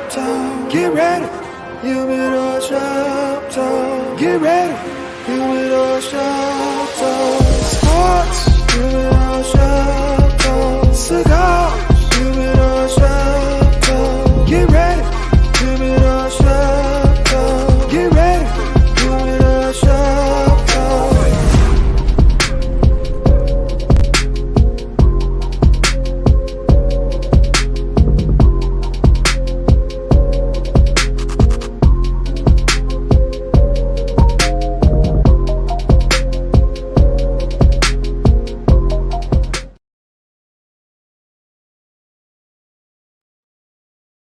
Shoptown. Get ready. Humidor Shoptown. Get ready. Humidor Shoptown. Sports. Humidor Shoptown. Cigars. Humidor Shoptown. Get ready. Humidor Shoptown. Get ready. Humidor Shoptown.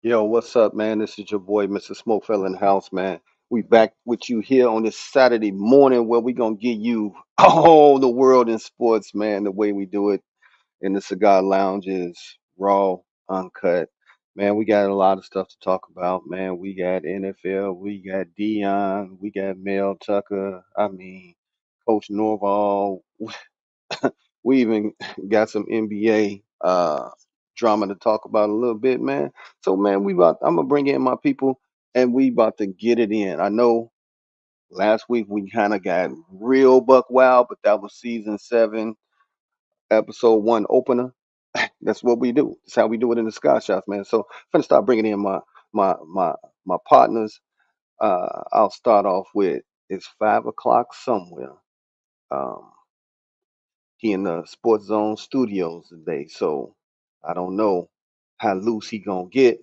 Yo, what's up, man? This is your boy, Mr. SmokeFella in the house, man. We back with you here on this Saturday morning where we gonna give you all the world in sports, man. The way we do it in the cigar lounges, raw, uncut. Man, we got a lot of stuff to talk about, man. We got NFL, we got Dion, we got Mel Tucker. I mean, Coach Norval. We even got some NBA drama to talk about a little bit, man. So man, I'm gonna bring in my people and we about to get it in. I know last week we kind of got real buck wild, but that was season 7, episode 1 opener. That's what we do. That's how we do it in the Sky Shots, man. So I'm gonna start bringing in my my my partners. I'll start off with it's 5 o'clock somewhere. Um, he in the Sports Zone studios today, so I don't know how loose he gonna get.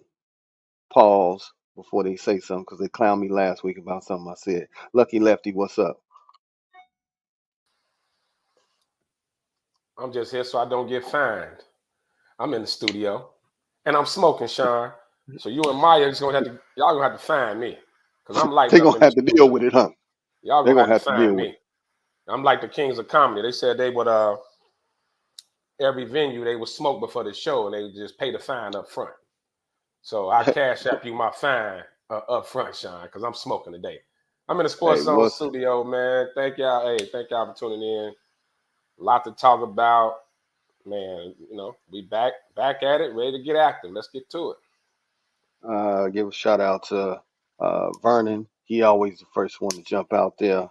Pause before they say something because they clowned me last week about something I said. Lucky Lefty, what's up? I'm just here so I don't get fined. I'm in the studio and I'm smoking, Sean. So you and Maya just y'all gonna have to find me. Cause I'm They lighting up gonna in the have to deal studio. with it, huh? Y'all They gonna gonna have to have to deal find with me. I'm like the kings of comedy. They said they would every venue they would smoke before the show and they would just pay the fine up front. So I it. cash app you my fine up front, Sean, because I'm smoking today. I'm in the Hey, Sports Zone studio, man. Thank y'all. Hey, thank y'all for tuning in. A lot to talk about. Man, we back at it, ready to get active. Let's get to it. give a shout out to Vernon. He always the first one to jump out there.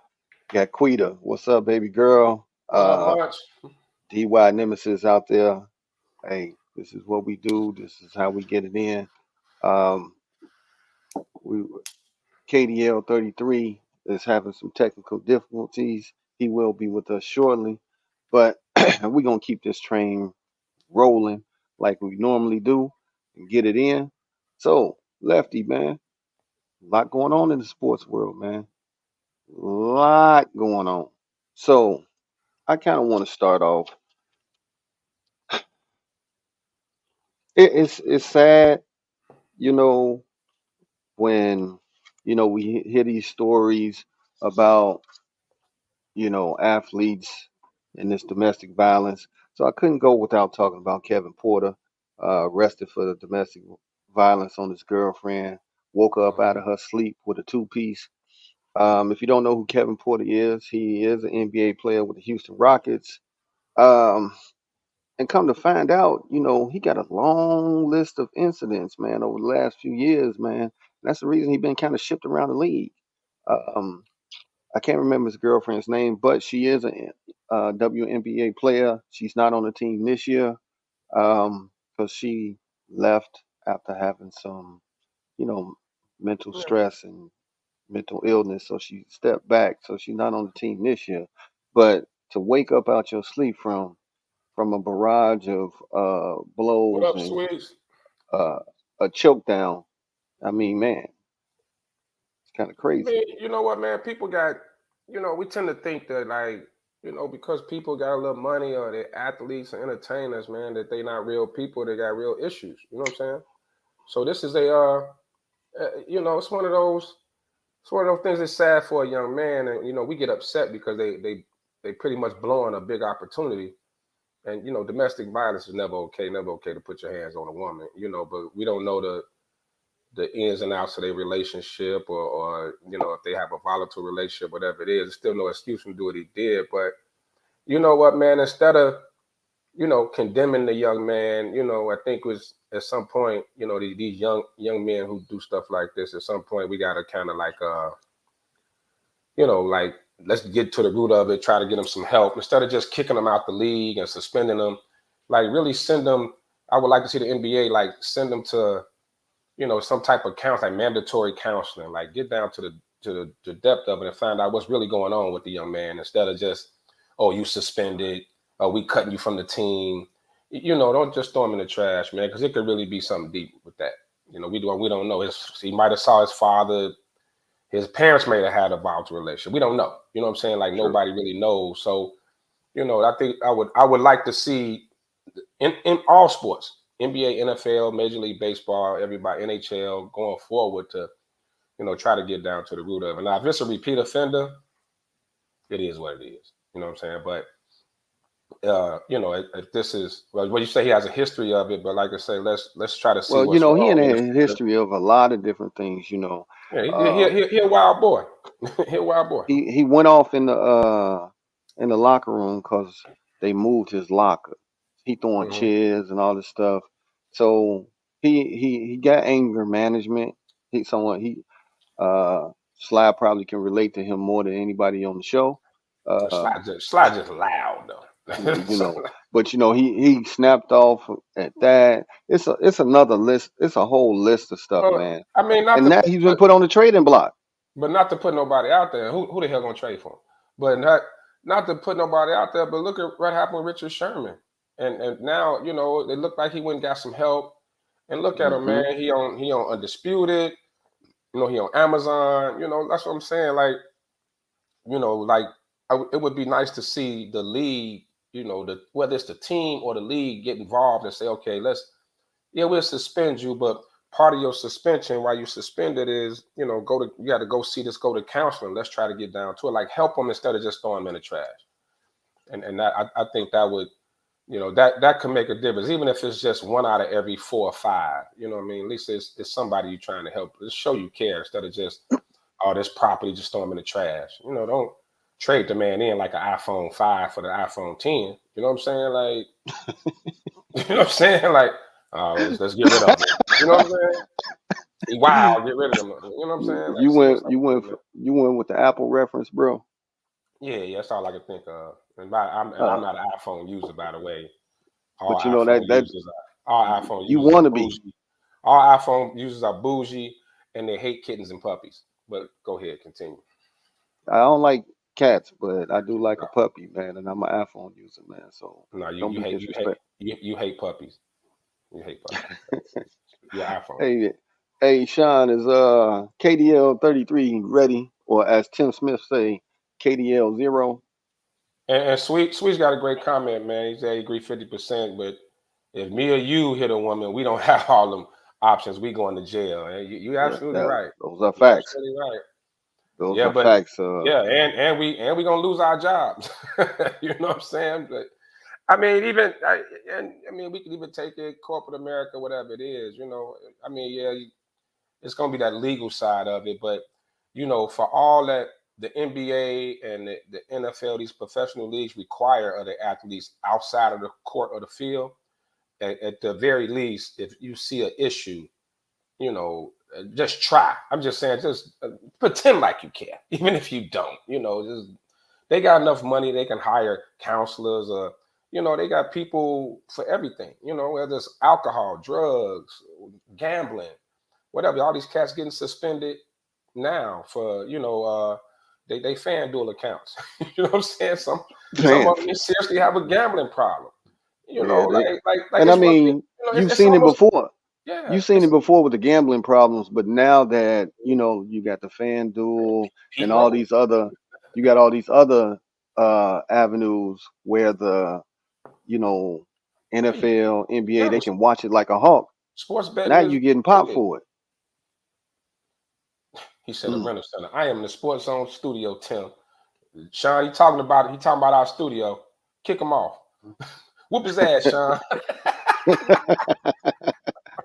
Got Quita, what's up, baby girl? What up, March? DY Nemesis out there. Hey, this is what we do. This is how we get it in. Um, we KDL 33 is having some technical difficulties. He will be with us shortly, but we're gonna keep this train rolling like we normally do and get it in. So, Lefty, man, a lot going on in the sports world, man. A lot going on. So, I kind of want to start off. It's sad, you know, when we hear these stories about athletes and this domestic violence. So I couldn't go without talking about Kevin Porter, arrested for the domestic violence on his girlfriend, woke up out of her sleep with a two-piece. If you don't know who Kevin Porter is, he is an NBA player with the Houston Rockets. Um, and come to find out, he got a long list of incidents, man, over the last few years, man. That's the reason he's been kind of shipped around the league. Um, I can't remember his girlfriend's name, but she is a WNBA player. She's not on the team this year because she left after having some, you know, mental Yeah. stress and mental illness. So she stepped back. So she's not on the team this year. But to wake up out your sleep from a barrage of What blows up, and Sweets? uh, a choke down, I mean, man, it's kind of I crazy. mean, you know what, man? People got, we tend to think that, like, because people got a little money or they're athletes and entertainers, man, that they not real people. They got real issues. You know what I'm saying? So this is it's one of those things that's sad for a young man, and we get upset because they pretty much blowing a big opportunity. And domestic violence is never okay. Never okay to put your hands on a woman. But we don't know the ins and outs of their relationship, or if they have a volatile relationship, whatever it is. It's still no excuse for him to do what he did. But you know what, man? Instead of condemning the young man, I think at some point, these young men who do stuff like this, at some point we gotta kind of like like let's get to the root of it, try to get them some help instead of just kicking them out the league and suspending them. Like really send them. I would like to see the NBA like send them to some type of counseling, like mandatory counseling, like get down to the depth of it and find out what's really going on with the young man instead of just, oh, you suspended, we cutting you from the team. Don't just throw him in the trash, man, because it could really be something deep with that. We don't know. He might have saw his father, his parents may have had a volatile relationship. We don't know. You know what I'm saying? Like Sure. nobody really knows. So, I think I would like to see in all sports, NBA, NFL, Major League Baseball, everybody, NHL, going forward to, try to get down to the root of it. Now, if it's a repeat offender, it is what it is. You know what I'm saying? But if this is well, you say he has a history of it, but like I say, let's try to see Well, what's he in wrong. a history of a lot of different things. Yeah, Uh, he a wild boy. He a wild boy. he went off in the locker room because they moved his locker. He throwing Hmm. chairs and all this stuff. So he got anger management. He Sly probably can relate to him more than anybody on the show. Uh, Slide just loud though. you know, but he snapped off at that. It's another list. It's a whole list of stuff, Well, man. I mean, not And to now put, he's been put on the trading block. but not to put nobody out there. Who the hell gonna trade for him? But not to put nobody out there. But look at what happened with Richard Sherman, and now it looked like he went and got some help. And look at him, Hmm. man. He on Undisputed. He on Amazon. That's what I'm saying. Like it would be nice to see the league. Whether it's the team or the league get involved and say, okay, we'll suspend you, but part of your suspension while you suspended is, you got to go see this, go to counseling. Let's try to get down to it. Like help them instead of just throwing them in the trash. And that, I think that would, that could make a difference, even if it's just one out of every 4 or 5. You know what I mean? At least it's somebody you're trying to help. Just show you care instead of just, oh, this property, just throw them in the trash. Don't trade the man in like an iPhone 5 for the iPhone 10. You know what I'm saying? Like, you know what I'm saying? Like, let's get rid of him. You know what I'm saying? Wow, get rid of them. You know what I'm saying? Like, You see what's went up you with went them, man. you went with the Apple reference, bro. Yeah, that's all I can think of. And I'm Uh, not an iPhone user, by the way. All but iPhone that users are all iPhone you users are want to be. bougie. All iPhone users are bougie, and they hate kittens and puppies. But go ahead, continue. I don't like cats, but I do like No, a puppy, man, and I'm an iPhone user, man. So no, don't be disrespectful. you hate puppies. You hate puppies. You're iPhone. Hey, hey, Sean, is KDL 33 ready, or as Tim Smith say, KDL 0? And Sweet's got a great comment, man. He said he agree 50%, but if me or you hit a woman, we don't have all them options. We going to jail. And you Yeah, absolutely right. those are You're facts. absolutely right. Those Yeah, are but facts. yeah, and we gonna lose our jobs. You know what I'm saying? But I mean, I mean, we could even take it corporate America, whatever it is. I mean, yeah, it's gonna be that legal side of it, but for all that the NBA and the NFL, these professional leagues require of the athletes outside of the court or the field, at the very least, if you see an issue, just try. I'm just saying, just pretend like you care, even if you don't. Just they got enough money, they can hire counselors, or they got people for everything. Whether it's alcohol, drugs, gambling, whatever. All these cats getting suspended now for they FanDuel accounts. You know what I'm saying? Some Man, of them seriously have a gambling problem. yeah, Like and I it's one thing. mean, you've It's seen it almost, before. yeah. You've seen it before with the gambling problems, but now that you got the FanDuel and Pete all Rose. these other, you got all these other avenues where the you know Hey, NFL, NBA, they remember, can watch it like a hawk. sports Now betting is you getting popped regulated. for it. He said a Mm. rental center. I am in the Sports Zone studio, Tim. Sean, he talking about our studio. Kick him off. Whoop his ass, Sean.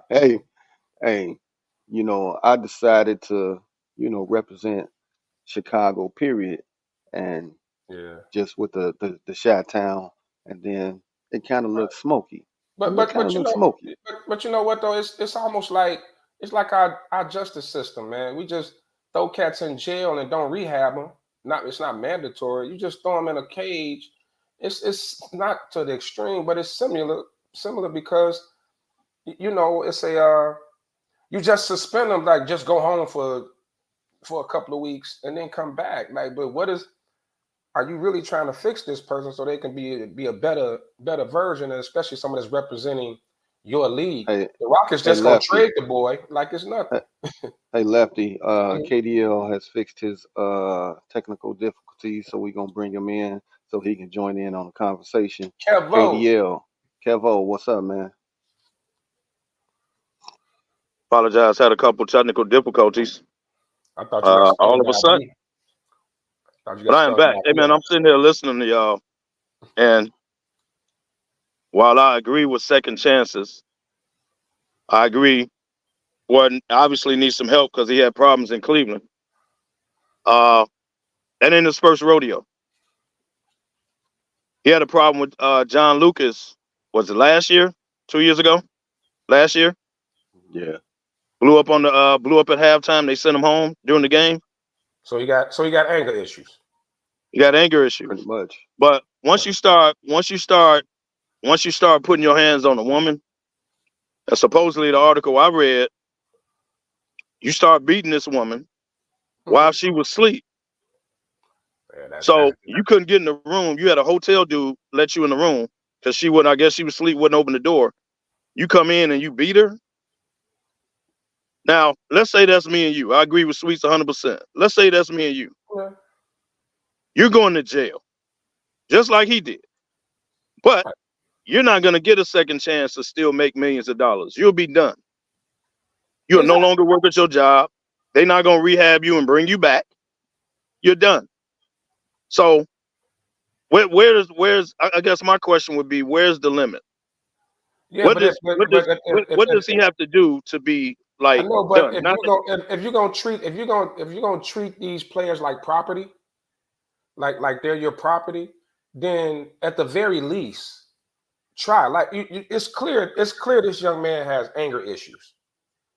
Hey, hey, I decided to represent Chicago, period, and Yeah. just with the Chi Town, and then it kind of looks smoky. It but kind of you looks know, smoky. but you know what though? It's almost like it's like our justice system, man. We just throw cats in jail and don't rehab them. Not it's not mandatory. You just throw them in a cage. It's not to the extreme, but it's similar because you know it's a you just suspend them like just go home for a couple of weeks and then come back. Like, but what is are you really trying to fix this person so they can be a better version, and especially someone that's representing your league? Hey, The Rockets hey, just gonna Lefty. trade the boy like it's Hey, nothing. hey, Lefty. Mhm. KDL has fixed his technical difficulties, so we're gonna bring him in so he can join in on the conversation. Kevo, KDL, Kevo, what's up, man? Apologize, had a couple technical difficulties. I thought you got All stung of a by a sudden, bee. Thought you but got I am stung by back. a Hey man, bee. I'm sitting here listening to y'all, and while I agree with second chances, I agree Warden obviously needs some help because he had problems in Cleveland. And in his first rodeo, he had a problem with John Lucas. Was it last year? 2 years ago? Last year, Yeah, blew up at halftime. They sent him home during the game. So he got anger issues. He got anger pretty issues. much. But once you start putting your hands on a woman, and supposedly the article I read, you start beating this woman while Mhm. she was asleep. Yeah, that's So you couldn't get in the room. You had a hotel dude let you in the room because she wouldn't. I guess she was asleep, wouldn't open the door. You come in and you beat her. Now let's say that's me and you. I agree with Sweets 100%. Let's say that's me and you. yeah. You're going to jail just like he did, but Right. you're not going to get a second chance to still make millions of dollars. You'll be done. You'll no Exactly. longer work at your job. They're not going to rehab you and bring you back. You're done. So where's I guess my question would be where's the limit? Yeah, but if What but does what does he if have to do to be I like know, but done? Not that, if you're gonna treat these players like property, like they're your property, then at the very least, try. Like it's clear this young man has anger issues.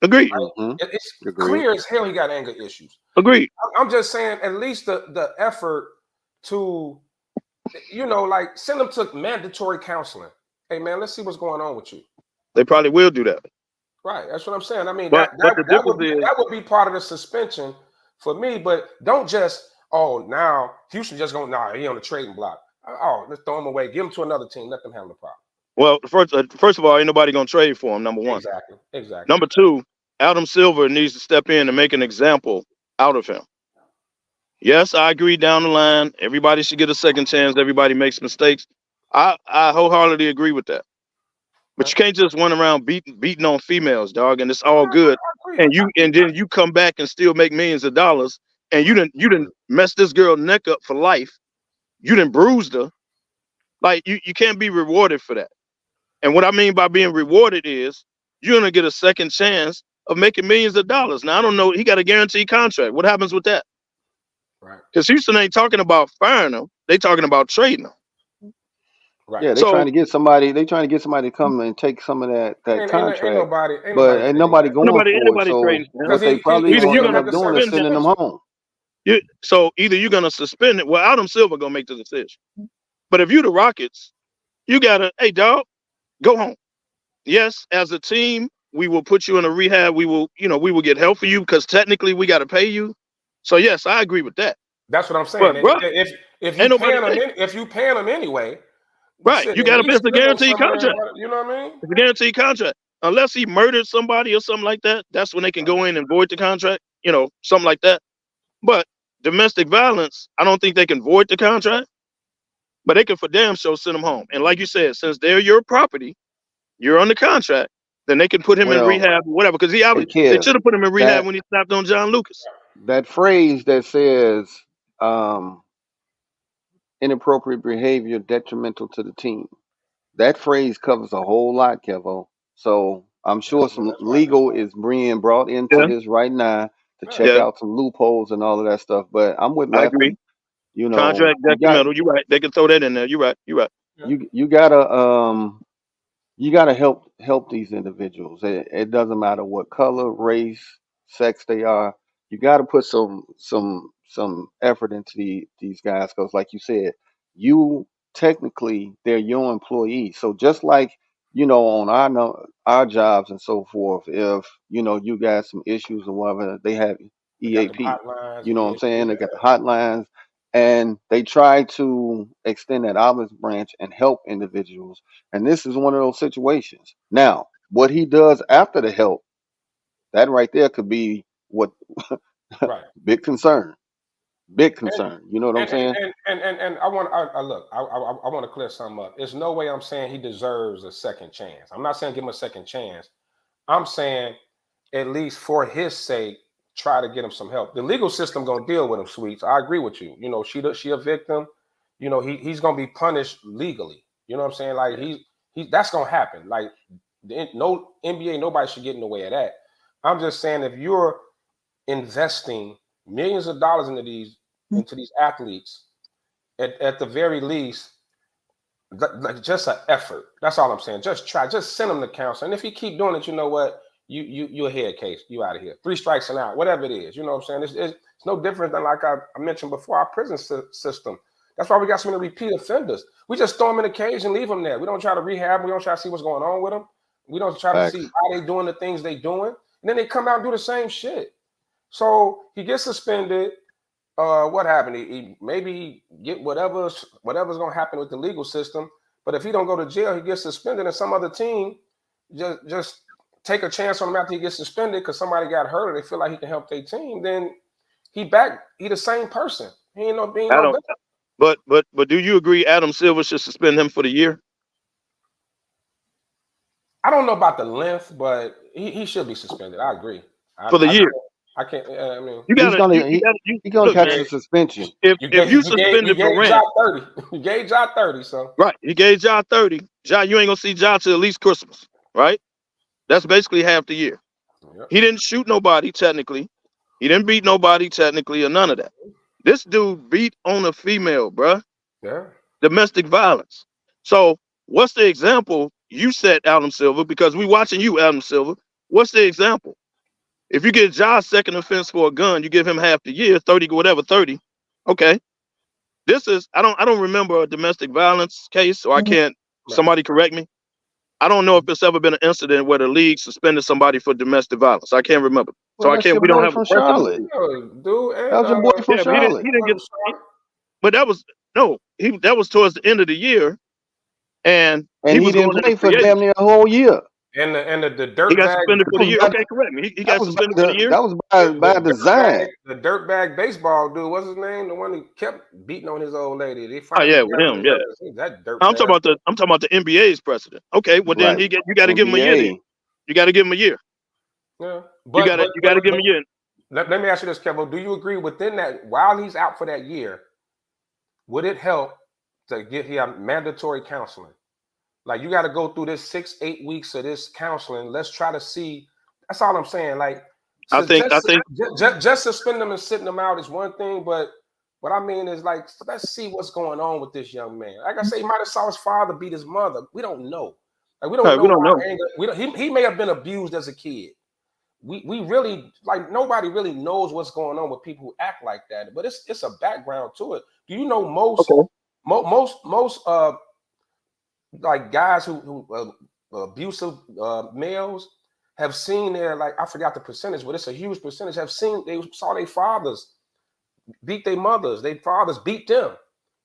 agreed, Mm-hmm. It's Agreed. clear as hell he got anger issues. agreed. I'm just saying, at least the effort to like send him to mandatory counseling. Hey man, let's see what's going on with you. They probably will do that. Right, that's what I'm saying. I mean But the difference is that would be part of the suspension for me. But don't just now Houston just gonna he on the trading block. Oh, let's throw him away. Give him to another team. Let them handle the problem. well, first of all, ain't nobody gonna trade for him. Number one. Exactly. Exactly. Number two, Adam Silver needs to step in and make an example out of him. Yes, I agree. Down the line, everybody should get a second chance. Everybody makes mistakes. I wholeheartedly agree with that. But Right. you can't just run around beating on females, dog, and it's I all good. agree. And then you come back and still make millions of dollars, and you didn't mess this girl neck up for life. You didn't bruise her. Like you can't be rewarded for that. And what I mean by being rewarded is you're gonna get a second chance of making millions of dollars. Now I don't know. He got a guaranteed contract. What happens with that? Right. Because Houston ain't talking about firing him. They talking about trading him. Right. Yeah, they trying So to get somebody. They trying to get somebody to come and take some of that contract, Ain't but nobody ain't trading nobody that going for it. anybody So trading for him. because what they probably Either he going you're to don't end gonna have up the doing is second suspend him. sending them chance. home. So either you're gonna suspend it. Well, Adam Silver gonna make the decision. But if you the Rockets, you gotta, hey dog, go home. Yes, as a team, we will put you in a rehab. We will get help for you because technically we got to pay you. So yes, I agree with that. That's what I'm saying. But And bro, if you ain't nobody paying them hey, if you paying them anyway, right. shit, You at got to pay. least It's a live them guaranteed somewhere. contract. You know what I mean? It's a guaranteed contract. Unless he murdered somebody or something like that, that's when they can go in and void the contract. Something like that. But domestic violence, I don't think they can void the contract, but they can for damn sure send them home. And like you said, since they're your property, you're on the contract, then they can put him in Well, rehab, whatever. Because hey they Kev, should have put him in rehab that when he snapped on John Lucas. that phrase that says um, inappropriate behavior detrimental to the team. That phrase covers a whole lot, Kevo. So I'm sure some That's right. That's legal right. is being brought into Yeah, this right now to Yeah. check yeah, out some loopholes and all of that stuff. But I'm with I agree. Lefty. You know, Contract detrimental. You're right. They can throw that in there. You're right. You're right. Yeah. you gotta you got to help these individuals. It doesn't matter what color, race, sex they are. You got to put some effort into these guys because, like you said, you technically they're your employees. So just like on our our jobs and so forth, if you got some issues or whatever, they have They got them EAP. hotlines, You know what I'm EAP. saying? They got the hotlines, and they try to extend that olive branch and help individuals, and this is one of those situations. Now, what he does after the help, that right there could be what Right. big concern. Big And concern. You know what I'm and saying? and I want I look. I want to clear something up. There's no way I'm saying he deserves a second chance. I'm not saying give him a second chance. I'm saying at least for his sake, try to get him some help. The legal system gonna deal with him, Sweets. I agree with you. She a victim. He's gonna be punished legally. You know what I'm saying? Like Yeah. he that's gonna happen. Like no NBA, nobody should get in the way of that. I'm just saying if you're investing millions of dollars into these athletes, at the very least, like just an effort. That's all I'm saying. Just try. Just send them to counseling. And if you keep doing it, you know what? You're a head case. You out of here. 3 strikes and out. Whatever it is. You know what I'm saying? It's no different than like I mentioned before. Our prison system. That's why we got so many repeat offenders. We just throw them in a cage and leave them there. We don't try to rehab them. We don't try to see what's going on with them. We don't try to see Facts. why they doing the things they doing. And then they come out and do the same shit. So he gets suspended. What happened? He maybe get whatever's gonna happen with the legal system. But if he don't go to jail, he gets suspended, and some other team just take a chance on him after he gets suspended because somebody got hurt or they feel like he can help their team. Then he the same person. He ain't no being no Adam, better. but do you agree Adam Silver should suspend him for the year? I don't know about the length, but he should be suspended. I agree. For the year. I can't. I mean, You He's gotta gonna you gotta you he gonna look, catch man. a suspension. If you you suspended gave Morant, Ja 30. You gave Ja 30. So right? You gave Ja 30. Ja, you ain't gonna see Ja till at least Christmas, right? That's basically half the year. yep. He didn't shoot nobody technically. He didn't beat nobody technically, or none of that. This dude beat on a female, bruh. Yeah. Domestic violence. So what's the example you set, Adam Silver? Because we watching you, Adam Silver. What's the example? If you get Ja's second offense for a gun, you give him half the year, 30, whatever, 30. Okay. This is I don't remember a domestic violence case, so I can't Right. somebody correct me. I don't know if there's ever been an incident where the league suspended somebody for domestic violence. I can't remember. So Well, I that's can't your we don't boy have a from precedent. Charlotte. Dude, That and was your boy from Yeah, but Charlotte. he didn't get but that was no, that was towards the end of the year and he And he was didn't going into play for free damn agency. near a whole year. and the He dirt got bag suspended for That the was year. by Okay, correct me. He that got was by suspended for the year. by design. the dirt bag baseball dude. What's his name? The one who kept beating on his old lady. They Oh finally yeah, got with him. him, yeah. That dirt I'm bag. talking about the NBA's precedent. Okay, well then Right. you got to give him a year then. NBA. You got to give him a year. Yeah, You got to give him a year. let me ask you this, Kevin. Do you agree within that while he's out for that year, would it help to get him mandatory counseling? Like you got to go through this 6-8 weeks of this counseling. Let's try to see. That's all I'm saying. Like, I so think just suspending them and sitting them out is one thing, but what I mean is like, let's see what's going on with this young man. Like I say, he might have saw his father beat his mother. We don't know. Like we don't know we don't why know. anger. We don't, he may have been abused as a kid. We really like nobody really knows what's going on with people who act like that. But it's a background to it. Do you know Okay. most like guys who abusive males have seen their, like, I forgot the percentage, but it's a huge percentage, have seen, they saw their fathers beat their mothers, their fathers beat them.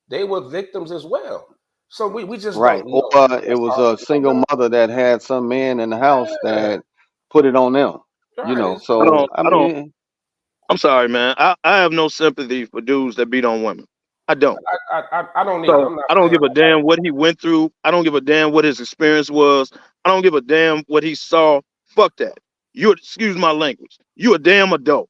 They were victims as well. So we just Right. don't Or know. it That's was all. a single mother that had some man in the house Yeah, that put it on them. right. So I I don't. mean, I'm sorry, man. I have no sympathy for dudes that beat on women. I don't. I don't either. So I'm not I don't saying give a damn what he went through. I don't give a damn what his experience was. I don't give a damn what he saw. Fuck that. You excuse my language. You a damn adult.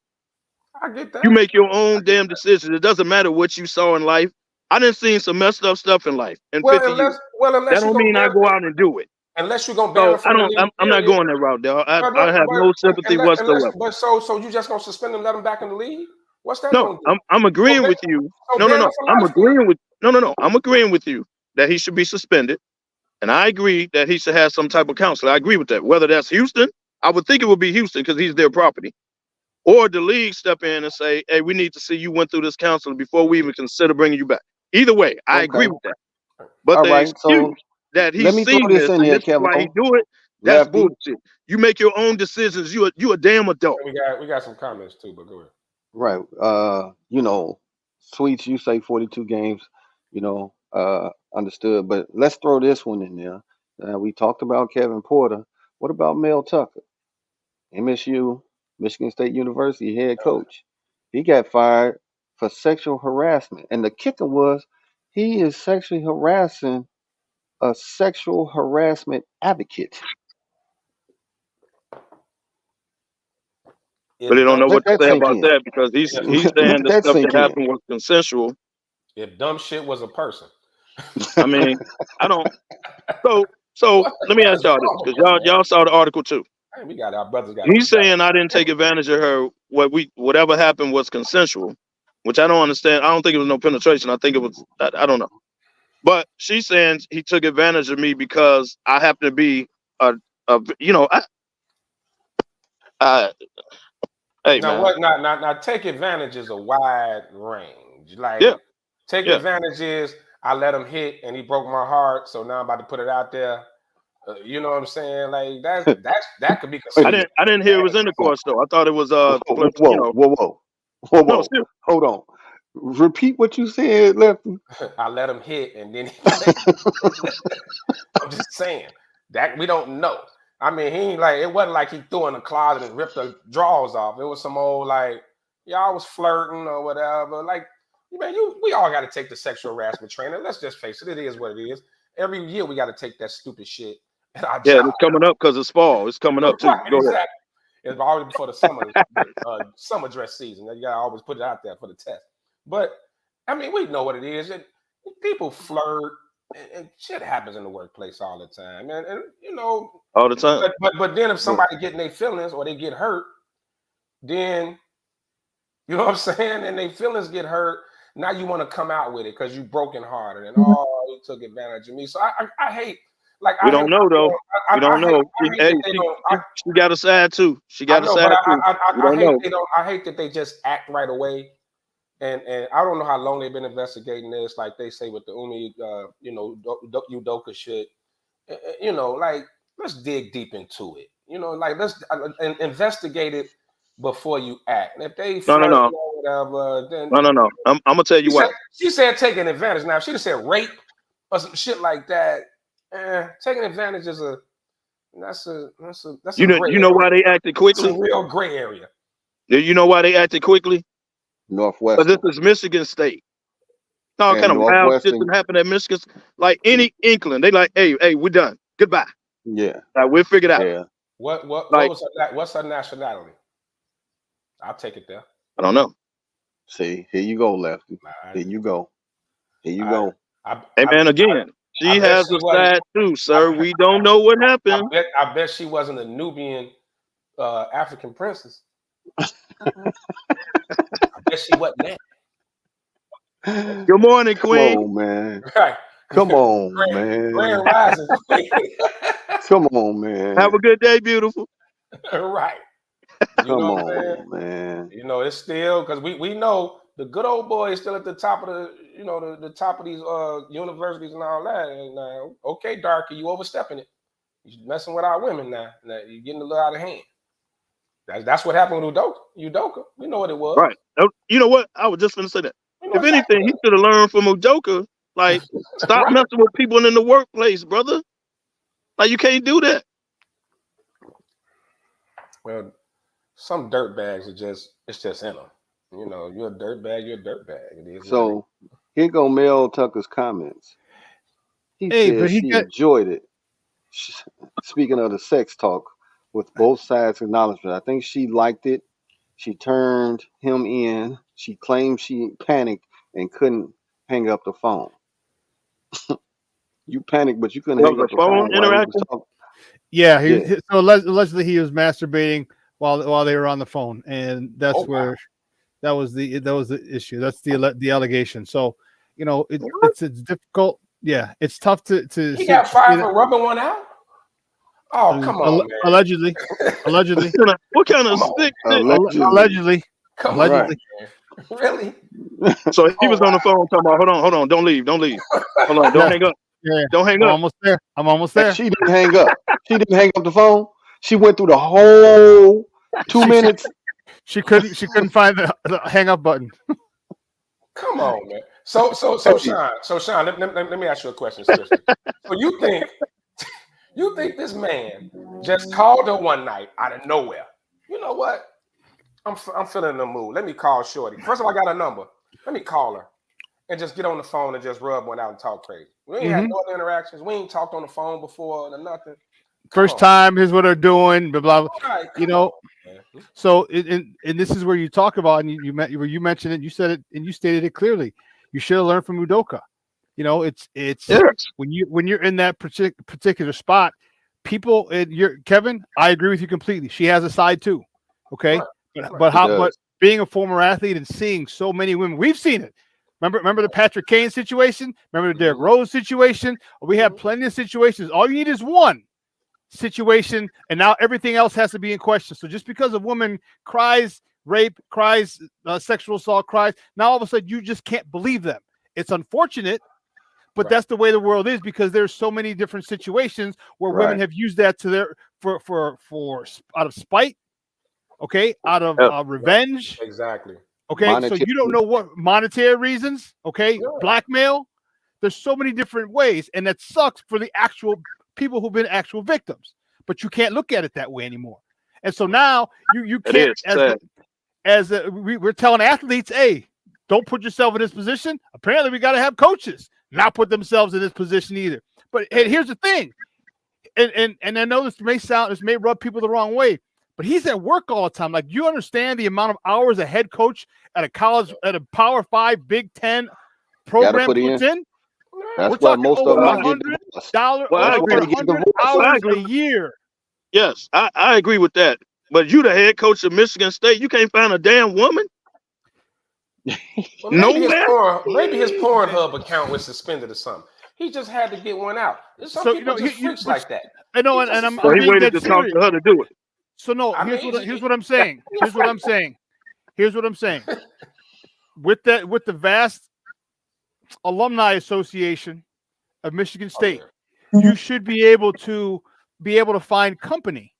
I get You that. make your own damn decisions. It doesn't matter what you saw in life. I done seen some messed up stuff in life in 50 years. That Unless you're don't gonna mean I ban, go out and do it. unless you're gonna ban So them from the league, I'm not period. going that route, dog. But I have no sympathy whatsoever. so you just gonna suspend them, let them back in the league? What's that No, gonna do? I'm So agreeing ban, with you. so No, no, ban them no. for I'm life then. agreeing with no. I'm agreeing with you that he should be suspended. And I agree that he should have some type of counsel. I agree with that. Whether that's Houston, I would think it would be Houston because he's their property. Or the league step in and say, hey, we need to see you went through this counseling before we even consider bringing you back. Either way, I agree with that. But All the right. So excuse that let he's me throw seen this this in and here, this is why he Kevo. do it, that's Lefty. bullshit. You make your own decisions. You a damn adult. We got some comments too, but go ahead. Right. You know, Sweets, you say 42 games, understood. But let's throw this one in there. We talked about Kevin Porter. What about Mel Tucker? MSU, Michigan State University head coach. He got fired for sexual harassment. And the kicker was he is sexually harassing a sexual harassment advocate. But they don't know Let what to that say sink about in. that because he's saying Let the that stuff that sink in. happened was consensual. If dumb shit was a person. I mean, I don't. So let me ask y'all this because y'all saw the article too. Hey, we got our brothers got. He's saying I didn't take advantage of her. Whatever happened was consensual, which I don't understand. I don't think it was no penetration. I think it was. I don't know. But she's saying he took advantage of me because I happen to be hey Now man. what? Now take advantage is a wide range. Like Yeah. take Yeah. advantage is I let him hit and he broke my heart, so now I'm about to put it out there. You know what I'm saying? Like that could be considered. I didn't hear it was intercourse though. I thought it was Whoa. No, still. Hold on. Repeat what you said, Lefty. I let him hit and then I'm just saying that we don't know. I mean, he ain't like it wasn't like he threw in the closet and ripped the drawers off. It was some old like y'all was flirting or whatever. Like, man, we all got to take the sexual harassment training. Let's just face it, it is what it is. Every year we got to take that stupid shit at our job. It's coming up because it's fall. It's coming up too. Right, exactly. It's already before the summer dress season. You gotta always put it out there for the test. But I mean, we know what it is. People flirt and shit happens in the workplace all the time, and you know all the time. But then if somebody getting their feelings or they get hurt, then you know what I'm saying, and their feelings get hurt. Now you want to come out with it because you brokenhearted and you took advantage of me. So I hate. Like we don't know though. We don't know. She got a side too. She got a side too. I hate that they just act right away. And I don't know how long they've been investigating this. Like they say with the Udoka shit. You know, like let's dig deep into it. You know, like let's investigate it before you act. And if they no. Or whatever, then no. I'm gonna tell you what. She said taking advantage. Now if she'd have said rape or some shit like that. Taking advantage is that's you know why they acted quickly? It's a real gray area. You know why they acted quickly? Northwestern. Because this is Michigan State. No, kind of wild shit that happened at Michigan. Like any inkling, they like, hey, we're done. Goodbye. Yeah. Like, we'll figure it out. Yeah. What's her nationality? I'll take it there. I don't know. See, here you go, Lefty. Here you go. Hey man, again. She has a side too, sir. We don't know what happened. I bet she wasn't a Nubian African princess. I bet she wasn't that. Good morning, Queen. Come on, man. Right. Come on, man. Grand Rising. Come on, man. Have a good day, beautiful. Right. Come on, man. You know, it's still because we know the good old boy is still at the top of the top of these universities and all that. And okay, Darky, you overstepping it. You're messing with our women now. You're getting a little out of hand. That's what happened with Udoka. We know what it was. Right. You know what? I was just going to say that. If anything, he should have learned from Udoka. Like, stop messing with people in the workplace, brother. Like, you can't do that. Well, some dirtbags it's just in them. You know, you're a dirtbag, you're a dirtbag. So here go Mel Tucker's comments. He said she enjoyed it. Speaking of the sex talk, with both sides' acknowledgement, I think she liked it. She turned him in. She claimed she panicked and couldn't hang up the phone. You panicked, but you couldn't hang up the phone. Yeah, so allegedly he was masturbating while they were on the phone, and that's that was the issue. That's the allegation. So, you know, it's difficult Yeah, it's tough to He got fired for rubbing one out. Oh, come on, man. Allegedly. What kind of Come on, sick shit? Allegedly. Come Allegedly. on, man. Really? So he was Oh, on the phone talking about, hold on, don't leave. Hold on, don't hang up. Yeah. Don't hang I'm up. almost there. She didn't hang up. She didn't hang up the phone. She went through the whole 2 minutes. She couldn't find the hang up button. Come on, man. So Sean, let me ask you a question, seriously. So you think this man just called her one night out of nowhere? You know what? I'm feeling the mood. Let me call Shorty. First of all, I got a number. Let me call her and just get on the phone and just rub one out and talk crazy. We ain't had no other interactions. We ain't talked on the phone before or nothing. First time, here's what they're doing, blah blah. Right, you know. So and this is where you talk about, and you mentioned it. You said it, and you stated it clearly. You should have learned from Udoka. You know, it's when you're in that particular spot, people. Kevin, I agree with you completely. She has a side too. Okay, right. But being a former athlete and seeing so many women, we've seen it. Remember the Patrick Kane situation? Remember the Derrick Rose situation? We have plenty of situations. All you need is one situation, and now everything else has to be in question. So just because a woman cries rape, cries sexual assault, cries, now all of a sudden you just can't believe them. It's unfortunate, but that's the way the world is, because there's so many different situations where women have used that to their for out of spite, okay, out of revenge, exactly. Okay, so you don't know what monetary reasons, okay, blackmail. There's so many different ways, and that sucks for the actual people who've been actual victims. But you can't look at it that way anymore. And so now you can't, we're telling athletes, hey, don't put yourself in this position. Apparently, we got to have coaches not put themselves in this position either. But here's the thing, and I know this may rub people the wrong way, but he's at work all the time. Like, you understand the amount of hours a head coach at a college, at a Power 5, Big 10 program puts in? That's why most of them are getting $100 hours a year. Yes, I agree with that. But you the head coach of Michigan State, you can't find a damn woman? Well, maybe his Pornhub account was suspended or something. He just had to get one out. There's some people just freaks like that. I know, and I'm so he waited to talk to her to do it. So no, here's what I'm saying. Here's what I'm saying. With the vast alumni association of Michigan State, you should be able to find company.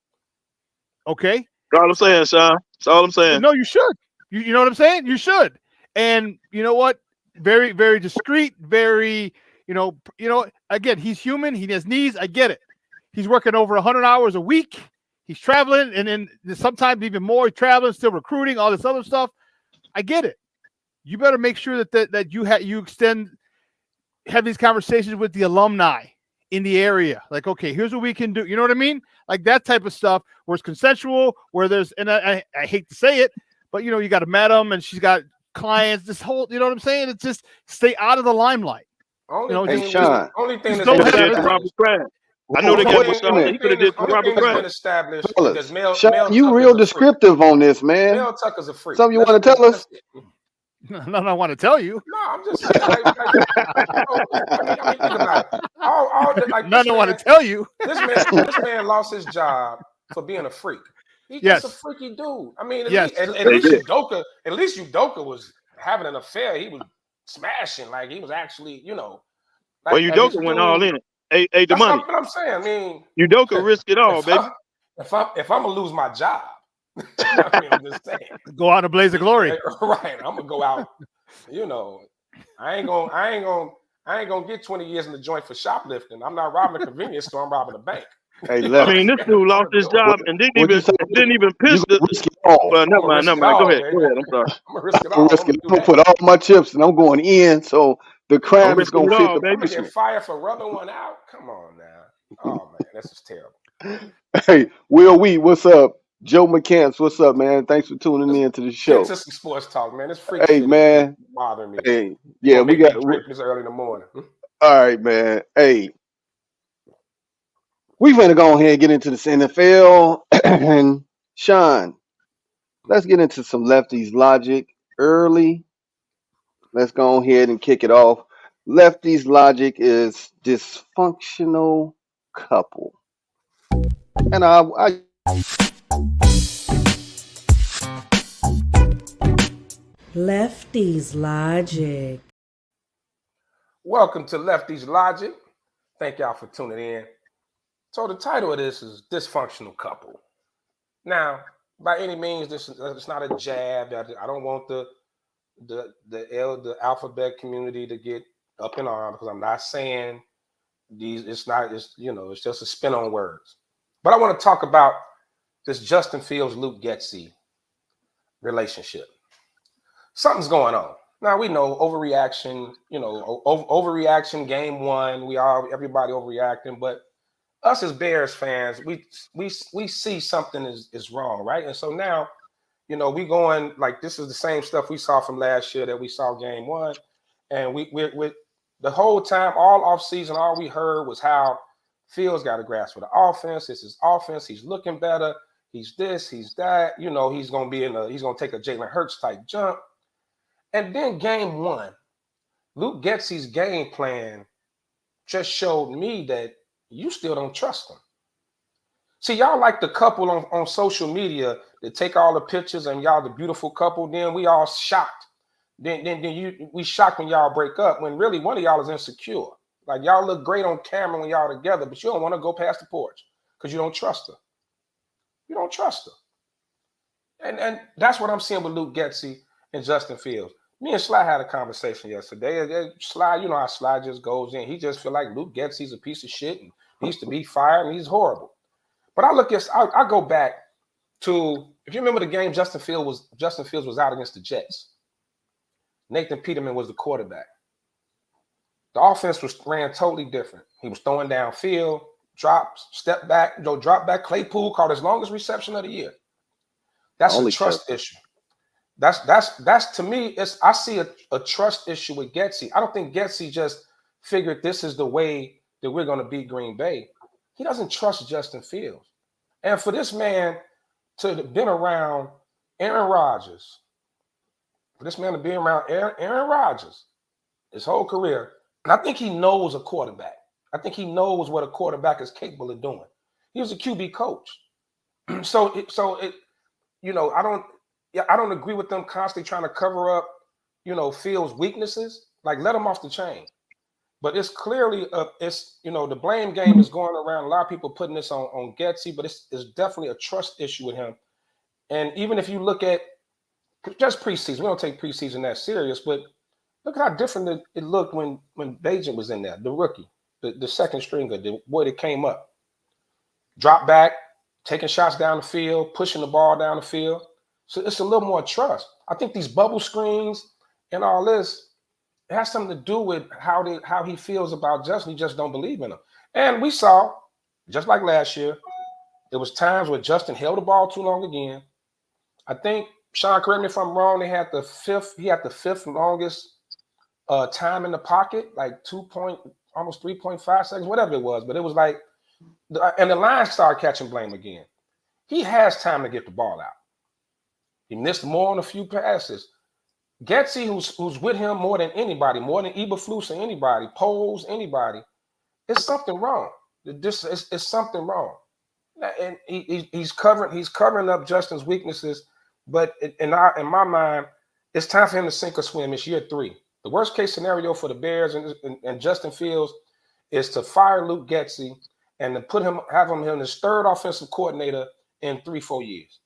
Okay? That's all I'm saying, Sean. That's all I'm saying. No, you should. You know what I'm saying? You should. And you know what? Very, very discreet, very, again, he's human, he has needs. I get it. He's working over 100 hours a week. He's traveling, and then sometimes even more. He's traveling, still recruiting, all this other stuff. I get it. You better make sure that you have these conversations with the alumni in the area. Like, okay, here's what we can do. You know what I mean? Like that type of stuff where it's consensual, where there's, and I hate to say it, but you got a madam and she's got clients. This whole, you know what I'm saying? It's just stay out of the limelight. Only thing that's Robert Kraft. I know they got he could have did Robert Kraft. Established Sean, you real descriptive on this, man. Mel Tucker's a freak. Something you want to tell us? No, I want to tell you. No, I'm just saying. I mean, think about it. I want to tell you. This man lost his job for being a freak. He's just a freaky dude. I mean, at least Udoka was having an affair. He was smashing. Like, he was actually, Well, Udoka went all in. Hey, the money. That's what I'm saying. I mean, Udoka risk it all, baby. If I'm gonna lose my job, I'm just saying, go out in a blaze of glory. Right. I'm gonna go out. I ain't gonna get 20 years in the joint for shoplifting. I'm not robbing a convenience store. I'm robbing a bank. Hey, I mean, this dude lost his job and didn't even piss the. Well, never mind. Go ahead. I'm sorry. I'm gonna risk it all. I'm gonna put all my chips and I'm going in. So the crime is gonna fit the punishment. Get fired for rubbing one out. Come on now. Oh man, this is terrible. Hey, Will Wheat, what's up? Joe McCants, what's up, man? Thanks for tuning in to the show. It's just some sports talk, man. It's freaking. Hey, man. Bothering me. Hey, yeah, we got this early in the morning. All right, man. Hey, we're gonna go ahead and get into this NFL. And Sean, let's get into some lefties logic early. Let's go ahead and kick it off. Lefty's logic is dysfunctional couple. And I Lefty's Logic. Welcome to Lefty's Logic. Thank y'all for tuning in. So the title of this is Dysfunctional Couple. Now, by any means, this it's not a jab. I don't want the alphabet community to get up in arms because I'm not saying these. It's just a spin on words. But I want to talk about this Justin Fields Luke Getsy relationship. Something's going on. Now we know overreaction. Overreaction. Game one, everybody overreacting, but us as Bears fans, we see something is wrong, right? And so now, we going like this is the same stuff we saw from last year that we saw game one, and we the whole time, all off season, all we heard was how Fields got a grasp for the offense. It's his offense. He's looking better. He's this. He's that. He's gonna take a Jalen Hurts type jump. And then game one, Luke Getsy's game plan just showed me that you still don't trust him. See, y'all like the couple on social media that take all the pictures and y'all the beautiful couple. Then we all shocked. Then we shocked when y'all break up when really one of y'all is insecure. Like y'all look great on camera when y'all together, but you don't want to go past the porch because you don't trust her. You don't trust her. And that's what I'm seeing with Luke Getsy and Justin Fields. Me and Sly had a conversation yesterday. Sly, you know how Sly just goes in. He just feel like Luke Getsy's a piece of shit and needs to be fired and he's horrible. But I go back to, if you remember the game Justin Fields was out against the Jets. Nathan Peterman was the quarterback. The offense ran totally different. He was throwing downfield, drops, step back, drop back. Claypool caught his longest reception of the year. That's a trust issue. That's to me, I see a trust issue with Getsy. I don't think Getsy just figured this is the way that we're going to beat Green Bay. He doesn't trust Justin Fields. And for this man to have been around Aaron Rodgers, his whole career, and I think he knows a quarterback. I think he knows what a quarterback is capable of doing. He was a QB coach. I don't agree with them constantly trying to cover up, Fields' weaknesses. Like, let him off the chain. But it's clearly, the blame game is going around. A lot of people putting this on Getsy, but it's definitely a trust issue with him. And even if you look at just preseason, we don't take preseason that serious, but look how different it looked when Bajent was in there, the rookie, the second stringer, the boy that came up. Drop back, taking shots down the field, pushing the ball down the field. So it's a little more trust. I think these bubble screens and all this, it has something to do with how he feels about Justin. He just don't believe in him. And we saw, just like last year, there was times where Justin held the ball too long again. I think, Sean, correct me if I'm wrong, he had the fifth longest time in the pocket, like almost 3.5 seconds, whatever it was. But it was like, and the line started catching blame again. He has time to get the ball out. He missed more on a few passes. Getsy, who's with him more than anybody, more than Eberflus or anybody, Poles, anybody, it's something wrong. It's something wrong. And he's covering up Justin's weaknesses. But in my mind, it's time for him to sink or swim. It's year 3. The worst case scenario for the Bears and Justin Fields is to fire Luke Getsy and to have him his third offensive coordinator in 3-4 years.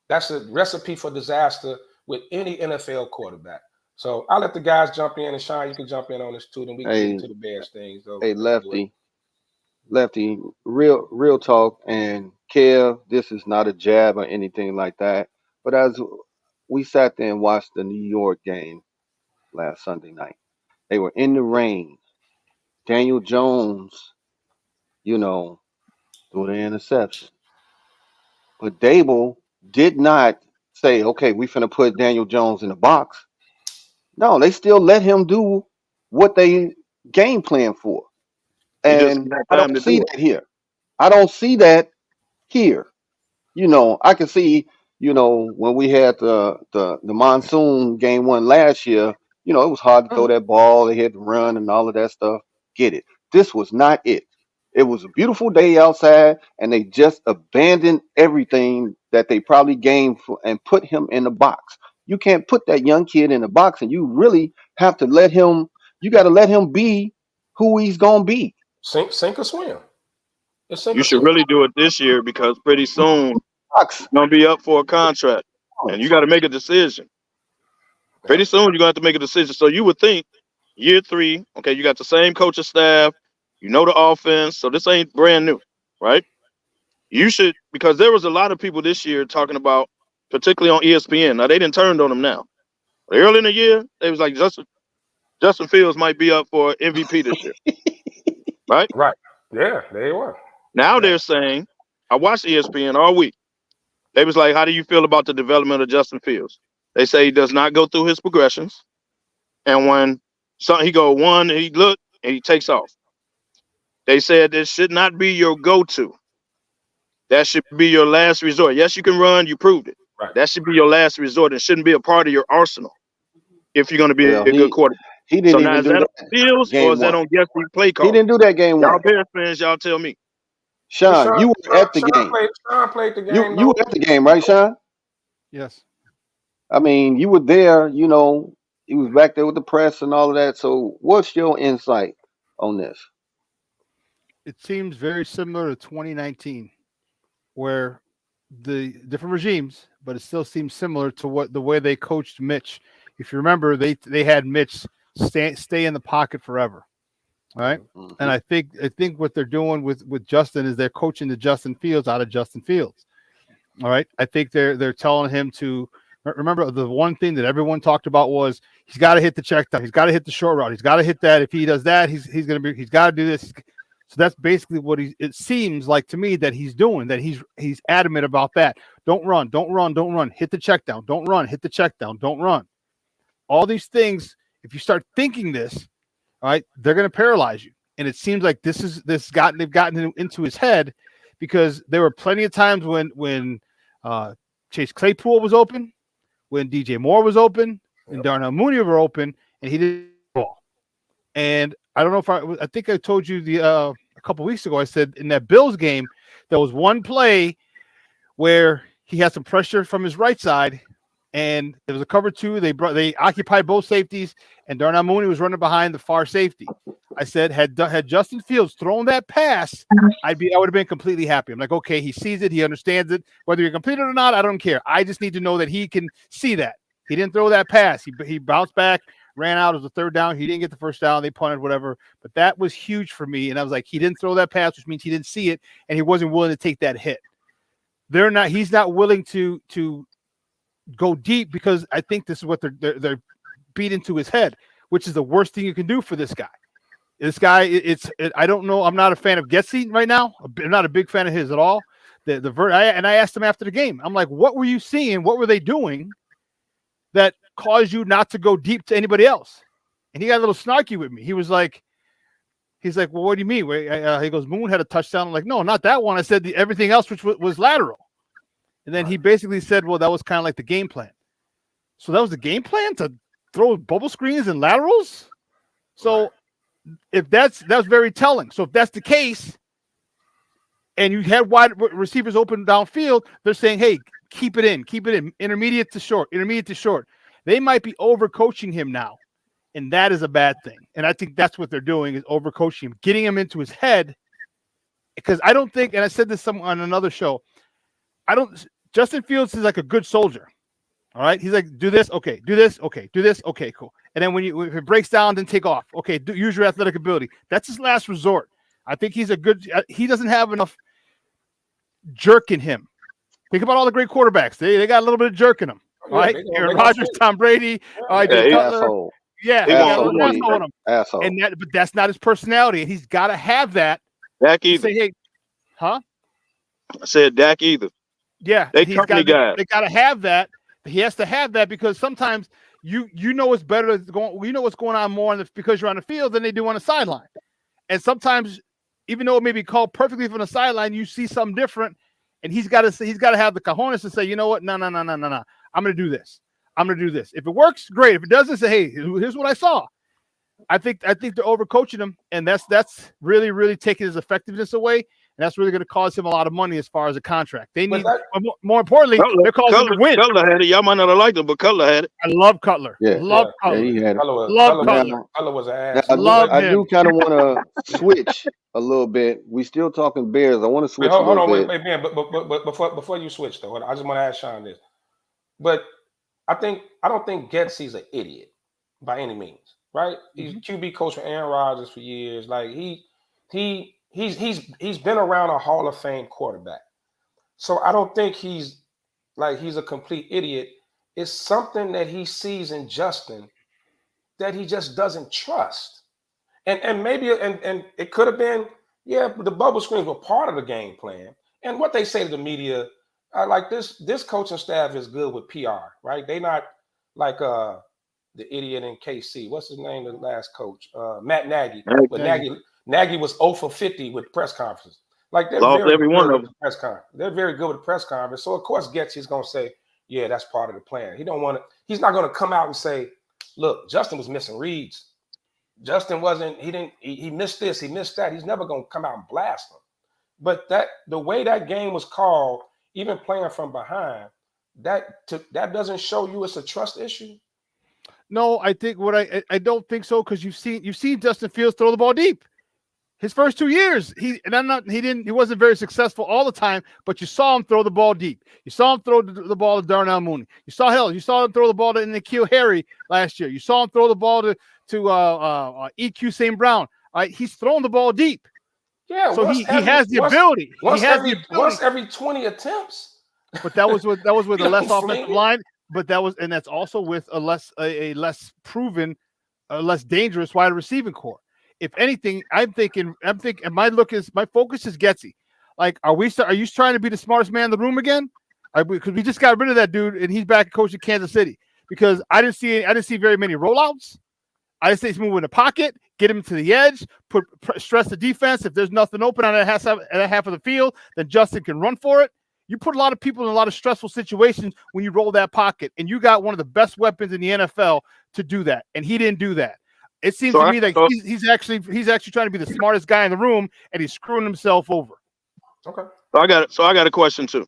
That's a recipe for disaster with any NFL quarterback. So I'll let the guys jump in, and Sean, you can jump in on this too. Then we can get into the Bears thing. So hey, Lefty, real talk, and Kev, this is not a jab or anything like that. But as we sat there and watched the New York game last Sunday night, they were in the rain. Daniel Jones, threw the interception. But Dable did not say, okay, we finna put Daniel Jones in the box. No, they still let him do what they game plan for. And I don't see that here. I don't see that here. I can see, when we had the monsoon game one last year, You know, it was hard to throw that ball. They had to run and all of that stuff. Get it. This was not it. It was a beautiful day outside, and they just abandoned everything that they probably gained for, and put him in a box. You can't put that young kid in a box, and you really have to let him. You got to let him be who he's gonna be. Sink or swim. It's sink You or should swim. really do it this year because pretty soon Box. you're gonna be up for a contract, and you got to make a decision. Pretty soon you're gonna have to make a decision. So you would think year 3, okay, you got the same coaching staff, you know the offense, so this ain't brand new, right? You should, because there was a lot of people this year talking about, particularly on ESPN. Now they didn't turn on him now. But early in the year, they was like Justin Fields might be up for MVP this year, right? Right. Yeah, they were. Now they're saying, I watched ESPN all week. They was like, how do you feel about the development of Justin Fields? They say he does not go through his progressions. And when he go one, he look, and he takes off. They said this should not be your go-to. That should be your last resort. Yes, you can run. You proved it. Right. That should be your last resort. It shouldn't be a part of your arsenal if you're going to be Well, a good quarterback. he didn't So now even is do that that on Fields game or is that one. on Guthrie play call? He didn't do that game Y'all one. Bears fans, y'all tell me. Sean, you were at the game. Sean played the game. You were at the game, right, Sean? Yes. I mean, you were there. You know, he was back there with the press and all of that. So, what's your insight on this? It seems very similar to 2019, where the different regimes, but it still seems similar to what the way they coached Mitch. If you remember, they had Mitch stay in the pocket forever, right? Mhm. And I think what they're doing with Justin is they're coaching the Justin Fields out of Justin Fields. All right, I think they're telling him to remember the one thing that everyone talked about was he's got to hit the check down, he's got to hit the short route, he's got to hit that. If he does that, he's got to do this. So that's basically what it seems like to me that he's doing, that he's adamant about that. Don't run. Hit the check down. Don't run. Hit the check down. Don't run. All these things, if you start thinking this, all right, they're going to paralyze you. And it seems like they've gotten into his head because there were plenty of times when Chase Claypool was open, when DJ Moore was open, and Darnell Mooney were open, and he didn't ball. And I don't know if I think I told you a couple weeks ago, I said in that Bills game, there was one play where he had some pressure from his right side, and there was a cover 2. They occupied both safeties, and Darnell Mooney was running behind the far safety. I said, had Justin Fields thrown that pass, I would have been completely happy. I'm like, okay, he sees it, he understands it. Whether you complete it or not, I don't care. I just need to know that he can see that. He didn't throw that pass. He bounced back, ran out. It was a 3rd down. He didn't get the 1st down. They punted, whatever. But that was huge for me. And I was like, he didn't throw that pass, which means he didn't see it, and he wasn't willing to take that hit. He's not willing to go deep because I think this is what they're beat into his head, which is the worst thing you can do for this guy. I don't know. I'm not a fan of Getsy right now. I'm not a big fan of his at all. And I asked him after the game, I'm like, what were you seeing? What were they doing that caused you not to go deep to anybody else? And he got a little snarky with me. He's like, well, what do you mean? He goes, Moon had a touchdown. I'm like, no, not that one. I said everything else, which was lateral. And then he basically said, well, that was kind of like the game plan. So that was the game plan to throw bubble screens and laterals. So if that's very telling. So if that's the case, and you had wide receivers open downfield, they're saying, hey, keep it in, intermediate to short. They might be overcoaching him now, and that is a bad thing. And I think that's what they're doing is overcoaching him, getting him into his head. Because I don't think, and I said this on another show, Justin Fields is like a good soldier. All right. He's like, do this. Okay. Do this. Okay. Do this. Okay, cool. And then if it breaks down, then take off. Okay. Use your athletic ability. That's his last resort. I think he doesn't have enough jerk in him. Think about all the great quarterbacks. They got a little bit of jerk in them. All right. Aaron Rodgers, Tom Brady. All right. Asshole. Yeah. Asshole. But that's not his personality. He's got to have that. Dak either. Say, hey, huh? I said Dak either. Yeah. They company guys. They got to have that. He has to have that because sometimes you know it's better you know what's going on more because you're on the field than they do on the sideline. And sometimes, even though it may be called perfectly from the sideline, you see something different, and he's got to have the cojones to say, you know what, no, I'm going to do this. I'm going to do this. If it works, great. If it doesn't, say, hey, here's what I saw. I think they're overcoaching him, and that's really taking his effectiveness away, and that's really going to cost him a lot of money as far as a contract. They need, more importantly, they're causing him to win. Cutler had it. Y'all might not have liked him, but Cutler had it. I love Cutler. Yeah. Love Cutler. Yeah, he had it. Cutler was an ass. I do kind of want to switch a little bit. We still talking Bears. I want to switch a little bit. Wait, man. But before you switch though, I just want to ask Sean this. But I don't think Getsy's an idiot by any means. Right? He's QB coach for Aaron Rodgers for years. Like he's been around a Hall of Fame quarterback. So I don't think he's a complete idiot. It's something that he sees in Justin that he just doesn't trust. And maybe it could have been, the bubble screens were part of the game plan. And what they say to the media, like this coaching staff is good with PR, right? They not like the idiot in KC. What's his name? The last coach, Matt Nagy. But Nagy was 0 for 50 with press conferences. Like they're very good with the press conference. They're very good with the press conference. So of course, Getsy's gonna say, yeah, that's part of the plan. He's not gonna come out and say, look, Justin was missing reads. Justin he missed this, he missed that. He's never gonna come out and blast them. But the way that game was called, even playing from behind, that doesn't show you it's a trust issue. No, I think I don't think so, because you've seen Justin Fields throw the ball deep. His first 2 years, he wasn't very successful all the time, but you saw him throw the ball deep. You saw him throw the ball to Darnell Mooney. You saw him throw the ball to N'Keal Harry last year. You saw him throw the ball to EQ St. Brown. He's throwing the ball deep. Yeah, so he has the ability. Once every 20 attempts. But that was with a less offensive line. But that's also with a less proven, less dangerous wide receiving core. If anything, I'm thinking my focus is Getsy. Like, are you trying to be the smartest man in the room again? Because we just got rid of that dude and he's back coaching Kansas City. Because I didn't see very many rollouts. I just say he's moving in the pocket, get him to the edge, stress the defense. If there's nothing open on that half of the field, then Justin can run for it. You put a lot of people in a lot of stressful situations when you roll that pocket, and you got one of the best weapons in the NFL to do that, and he didn't do that. It seems to me like he's actually trying to be the smartest guy in the room, and he's screwing himself over. Okay. So I got a question too.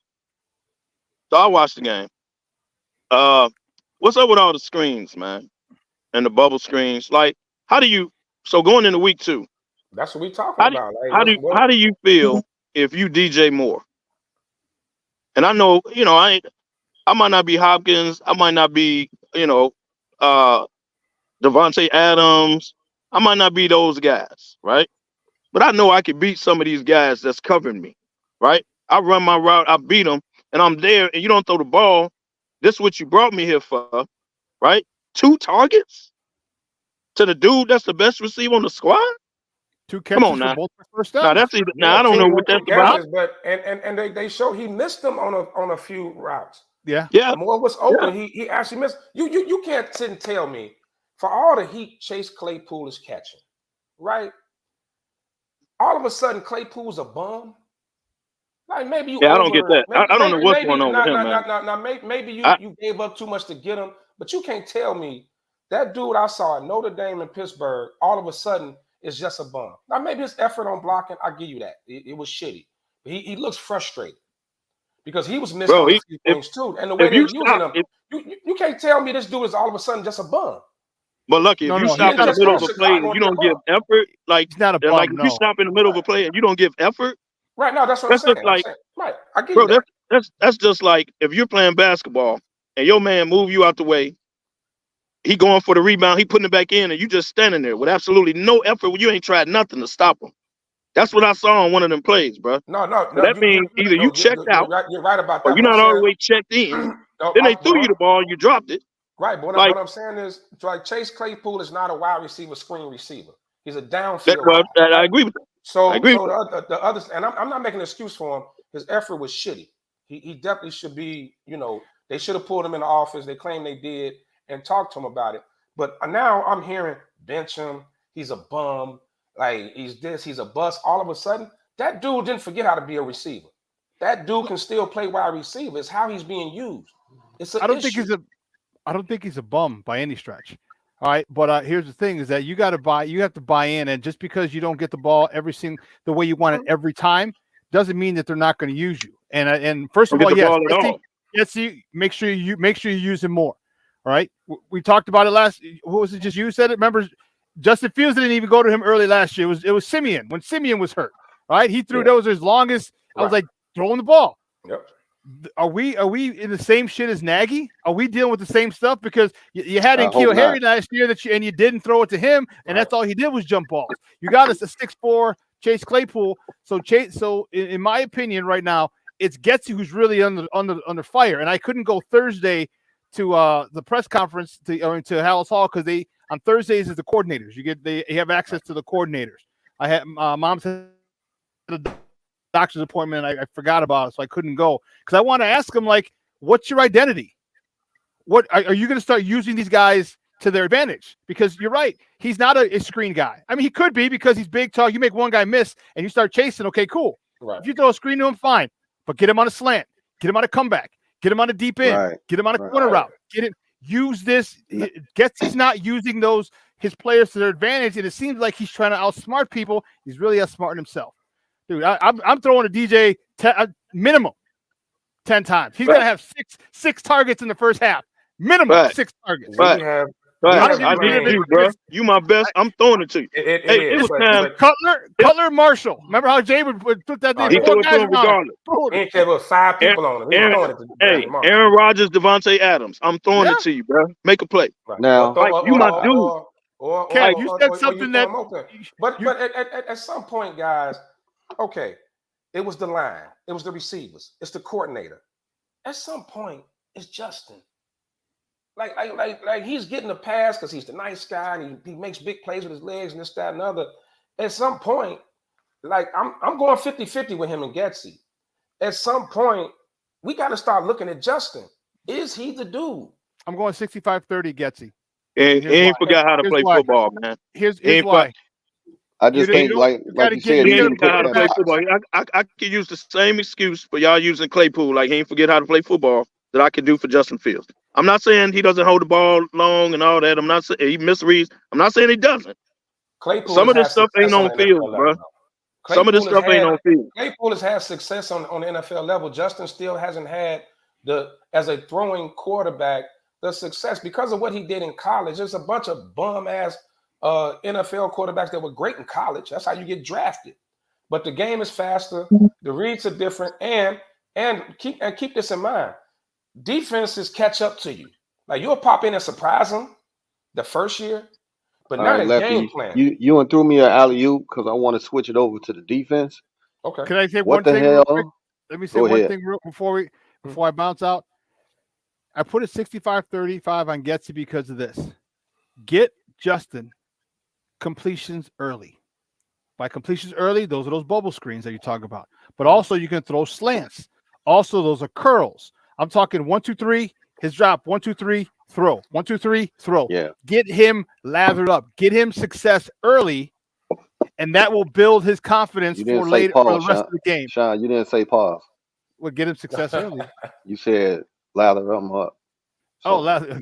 So I watched the game. What's up with all the screens, man, and the bubble screens? Like, so going into week 2? That's what we talking about. Like, how do you feel if you DJ more? And I know, I might not be Hopkins. I might not be, Devontae Adams. I might not be those guys, right? But I know I can beat some of these guys that's covering me, right? I run my route, I beat them, and I'm there, and you don't throw the ball. This is what you brought me here for, right? 2 targets to the dude that's the best receiver on the squad? 2 catches Come on now. for both first downs. I don't know what that's about. But and they show he missed them on a few routes. Yeah. More was open. Yeah. He actually missed. You can't sit and tell me for all the heat Chase Claypool is catching, right? All of a sudden Claypool's a bum. Like maybe you. Yeah, I don't get that. I don't know what's going on with him, man. Maybe you gave up too much to get him, but you can't tell me that dude I saw at Notre Dame in Pittsburgh all of a sudden is just a bum. Now, maybe his effort on blocking, I'll give you that. It was shitty. But he looks frustrated because he was missing a few things too. And the way they're using him, you can't tell me this dude is all of a sudden just a bum. But lucky, if you stop in the middle of a play and you don't give effort, like, he's not a bum, like if you stop in the middle of a play and you don't give effort, right? No, that's what I'm saying. Right, I get you. That's just like if you're playing basketball and your man move you out the way. He going for the rebound. He putting it back in, and you just standing there with absolutely no effort. You ain't tried nothing to stop him. That's what I saw on one of them plays, bro. No. That means either you checked out, you're right about that. Or you're not all the way checked in. Then they threw you the ball, you dropped it. Right, but what I'm saying is, like Chase Claypool is not a wide receiver, screen receiver. He's a downfield. I agree with that. So the others, and I'm not making an excuse for him. His effort was shitty. He definitely should be. They should have pulled him in the office. They claim they did. And talk to him about it. But now I'm hearing bench him. He's a bum. Like he's a bust. All of a sudden, that dude didn't forget how to be a receiver. That dude can still play wide receiver. It's how he's being used. It's an issue. I don't think he's a bum by any stretch. All right, but here's the thing: is that you have to buy in, and just because you don't get the ball the way you want it every time, doesn't mean that they're not going to use you. And first of Don't all, get the yes, ball at all. yes, make sure you use him more. All right, we talked about it last. What was it? Just you said it. Remember, Justin Fields didn't even go to him early last year. It was Simeon when Simeon was hurt. All right, he threw those as long as I was like throwing the ball. Yep. Are we in the same shit as Nagy? Are we dealing with the same stuff? Because you had N'Keal hope Harry not. last year and you didn't throw it to him, and that's all he did was jump balls. You got us a 6'4" Chase Claypool. So in my opinion, right now, it's Getsy who's really under fire. And I couldn't go Thursday to the press conference to Hallis Hall because on Thursdays is the coordinators. They have access to the coordinators. I had mom's had a doctor's appointment. I forgot about it, so I couldn't go because I want to ask him, like, what's your identity? What are you going to start using these guys to their advantage? Because you're right, he's not a screen guy. I mean, he could be because he's big, tall. You make one guy miss and you start chasing. Okay, cool. Right. If you throw a screen to him, fine, but get him on a slant, get him on a comeback, get him on a deep end, get him on a corner route. Get him. Use this. He's not using his players to their advantage, and it seems like he's trying to outsmart people. He's really outsmarting himself. Dude, I'm throwing a DJ minimum 10 times. He's gonna have six targets in the first half. Minimum 6 targets. I need you, bro. You my best. I'm throwing it to you. This time, Cutler, Marshall. Remember how Jay would put that thing? He threw it to him regardless. He had with 5 people on him. Aaron Rodgers, Devontae Adams. I'm throwing it to you, bro. Make a play. Now, you my dude. You said something that. But at some point, guys. Okay, it was the line. It was the receivers. It's the coordinator. At some point, it's Justin. Like he's getting a pass because he's the nice guy and he makes big plays with his legs and this, that, and other. At some point, like I'm going 50-50 with him and Getsy. At some point, we got to start looking at Justin. Is he the dude? I'm going 65-30 Getsy. And he ain't forgot how to play football, man. Here's why. I just think, like you said, he didn't know how to play football. I could use the same excuse for y'all using Claypool, like he ain't forget how to play football, that I could do for Justin Fields. I'm not saying he doesn't hold the ball long and all that. I'm not saying he misreads. I'm not saying he doesn't. Claypool Some of this stuff ain't on field, bro. Some of this stuff ain't on field. Claypool has had success on the NFL level. Justin still hasn't had as a throwing quarterback, the success because of what he did in college. There's a bunch of bum-ass NFL quarterbacks that were great in college. That's how you get drafted. But the game is faster. The reads are different. And keep this in mind. Defenses catch up to you. Like you'll pop in and surprise them the first year, but now the game plan. You threw me an alley-oop because I want to switch it over to the defense. Okay. Can I say what one the thing? hell? Real quick? Let me say Go one ahead. thing before I bounce out. I put a 65-35 on Getsy because of this. Get Justin completions early. By completions early, those are those bubble screens that you talk about. But also you can throw slants. Also, those are curls. I'm talking 1, 2, 3, his drop, 1, 2, 3, throw. 1, 2, 3, throw. Yeah. Get him lathered up. Get him success early, and that will build his confidence for later for the rest of the game. Sean, you didn't say pause. Well, get him success early. You said lather him up. So. Lather.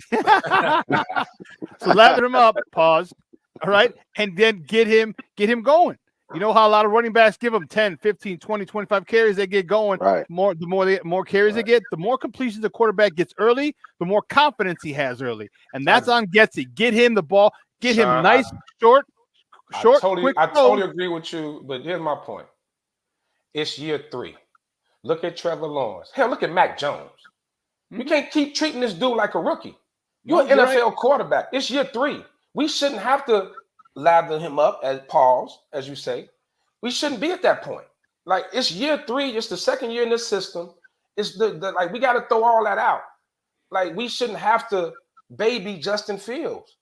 So lather him up, pause. All right. And then get him going. You know how a lot of running backs give them 10, 15, 20, 25 carries, they get going. Right. The more carries they get, the more completions the quarterback gets early, the more confidence he has early. And that's on Getsy. Get him the ball. Get him nice, short, quick. I totally agree with you, but here's my point. It's year 3. Look at Trevor Lawrence. Hell, look at Mac Jones. You can't keep treating this dude like a rookie. You're an NFL quarterback. It's year 3. We shouldn't have to lather him up as you say. We shouldn't be at that point. Like it's year 3, it's the second year in this system. It's like we got to throw all that out. Like we shouldn't have to baby Justin Fields.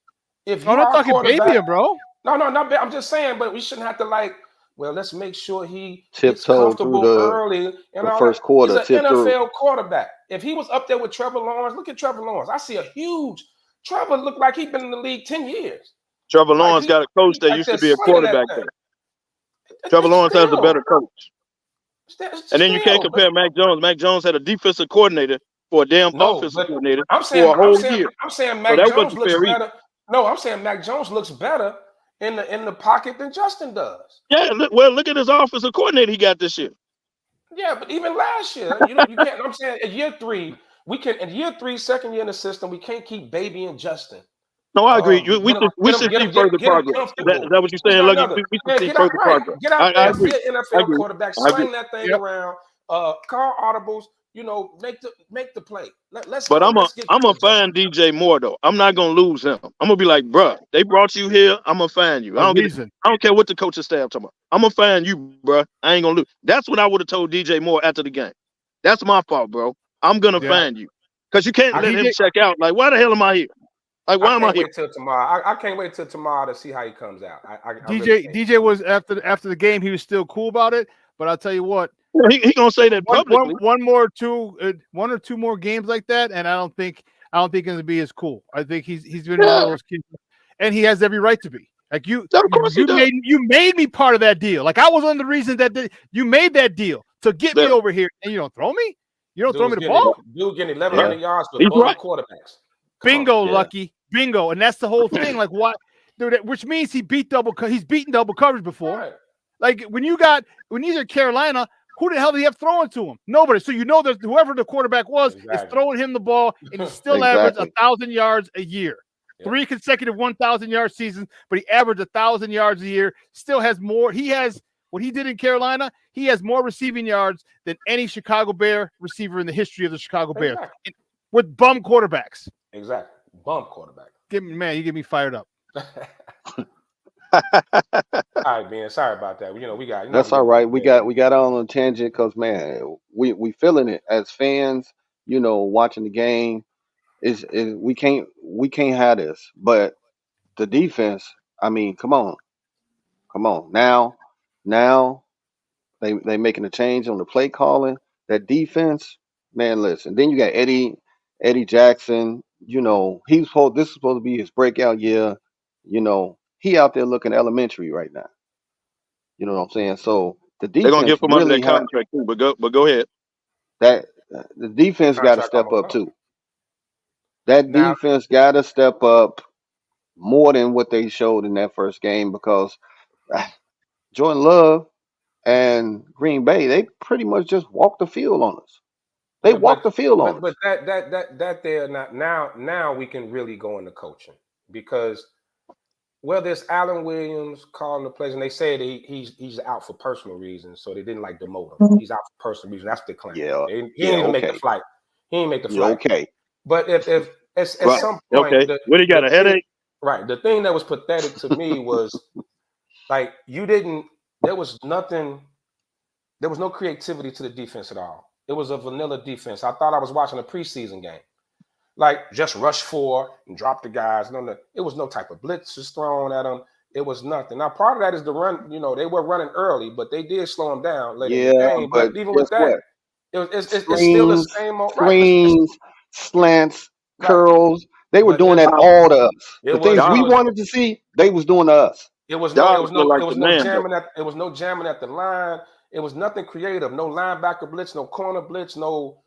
If I'm not talking baby him, bro. No, I'm just saying, but we shouldn't have to let's make sure he gets tiptoe comfortable through early and the first quarter. He's an NFL quarterback. If he was up there with Trevor Lawrence, look at Trevor Lawrence. I see a huge Trevor looked like he'd been in the league 10 years. Trevor Lawrence got a coach that used to be a quarterback there. Trevor Lawrence has a better coach. And then you can't compare Mac Jones. Mac Jones had a defensive coordinator for a damn No, offensive but coordinator I'm for saying, a whole year. I'm saying So Mac that Jones wasn't looks fair either. better. No, I'm saying Mac Jones looks better in the pocket than Justin does. Yeah, look at his offensive coordinator he got this year. Yeah, but even last year, you can't. I'm saying in year 3, we can. In year 3, second year in the system, we can't keep babying Justin. No, I agree. We should Get see him further progress. Is comfortable. that what you're Who's saying? got Look, another? we should Man, see get out further right. progress. Get out I there. agree. Be an I NFL agree. quarterback. I agree. Sling that thing Yep. around. Call audibles. Make the play. Let's But go. Let's get I'm to a Justin. fan DJ Moore though. I'm not gonna lose him. I'm gonna be like, bruh, they brought you here. I'm gonna fan you. A reason. I don't care what the coaching staff talking about. I'm gonna fan you, bruh. I ain't gonna lose. That's what I would have told DJ Moore after the game. That's my fault, bro. I'm gonna Yeah. fan you because you can't let him DJ check out. Like, why the hell am I here? Like, why I am I can't here? wait till tomorrow. I can't wait till tomorrow to see how he comes out. I really DJ can't. DJ was after the game. He was still cool about it. But I'll tell you what, He gonna say that publicly. one or two more games like that, and I don't think it's gonna be as cool. I think he's been one of those kids, and he has every right to be. Like Of course he does. you made me part of that deal. Like I was one of the reasons that you made that deal to get me Yeah. over here, and you don't throw me. You don't throw me the Getting- ball. Dude getting 1,100 yards with He's bum right. quarterbacks. Come Bingo, on. Yeah. Lucky. Bingo. And that's the whole thing. Like what? Dude, which means he's beaten double coverage before. Right. Like when he's at Carolina, who the hell did he have throwing to him? Nobody. So you know that whoever the quarterback was is throwing him the ball, and he still averaged Exactly. 1,000 yards a year. Yep. 3 consecutive 1,000-yard seasons, but he averaged 1,000 yards a year. Still has more. He has what he did in Carolina. He has more receiving yards than any Chicago Bear receiver in the history of the Chicago Bears with bum quarterbacks. Exactly. Bum quarterback. You get me fired up. All right, Ben. Sorry about that. We got. That's all right. We got on a tangent because man, we feeling it as fans. Watching the game is we can't have this. But the defense. I mean, come on. Now they making a change on the play calling. That defense, man. Listen. Then you got Eddie Jackson. This is supposed to be his breakout year. He out there looking elementary right now. You know what I'm saying? So the They're gonna defense get from under really that contract too. But go ahead. that the defense got to Contract step almost up up. too. That Now- defense got to step up more than what they showed in that first game because Jordan Love and Green Bay, they pretty much just walked the field on us. They walked the field on But us. that they're not now we can really go into coaching because there's Alan Williams calling the plays and they say that he's out for personal reasons, so they didn't demote him. He's out for personal reasons. That's the claim. Yeah, He didn't even make the flight. He didn't make the Yeah, flight. okay. But if at Right. some point, Okay. What he got, a headache? Right. The thing that was pathetic to me was there was no creativity to the defense at all. It was a vanilla defense. I thought I was watching a preseason game. Just rush 4 and drop the guys. It was no type of blitzes thrown at them. It was nothing. Now, part of that is the run. They were running early, but they did slow them down later in the game. But even with that, it's still the same old screens, slants, Right. curls. They were But doing it- that all to us. it The was- things it we was- wanted to see, they was doing to us. It was Y'all no feel like the man, jamming at the line. It was nothing creative. No linebacker blitz, no corner blitz, no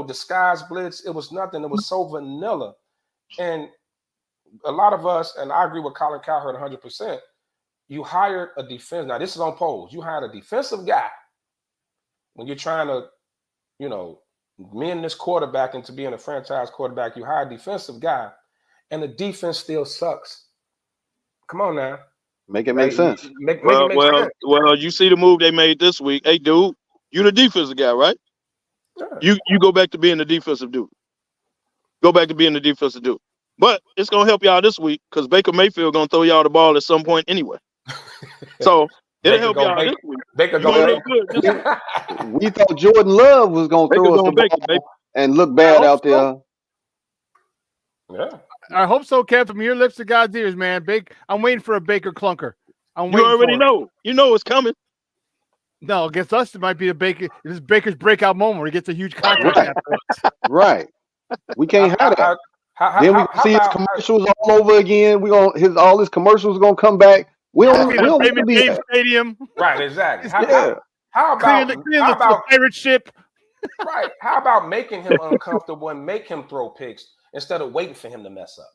disguise blitz. It was nothing. It was so vanilla. And a lot of us, and I agree with Colin Cowherd 100%. You hired a defense. Now this is on polls. You hired a defensive guy when you're trying to, mend this quarterback into being a franchise quarterback. You hire a defensive guy, and the defense still sucks. Come on now. Make it make sense. Make it make sense. Well, you see the move they made this week. Hey, dude, you the defensive guy, right? Yeah. You go back to being the defensive dude. Go back to being the defensive dude. But it's gonna help y'all this week because Baker Mayfield gonna throw y'all the ball at some point anyway. So it'll help y'all this week. Baker You gonna go look good this week. We thought Jordan Love was going to Baker throw us gonna the Baker, ball baby. and look bad out there. Yeah. I hope so, Kev. From your lips to God's ears, man. I'm waiting for a Baker clunker. You already know. You know it's coming. No, against us, it might be this is Baker's breakout moment where he gets a huge contract. Right. after us. Right. We can't have that. Then we see his commercials all over again. All his commercials gonna come back. We don't want to be James there. Stadium. Right, exactly. Yeah. How Clearing about the pirate ship. Right. How about making him uncomfortable and make him throw picks instead of waiting for him to mess up?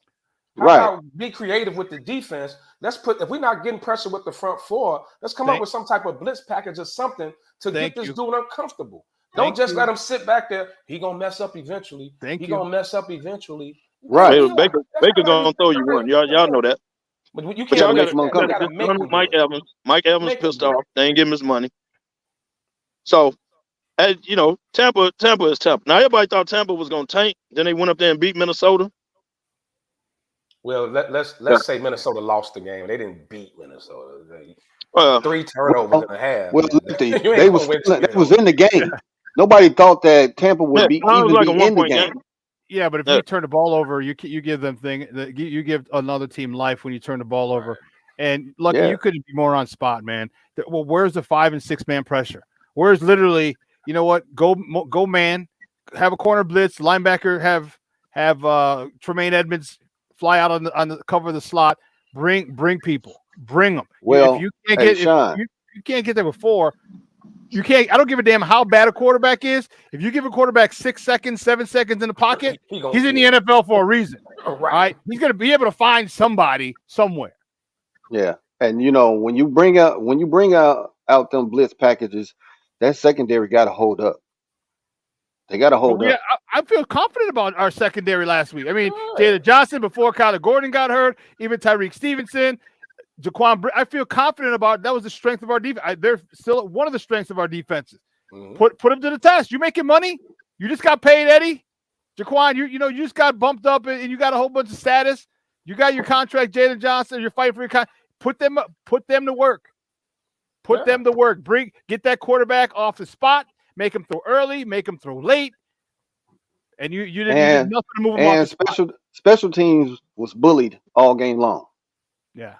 How Right. about be creative with the defense? If we're not getting pressure with the front four, let's come up with some type of blitz package or something to get this dude uncomfortable. Don't just let him sit back there. He gonna mess up eventually. Gonna mess up eventually. Right. Well, Baker gonna throw you one. Y'all know that. But you But y'all can't got make to that. Mike Evans. Mike Evans pissed off. They ain't give him his money. So, as you know, Tampa is Tampa. Now everybody thought Tampa was gonna tank. Then they went up there and beat Minnesota. Well, let's say Minnesota lost the game. They didn't beat Minnesota. 3 turnovers and a half. Well, they was in the game. Nobody thought that Tampa would be like in the game. Yeah, but if you turn the ball over, you give them you give another team life when you turn the ball over. And lucky you couldn't be more on spot, man. Well, where's the 5 and 6 man pressure? Where's literally, you know what? Go man, have a corner blitz, linebacker have Tremaine Edmonds fly out on the cover of the slot. Bring people, bring them. Well, if you can't get you can't get there before. You can't. I don't give a damn how bad a quarterback is. If you give a quarterback 6 seconds, 7 seconds in the pocket, he's in the NFL for a reason. Right? He's going to be able to find somebody somewhere. Yeah, and you know when you bring out them blitz packages, that secondary got to hold up. They got to hold up. I feel confident about our secondary last week. I mean, Jalen Johnson before Kyler Gordon got hurt, even Tyreek Stevenson. Jaquan, I feel confident about that was the strength of our defense. They're still one of the strengths of our defenses. Mm-hmm. Put them to the test. You making money? You just got paid, Eddie. Jaquan, you just got bumped up and you got a whole bunch of status. You got your contract, Jalen Johnson. You're fighting for your contract. Put them to work. Put them to work. Get that quarterback off the spot. Make him throw early. Make him throw late. And you did nothing to move him off the spot. Special teams was bullied all game long. Yeah,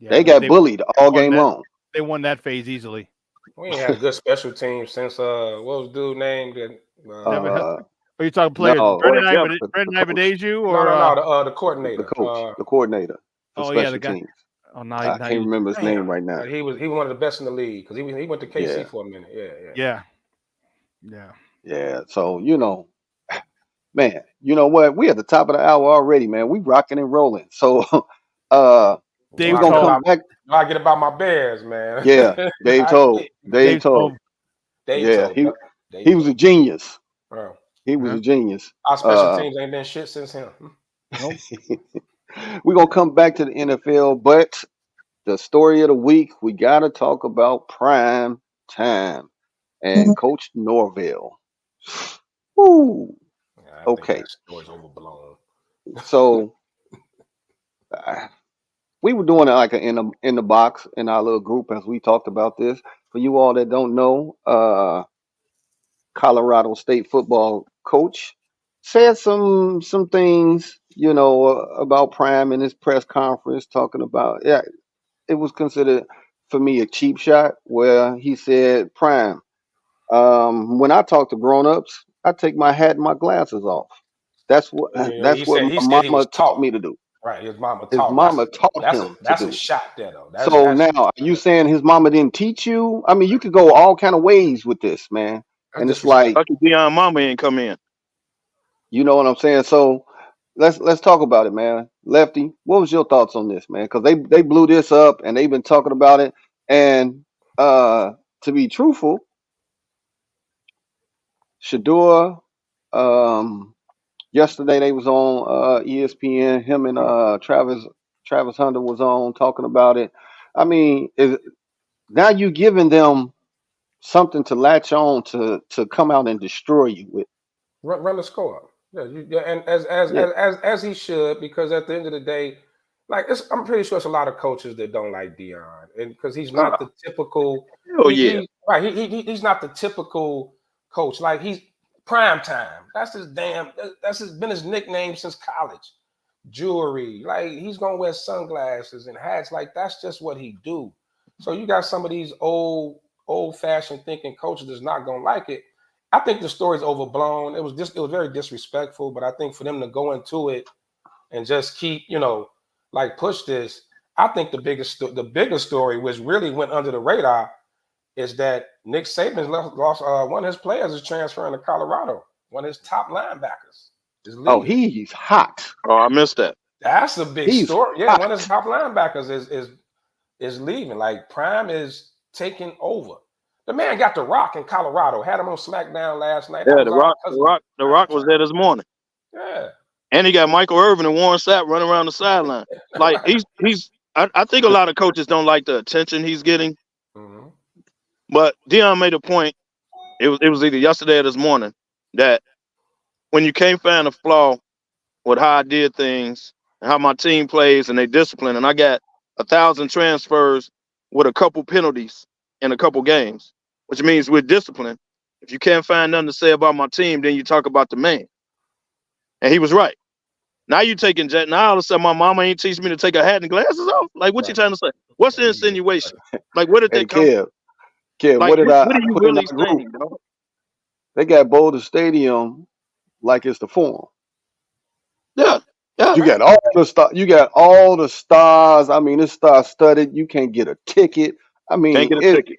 they got bullied all game long. They won that phase easily. We ain't had a good special team since what was dude named? Are you talking players? Brendan Ivadeju or no, the coordinator, the coach, the coordinator. The guy. Teams. Oh, no, I can't remember his name right now. He was one of the best in the league because he went to KC for a minute. Yeah. So man, you know what? We at the top of the hour already, man. We rocking and rolling. So Dave we're gonna come back. I get about my Bears, man. Yeah, Dave told. He was a genius. Bro. He was a genius. Our special teams ain't been shit since him. Nope. We're gonna come back to the NFL, but the story of the week, we gotta talk about prime time and Coach Norvell. Woo. Okay. That story's overblown. So we were doing it like in the box in our little group as we talked about this. For you all that don't know, Colorado State football coach said some things, about Prime in his press conference, talking about it was considered for me a cheap shot where he said, Prime, when I talk to grown-ups, I take my hat and my glasses off. That's what my mama taught me to do. Right, his mama taught him. That's a shot there, though. Now, are you saying his mama didn't teach you? I mean, you could go all kind of ways with this, man. And it's like Deion mama ain't come in. You know what I'm saying? So let's talk about it, man. Lefty, what was your thoughts on this, man? Because they blew this up and they've been talking about it. And to be truthful, Shador, yesterday they was on ESPN. Him and Travis Hunter was on talking about it. I mean, now you giving them something to latch on to come out and destroy you with. Run the score. Yeah, and as he should, because at the end of the day, I'm pretty sure it's a lot of coaches that don't like Deion, and because he's not the typical. He's not the typical coach. Like, he's prime time. That's been his nickname since college. Jewelry, like, he's gonna wear sunglasses and hats. Like, that's just what he do. So you got some of these old-fashioned thinking coaches that's not gonna like it. I think the story's overblown. It was very disrespectful, but I think for them to go into it and just keep, push this, I think the bigger story, which really went under the radar, is that Nick Saban's lost one of his players is transferring to Colorado. One of his top linebackers is leaving. Oh, he's hot. Oh, I missed that. That's a big He's story. Yeah, hot. one of his top linebackers is leaving. Like Prime is taking over. The man got the Rock in Colorado. Had him on SmackDown last night. Yeah, the Rock was there this morning. Yeah. And he got Michael Irvin and Warren Sapp running around the sideline. Like I think a lot of coaches don't like the attention he's getting. Mm-hmm. But Deion made a point. It was either yesterday or this morning that when you can't find a flaw with how I did things and how my team plays and they discipline, and I got 1,000 transfers with a couple penalties in a couple games, which means we're disciplined. If you can't find nothing to say about my team, then you talk about the man. And he was right. Now you taking jet. Now all of a sudden my mama ain't teach me to take a hat and glasses off. Like what you trying to say? What's the insinuation? Like where did they come from? Kev, Like, what what are you put in really our group? saying, bro? They got Boulder Stadium like it's the Forum. Yeah. You got all the stars. I mean, it's star studded. You can't get a ticket. I mean, Can't get a ticket.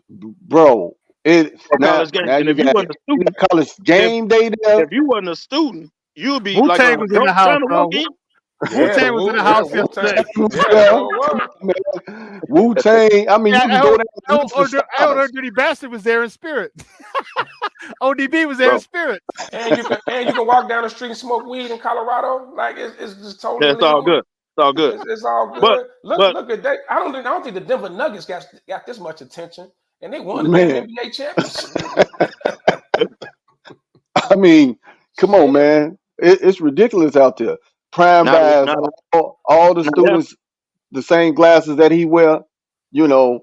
Bro. Now And you if you wasn't a student, college game day there. if you wasn't a student, you'd be Wu-Tang like was in the house, bro. Wu-Tang was in the house yesterday. Wu-Tang. I mean, you can go down. Elder Dirty Bastard was there in spirit. ODB was there in spirit. And you can walk down the street and smoke weed in Colorado. Like it's just totally. Yeah, it's all good. It's all good. It's all good. But look at that. I don't think the Denver Nuggets got this much attention, and they won the NBA championship. I mean, come on, man. It's ridiculous out there. Prime buys all the students the same glasses that he wear. You know,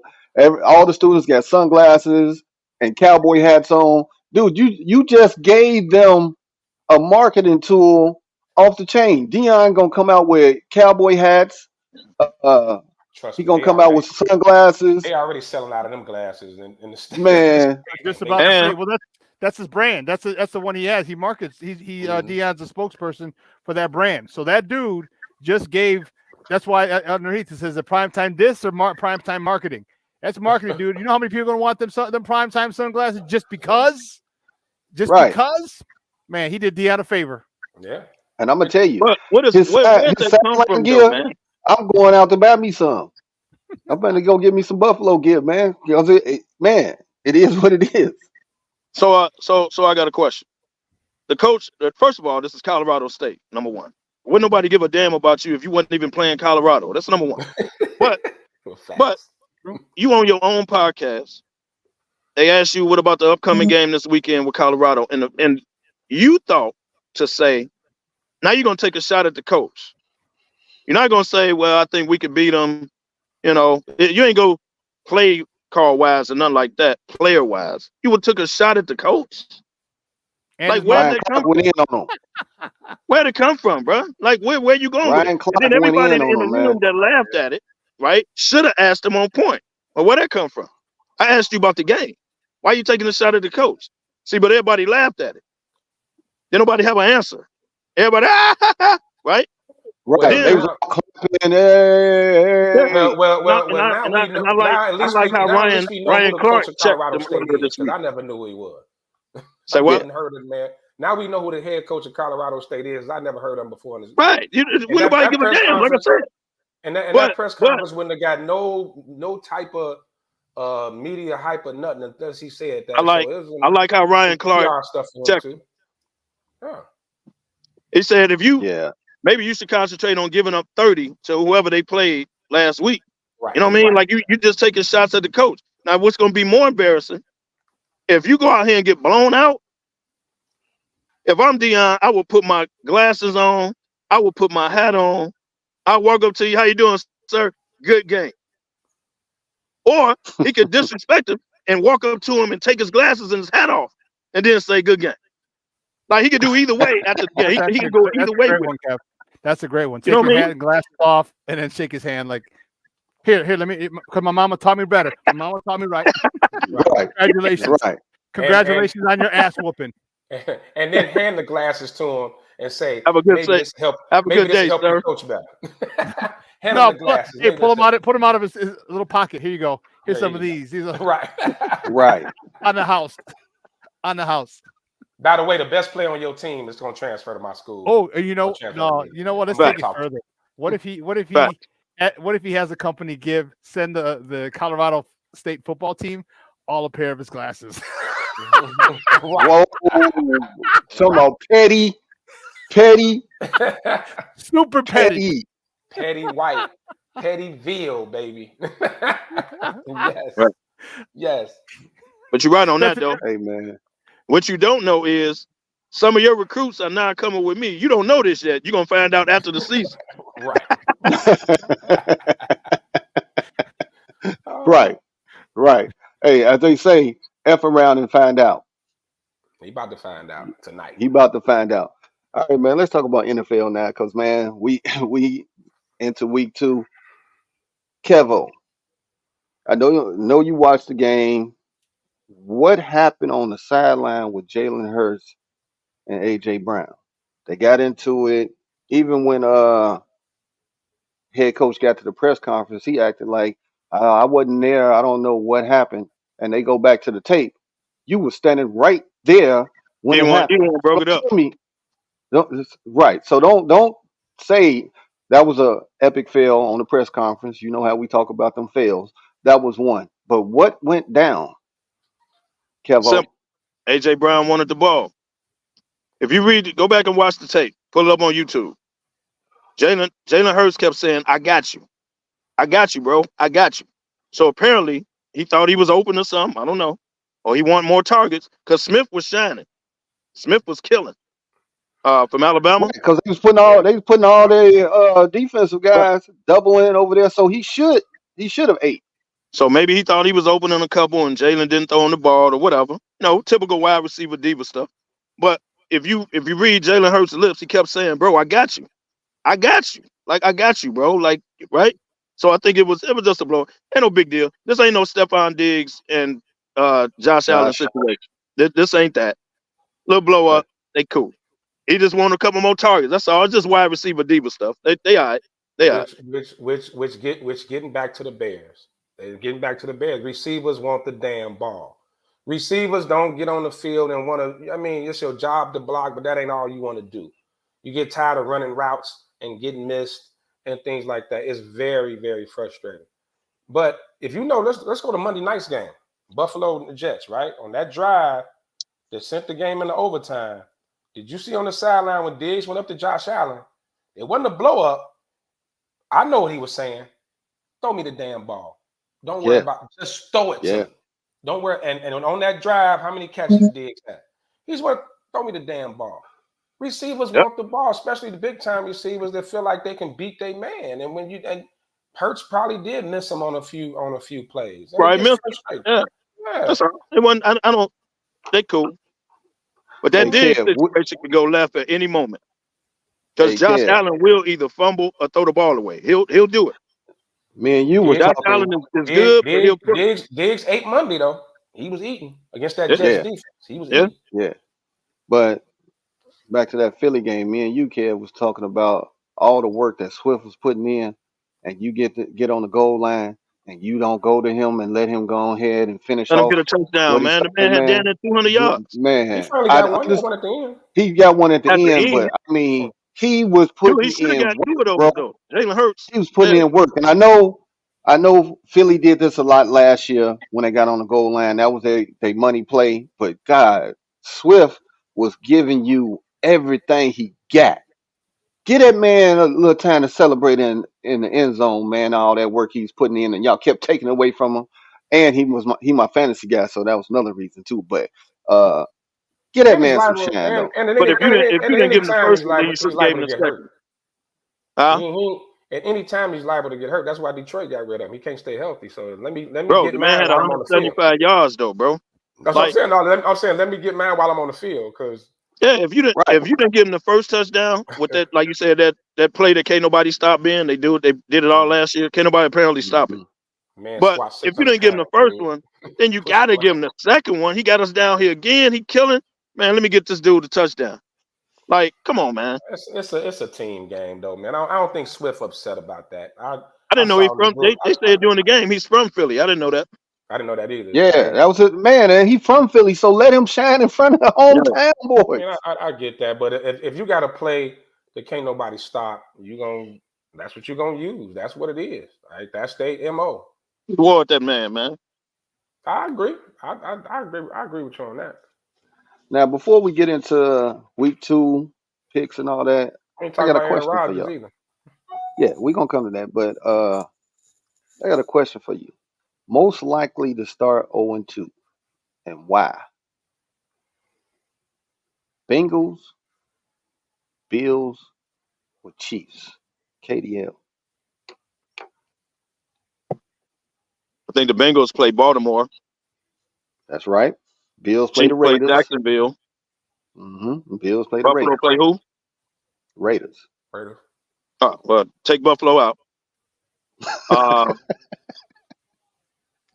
all the students got sunglasses and cowboy hats on. Dude, you just gave them a marketing tool off the chain. Deion gonna come out with cowboy hats. He gonna come out with sunglasses. They already selling out of them glasses in the state. Man, just about to say, well, that's his brand. That's the one he has. He markets. Deion's a spokesperson for that brand. So that dude just gave. That's why underneath it says the primetime this or primetime marketing. That's marketing, dude. You know how many people are gonna want them primetime sunglasses just because? Because, man, he did Deion a favor. Yeah. And I'm gonna tell you, where does that come from, gear, man? I'm going out to buy me some. I'm gonna go get me some Buffalo gear, man. Because it is what it is. So I got a question. The coach, first of all, this is Colorado State, number one. Wouldn't nobody give a damn about you if you wasn't even playing Colorado. That's number one. But you on your own podcast, they asked you what about the upcoming game this weekend with Colorado, and you thought to say, now you're gonna take a shot at the coach. You're not gonna say, well, I think we could beat them. You know, you ain't go play call wise or nothing like that. Player wise, you would took a shot at the coach. And like where'd it come from? Where'd it come from, bro? Like where you going with it? And then everybody in the room that laughed at it, right, should have asked him on point. Well, where'd that come from? I asked you about the game. Why are you taking a shot at the coach? See, but everybody laughed at it. Did nobody have an answer? Everybody, right? Right. They was clapping. I like how Ryan Clark checked this week. I never knew who he was. Say what? I hadn't heard of him, man. Now we know who the head coach of Colorado State is. I never heard of him before. Right. Nobody give a damn, like I said. And that press conference wouldn't have got no type of media hype or nothing unless he said that. I like how Ryan Clark checked. Yeah. He said maybe you should concentrate on giving up 30 to whoever they played last week. Right. You know what I mean? Like you just taking shots at the coach. Now what's gonna be more embarrassing? If you go out here and get blown out, if I'm Deion, I will put my glasses on. I will put my hat on. I'll walk up to you. How you doing, sir? Good game. Or he could disrespect him and walk up to him and take his glasses and his hat off and then say good game. Like he could do either way after the game. He could go either way with it. That's a great one. Take your hat and glasses off and then shake his hand like, here, let me, because my mama taught me better. My mama taught me right. Congratulations. Right. Congratulations on your ass whooping. And then hand the glasses to him and say, have a good day. Have a good day, sir. Coach better. Hand him No, the glasses. hey, Maybe that's it. put him out of his little pocket. Here you go. Here's There some of you go. these. These are Right. Right. on the house. On the house. By the way, the best player on your team is going to transfer to my school. Oh, and you Or know, transfer to no, me. you know what? Let's I'm take it gonna talk to further. What if Fact. he has a company send the Colorado State football team all a pair of his glasses? Right. Whoa. Talking about petty, Super petty. Petty White. Pettyville, baby. Yes. Right. Yes. But you're right on That's that, though. Hey, man. What you don't know is some of your recruits are now coming with me. You don't know this yet. You're going to find out after the season. Right. Right. Right. Hey, as they say, F around and find out. He about to find out tonight. He about to find out. All right, man. Let's talk about NFL now, because man, we into week 2. Kevo, I know you watched the game. What happened on the sideline with Jalen Hurts and AJ Brown? They got into it. Even when head coach got to the press conference, he acted like I wasn't there. I don't know what happened. And they go back to the tape. You were standing right there when it happened. He broke So it up. tell me, right. So don't say that was a epic fail on the press conference. You know how we talk about them fails. That was one. But what went down, Kevo? Simple. AJ Brown wanted the ball. If you go back and watch the tape, pull it up on YouTube. Jalen Hurts kept saying, "I got you. I got you, bro. I got you." So apparently he thought he was open or something. I don't know. Or he wanted more targets because Smith was shining. Smith was killing. From Alabama. Because they was putting all their defensive guys doubling over there. So he should have ate. So maybe he thought he was opening a couple and Jalen didn't throw him the ball or whatever. Typical wide receiver diva stuff. But if you read Jalen Hurts' lips, he kept saying, "Bro, I got you. I got you. Like, I got you, bro." Like, right? So I think it was just a blow. Ain't no big deal. This ain't no Stephon Diggs and Josh Allen situation. This ain't that. Little blow up. They cool. He just wanted a couple more targets. That's all. It's just wide receiver diva stuff. They all right. They all right. Which getting back to the Bears. They're getting back to the Bears. Receivers want the damn ball. Receivers don't get on the field and want to. I mean, it's your job to block, but that ain't all you want to do. You get tired of running routes and getting missed and things like that. It's very, very frustrating. But if you know, let's go to Monday night's game. Buffalo and the Jets, right? On that drive that sent the game into overtime. Did you see on the sideline when Diggs went up to Josh Allen? It wasn't a blow up. I know what he was saying. Throw me the damn ball. Don't worry about it. Just throw it to me. Don't worry. And on that drive, how many catches Diggs had? He's what? Throw me the damn ball. Receivers want the ball, especially the big time receivers that feel like they can beat their man. And Hurts probably did miss him on a few plays. Right, missed. Yeah. That's all right. It wasn't. I don't. They cool. But that Diggs situation could go left at any moment. Because Josh Allen will either fumble or throw the ball away. He'll do it. Me and you were Josh talking. Allen is good, but he'll cook. Diggs ate Monday though. He was eating against that Jets defense. He was eating. Yeah. But back to that Philly game, me and you, Kev, was talking about all the work that Swift was putting in, and you get on the goal line and you don't go to him and let him go ahead and finish Let him off. get a touchdown, man. The man had down at 200 yards. Man, he finally got one at the end. He got one at the end, but I mean, he was putting in got two of those, work, though. Jalen Hurts. He was putting in work, and I know Philly did this a lot last year when they got on the goal line. That was their money play. But God, Swift was giving you everything he got. Get that man a little time to celebrate in the end zone, man. All that work he's putting in, and y'all kept taking away from him. And he my fantasy guy, so that was another reason too. But get that man some shine, though. But if you didn't give him the first one, then you should have gave him the second. At any time he's liable to get hurt. That's why Detroit got rid of him. He can't stay healthy. So let me bro, get the man mine had while I'm on the field. 175 yards though, bro. That's what I'm saying. No, I'm saying let me get mine while I'm on the field, because if you didn't give him the first touchdown with that, like you said, that play that can't nobody stop being, they did it all last year. Can't nobody apparently stop it. Man, but if you didn't give him the first one, then you gotta give him the second one. He got us down here again. He killing. Man, let me get this dude a touchdown. Like, come on, man. It's a team game though, man. I don't think Swift upset about that. I I didn't know saw he's in the from. group. They said during the game he's from Philly. I didn't know that. I didn't know that either. Yeah, that was it, man. And he from Philly, so let him shine in front of the hometown I boys. mean, I get that, but if you got to play that can't nobody stop, that's what you're gonna use. That's what it is. Right? That's their MO. Reward that man. I agree. I agree. I agree with you on that. Now, before we get into week 2 picks and all that, I ain't I talking got a about Aaron question for Rodgers y'all. either. Yeah, we're gonna come to that, but I got a question for you. Most likely to start 0-2, and why? Bengals, Bills, or Chiefs? KDL. I think the Bengals play Baltimore. That's right. Bills play Chiefs the play Raiders. Jacksonville. Bills play the Buffalo Raiders. play who? Raiders. Oh, well, take Buffalo out. Come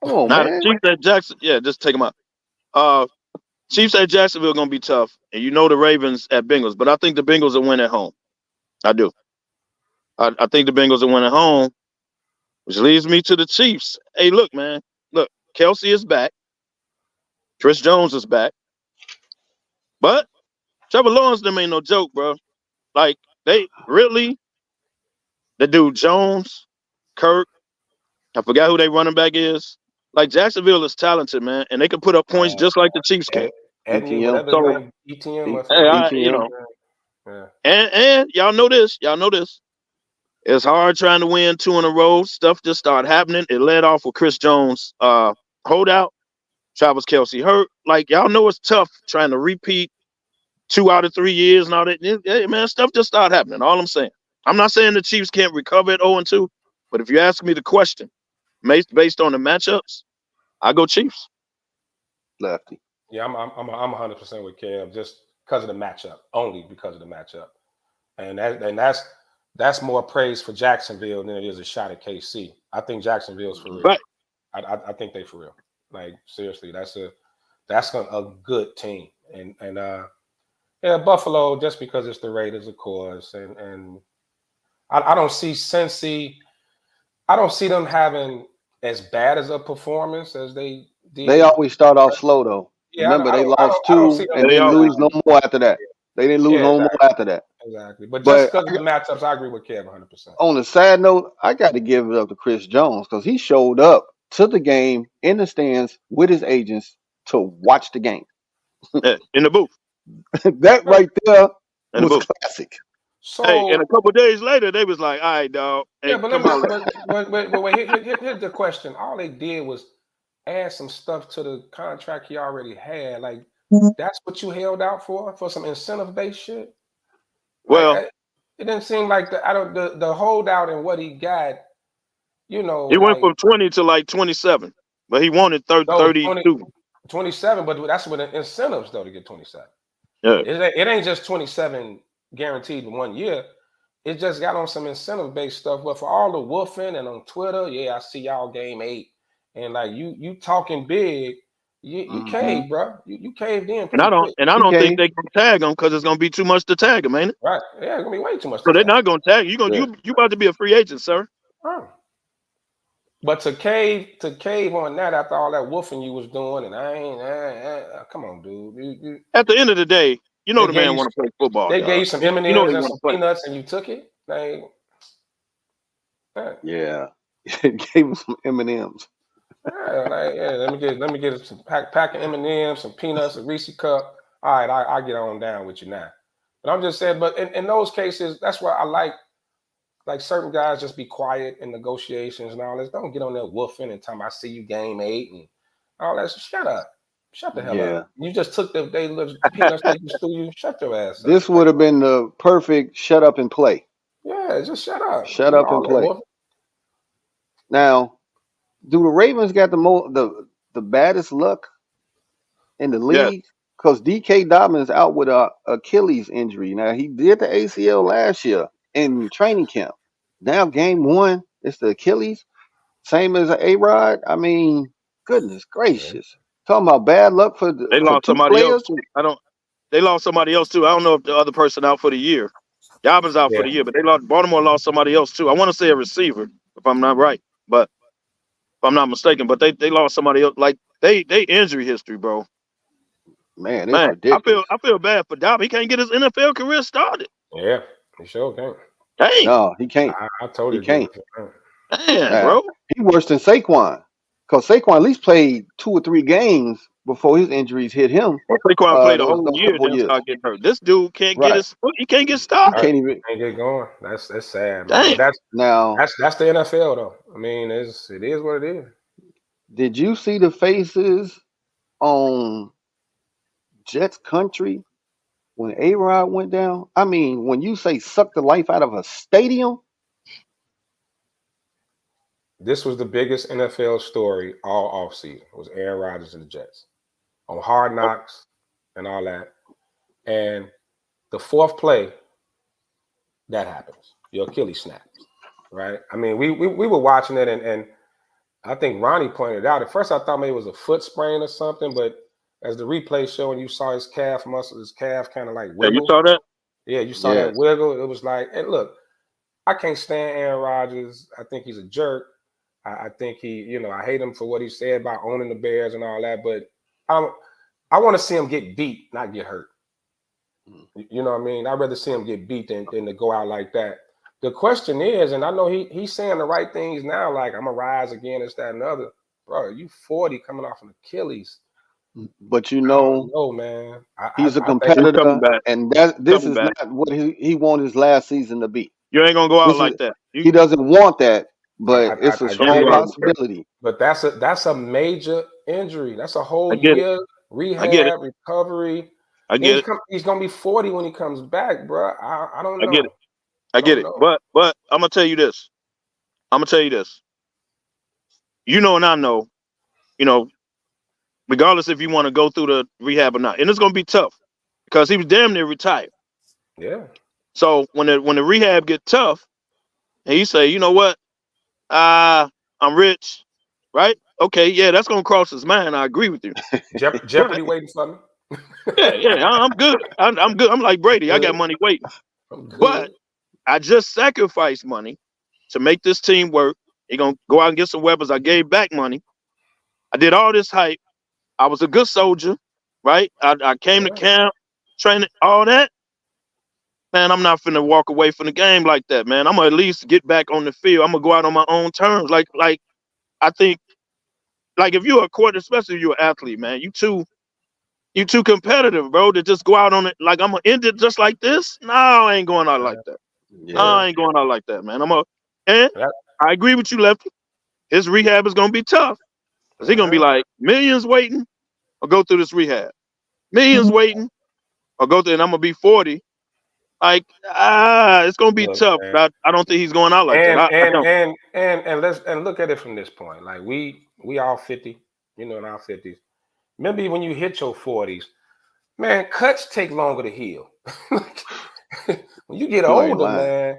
on, Now the man. Chiefs at Jackson. Yeah, just take them out. Chiefs at Jacksonville gonna be tough, and you know the Ravens at Bengals. But I think the Bengals will win at home. I do. I think the Bengals will win at home, which leads me to the Chiefs. Hey, look, man. Look, Kelsey is back. Chris Jones is back. But Trevor Lawrence, them ain't no joke, bro. Like, they really, the dude Jones, Kirk, I forgot who they running back is. Like, Jacksonville is talented, man, and they can put up points just like the Chiefs can. Edney, ETM. whatever his name, ETM. ETM. Yeah. And y'all know this. It's hard trying to win 2 in a row. Stuff just started happening. It led off with Chris Jones holdout. Travis Kelsey hurt. Like, y'all know it's tough trying to repeat 2 out of 3 years and all that. Hey, man, stuff just started happening. All I'm saying. I'm not saying the Chiefs can't recover at 0-2, but if you ask me the question, based on the matchups, I go Chiefs. Lefty. Yeah, I'm 100% with Kev just because of the matchup, only because of the matchup, and that's more praise for Jacksonville than it is a shot at KC. I think Jacksonville's for real. Right. I think they for real. Like, seriously, that's a good team, and Buffalo, just because it's the Raiders, of course, and I don't see Cincy. I don't see them having as bad as a performance as they did. They always start off slow, though. Yeah, Remember, they lost 2 and didn't lose no more after that. They didn't lose no more after that. Exactly. But just because of the matchups, I agree with Kev 100%. On a side note, I got to give it up to Chris Jones because he showed up to the game in the stands with his agents to watch the game. In the booth. That right there In the was booth. classic. So, hey, and a couple of days later, they was like, all right, dog. Hey, yeah, but here's the question. All they did was add some stuff to the contract he already had. Like, that's what you held out for some incentive-based shit? Well, it didn't seem like the holdout and what he got, he went from 20 to like 27, but he wanted 32. 27, but that's with the incentives, though, to get 27. Yeah. It ain't just 27 guaranteed in 1 year. It just got on some incentive-based stuff. But for all the woofing and on Twitter, yeah, I see y'all game 8. And like you talking big, you caved, bro. You caved in. And I don't think they can tag him because it's gonna be too much to tag him, ain't it? Right. Yeah, it's gonna be way too much. So they're not gonna tag you. You about to be a free agent, sir. Oh. But to cave on that after all that woofing you was doing, and I ain't come on, dude. At the end of the day, you know the man want to play football. They gave you some M&Ms and some play. peanuts, and you took it. Like, yeah, gave him some M&Ms. Let me get some pack of M&Ms, some peanuts, a Reese cup. All right, I get on down with you now. But I'm just saying, but in those cases, that's why I like certain guys just be quiet in negotiations and all this. Don't get on there woofing and talking I see you game 8 and all that. So shut up. Shut the hell up. You just took the peanuts they used to you. Shut your ass up. This would have been the perfect shut up and play. Yeah, just shut up. Shut up and play. Now, do the Ravens got the baddest luck in the league? Because DK Dobbins out with a Achilles injury. Now, he did the ACL last year in training camp. Now, game 1, it's the Achilles. Same as an A-Rod. I mean, goodness gracious. Talking about bad luck for they lost somebody players. else too. they lost somebody else too. I don't know if the other person out for the year. Dobbins out for Yeah. the year, but they lost. Baltimore lost somebody else too. I want to say a receiver, if I'm not right, but if I'm not mistaken. But they lost somebody else. Like they injury history, bro. Man, it's Man, ridiculous. I feel bad for Dobbins. He can't get his NFL career started. Yeah. You sure can. Dang, No, he can't. I totally He agree can't. with you. man, Uh, bro. he worse than Saquon. Because Saquon at least played 2 or 3 games before his injuries hit him. Saquon played a Those whole year, couple then years. start getting hurt. This dude can't get Right. his. He can't get He Right. started. can't even. Can't get going. That's sad, man. But Dang. Now, that's the NFL though. I mean, it is what it is. did you see the faces on Jets country when A-Rod went down? I mean, when you say suck the life out of a stadium, This was the biggest NFL story all offseason. Was Aaron Rodgers and the Jets on Hard Knocks and all that. And the fourth play, that happens. Your Achilles snaps, right? I mean, we were watching it, and I think Ronnie pointed out. At first, I thought maybe it was a foot sprain or something, but as the replay showed, you saw his calf muscle, his calf kind of like Yeah, you wiggle. saw that? Yeah, you saw yes. that wiggle. It was like, and look, I can't stand Aaron Rodgers. I think he's a jerk. I think I hate him for what he said about owning the Bears and all that. But I want to see him get beat, not get hurt. You know what I mean? I'd rather see him get beat than to go out like that. The question is, and I know he's saying the right things now, like I'm gonna rise again, this, that, and the other. Bro, you 40 coming off an Achilles. But you I don't know, know, man. he's a I think He's coming competitor, back. and this Coming is back. not what he wanted his last season to be. You ain't gonna go out This is like that. he doesn't want that, but it's a I strong get it. possibility. but that's a major injury. That's a whole I get it. year I get it. rehab, recovery. I get it. He's gonna be 40 when he comes back, bro. I don't I know. get it. I get don't it. know. But I'm gonna tell you this. You know, and I know. You know, regardless if you want to go through the rehab or not, and it's gonna be tough because he was damn near retired. Yeah. So when the rehab get tough, and he say, you know what, I'm rich, right? Okay, yeah, that's gonna cross his mind. I agree with you. Jeopardy waiting for me. Yeah, I'm good. I'm good. I'm like Brady. I got money waiting. I'm good. But I just sacrificed money to make this team work. He gonna go out and get some weapons. I gave back money. I did all this hype. I was a good soldier, right? I came to camp, training, all that. Man, I'm not finna walk away from the game like that, man. I'm gonna at least get back on the field. I'm gonna go out on my own terms. Like I think, like if you're a quarter, especially if you're an athlete, man, you too competitive, bro, to just go out on it like I'm gonna end it just like this. No, I ain't going out like that. No, Yeah. I ain't going out like that, man. And Yeah. I agree with you, Lefty. His rehab is gonna be tough. Cause he's gonna be like millions waiting or go through this rehab. Millions waiting or go through, and I'm gonna be 40. Like, it's gonna be Look, tough. man. But I don't think he's going out like that. I don't. And let's look at it from this point. Like we all 50, in our 50s. Remember when you hit your 40s, man, cuts take longer to heal. When you get You ain't older, lying. man,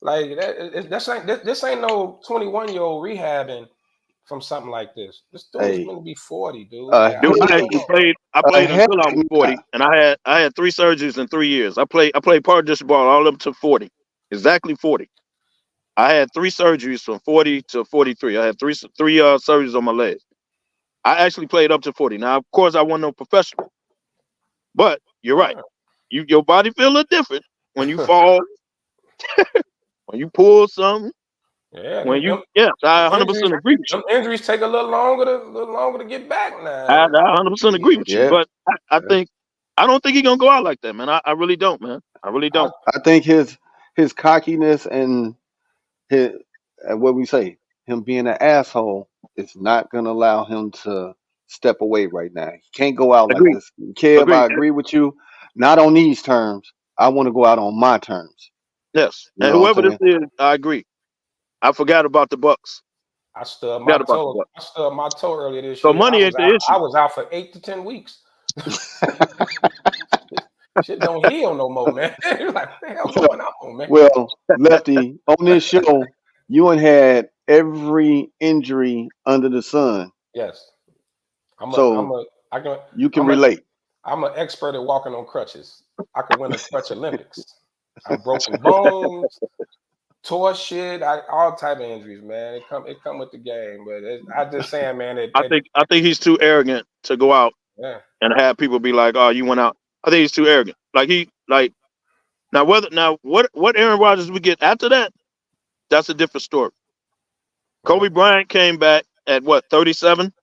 like this ain't no 21-year-old rehabbing from something like this. This dude's Hey, going to be 40, dude. a Dude, I I actually played. I a played until I heck was 40, and I had 3 surgeries in 3 years. I played part ball all up to 40, exactly 40. I had 3 surgeries from 40 to 43. I had three surgeries on my legs. I actually played up to 40. Now, of course, I wasn't no professional, but you're right. Your body feel a little different when you fall, when you pull something. Yeah, I 100% agree with you. them injuries take a little longer to get back now. I 100% agree with you. Yeah. But I don't think he's gonna go out like that, man. I really don't, man. I really don't. I think his cockiness and his what we say, him being an asshole, is not gonna allow him to step away right now. He can't go out like Agree. this. Kev, Agree. I agree with you. Not on these terms. I want to go out on my terms. Yes. You And know what whoever I'm this saying? is, I agree. I forgot about the Bucks. I stubbed Forgot my about the toe. Bucks. I stubbed my toe earlier this So year. money ain't the issue. I was out for 8 to 10 weeks. Shit don't heal no more, man. You're like, what the hell going on, man? Well, Lefty, on this show, you ain't had every injury under the sun, Yes. so you can relate. I'm an expert at walking on crutches. I could win a crutch Olympics. I'm broken bones, tore shit, all type of injuries, man. It come with the game. But I just saying, man. I think he's too arrogant to go out Yeah. and have people be like, "Oh, you went out." I think he's too arrogant. Now what Aaron Rodgers we get after that, that's a different story. Kobe Bryant came back at what, 37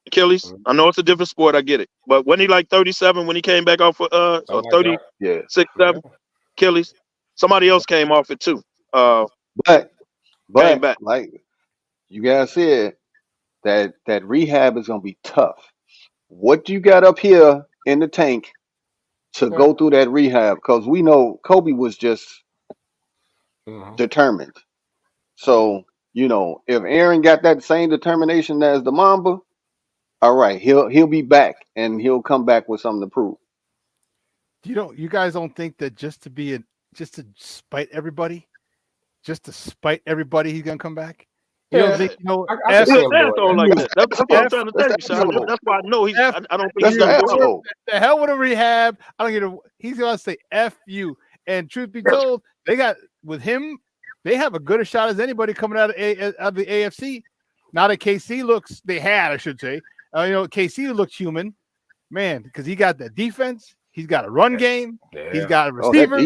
Achilles? Mhm. I know it's a different sport, I get it, but wasn't he like 37 when he came back off or Something like 36, Yeah. 7 Achilles? Somebody else came off it too. But Came back. like you guys said, that rehab is gonna be tough. What you got up here in the tank to Yeah. go through that rehab? Because we know Kobe was just Mhm. determined. So, if Aaron got that same determination as the Mamba, all right, he'll be back and he'll come back with something to prove. You guys don't think that just to spite everybody, he's gonna come back? You don't think I can see him That's all doing like that. that. That's what I'm trying to tell you, That's the Sean. asshole. That's why I know he's. I don't think That's he's the gonna go out. asshole. the hell with a rehab. I don't get it. He's gonna say F you. And truth be told, they have a good a shot as anybody coming out of the AFC. Now that I should say. KC looks human, man, because he got the defense, he's got a run game, he's got a receiver.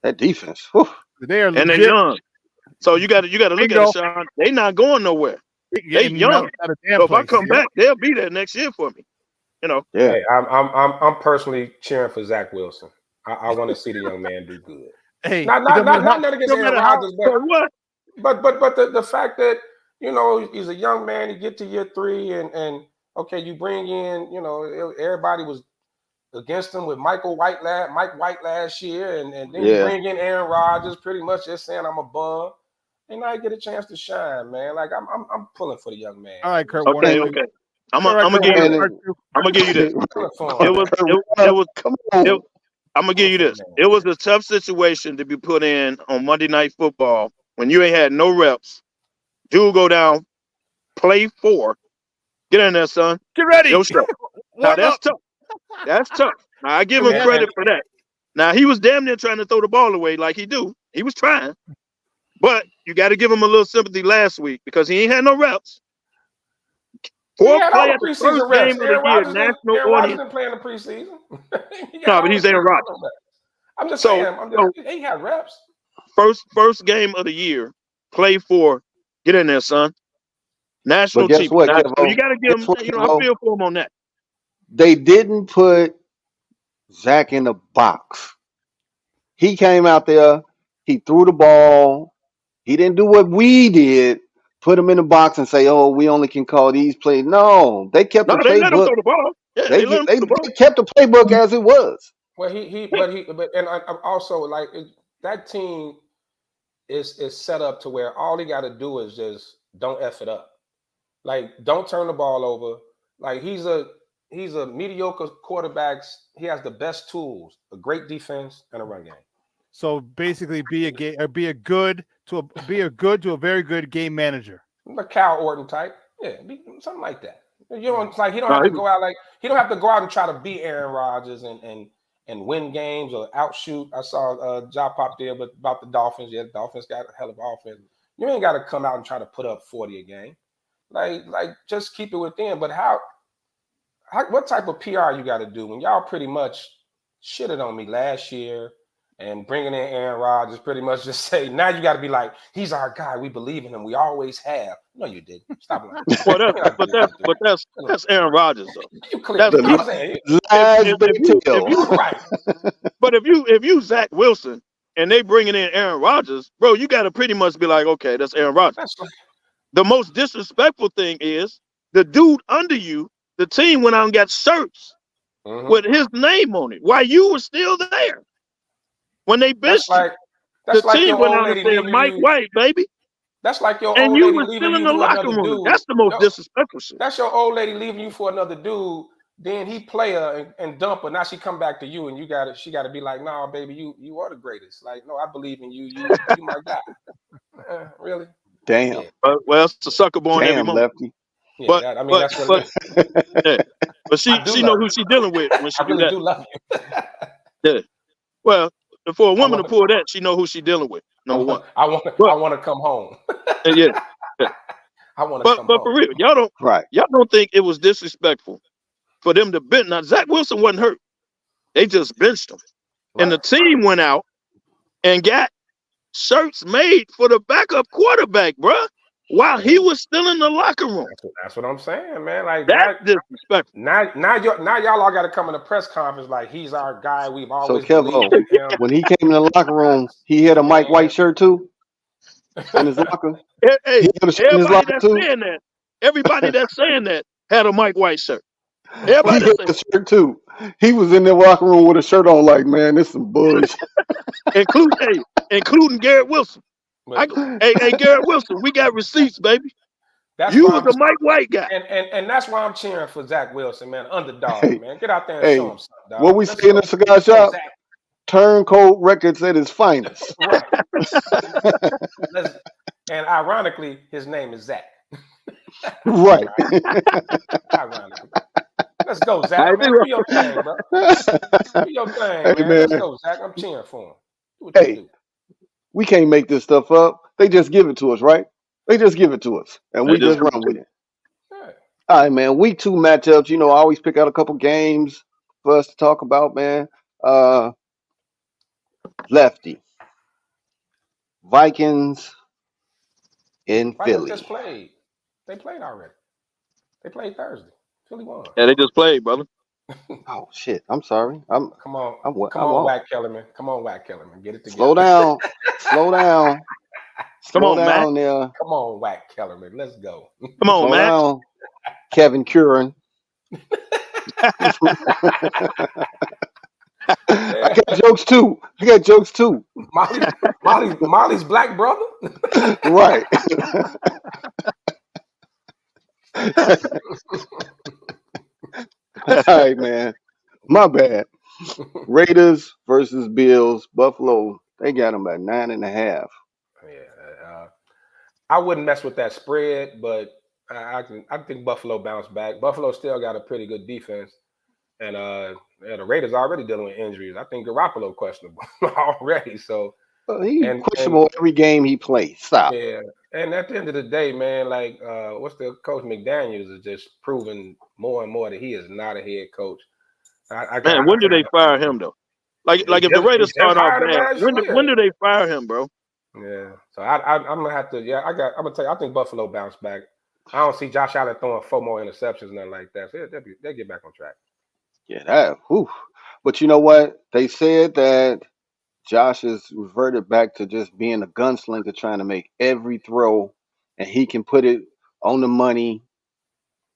That defense. Whew. They are And legit. they're young. So you got to look at it, Sean. They not going nowhere. They young. So if I come back, they'll be there next year for me. Yeah. Hey, I'm personally cheering for Zach Wilson. I want to see the young man do good. Hey, not nothing against Aaron Rodgers, but the fact that he's a young man, he get to year 3 and okay, you bring in everybody was against him with Mike White last year, and then you bring in Aaron Rodgers, pretty much just saying I'm a bum, and I get a chance to shine, man. Like I'm pulling for the young man. All right, Kurt. Okay. I'm gonna give you this. I'm gonna give you this. It was a tough situation to be put in on Monday Night Football when you ain't had no reps. Dude, go down, play 4, get in there, son. Get ready. Yo, show. Now that's tough. That's tough. Now I give him credit for that. Now he was damn near trying to throw the ball away like he do. He was trying, but you got to give him a little sympathy last week because he ain't had no reps. 4th play at the first game of the year, national Aaron Rodgers audience. didn't play in the preseason. No, but he's Aaron Rodgers. I'm just saying. He had reps. First game of the year, play 4, get in there, son. National But guess TV. what, Now, Kevo? so you got to give him. I feel for him on that. They didn't put Zach in the box. He came out there, he threw the ball. He didn't do what we did, put him in the box and say, "Oh, we only can call these plays." No, they kept the They let him playbook. throw the ball. Yeah, they let him throw the ball. They kept the playbook as it was. Well, I'm also like that team is set up to where all he got to do is just don't F it up. Like, don't turn the ball over. Like, he's a mediocre quarterback. He has the best tools: a great defense and a run game. So basically, be a good to a very good game manager. A Cal Orton type, something like that. It's like he don't have to go out and try to beat Aaron Rodgers and win games or outshoot. I saw job pop there, but about the Dolphins. Yeah, the Dolphins got a hell of offense. You ain't got to come out and try to put up 40 a game. Like just keep it within. But what type of PR you got to do when y'all pretty much shitted on me last year and bringing in Aaron Rodgers, pretty much just say, now you got to be like, he's our guy. We believe in him. We always have. No, you didn't. Stop lying. But that's Aaron Rodgers, though. You clearly But if you Zach Wilson and they bringing in Aaron Rodgers, bro, you got to pretty much be like, okay, that's Aaron Rodgers. The most disrespectful thing is the dude under you, the team went out and got shirts with his name on it while you were still there. When they benched the team went out and said, Mike White, baby. That's like your and old you lady were leaving still in you the for locker another room. dude. That's the most disrespectful shit. That's your old lady leaving you for another dude. Then he play her and dump her. Now she come back to you, and she got to be like, "Nah, baby, you are the greatest. Like, no, I believe in you. You my guy." Really? Damn. Well, it's a sucker born every moment. Lefty. Yeah, that's what it is. But she know who she dealing with when she I really do do love you. that. Yeah. Well, for a woman wanna- to pull that, she know who she dealing with. Number one. I But want to come home. yeah. I want to But come for home. real, y'all Right. don't think it was disrespectful for them to bench? Now Zach Wilson wasn't hurt. They just benched him. And the Right. team went out and got shirts made for the backup quarterback, bruh, while he was still in the locker room. That's what I'm saying, man. Like That's disrespectful. now y'all all got to come in a press conference like he's our guy. We've So always Kevo, believed in him. when he came in the locker room, he had a Mike White shirt too in his locker. Hey, He had a shirt in his everybody locker that's too. saying that, everybody that's saying that had a Mike White shirt. He Everybody had that's a shirt too. He was in the locker room with a shirt on, like, man, this some bullshit. including Garrett Wilson. But Hey, Garrett Wilson, we got receipts, baby. that's You why was a Mike White guy. and that's why I'm cheering for Zach Wilson, man. Underdog, Hey, man. Get out there and hey, show him something, dog. what we Let's say in go. the cigar Let's go, shop? Zach. Turncoat Records at its finest. Right. And ironically, his name is Zach. Right. Ironically. Let's go, Zach. Man, do your thing, bro. Do your thing, Hey, man. man. Let's go, Zach. I'm cheering for him. Do what you Hey, do. we can't make this stuff up. They just give it to us, right? They just give it to us, and we just run with it. Yeah. All right, man. Week 2 matchups. You know, I always pick out a couple games for us to talk about, man. Lefty, Vikings in Vikings just Philly. played. They played already. They played Thursday. Philly won. Yeah, they just played, brother. Oh shit! I'm sorry. Come on, I'm Wack Kellerman. Come on, Wack Kellerman. Get it together. Slow down. Slow down. Come Slow on, Matt. down there. Come on, Wack Kellerman. Let's go. Come on, Slow Matt. down. Kevin Curran. I got jokes too. Molly's black brother. Right. All right, man. My bad. Raiders versus Bills. Buffalo. They got them at 9.5. Yeah, I wouldn't mess with that spread, but I think Buffalo bounced back. Buffalo still got a pretty good defense, and the Raiders already dealing with injuries. I think Garoppolo questionable already. So He's questionable every game he plays. Stop. yeah, and at the end of the day, man, like what's the coach McDaniels is just proving more and more that he is not a head coach. Man, when do they fire him though? Like if the Raiders start off bad, when do they fire him, bro? Yeah, so I'm gonna have to. Yeah, I'm gonna tell you. I think Buffalo bounced back. I don't see Josh Allen throwing 4 more interceptions, nothing like that. So they'll get back on track. Yeah, that. Whew. But you know what? They said that Josh has reverted back to just being a gunslinger, trying to make every throw, and he can put it on the money.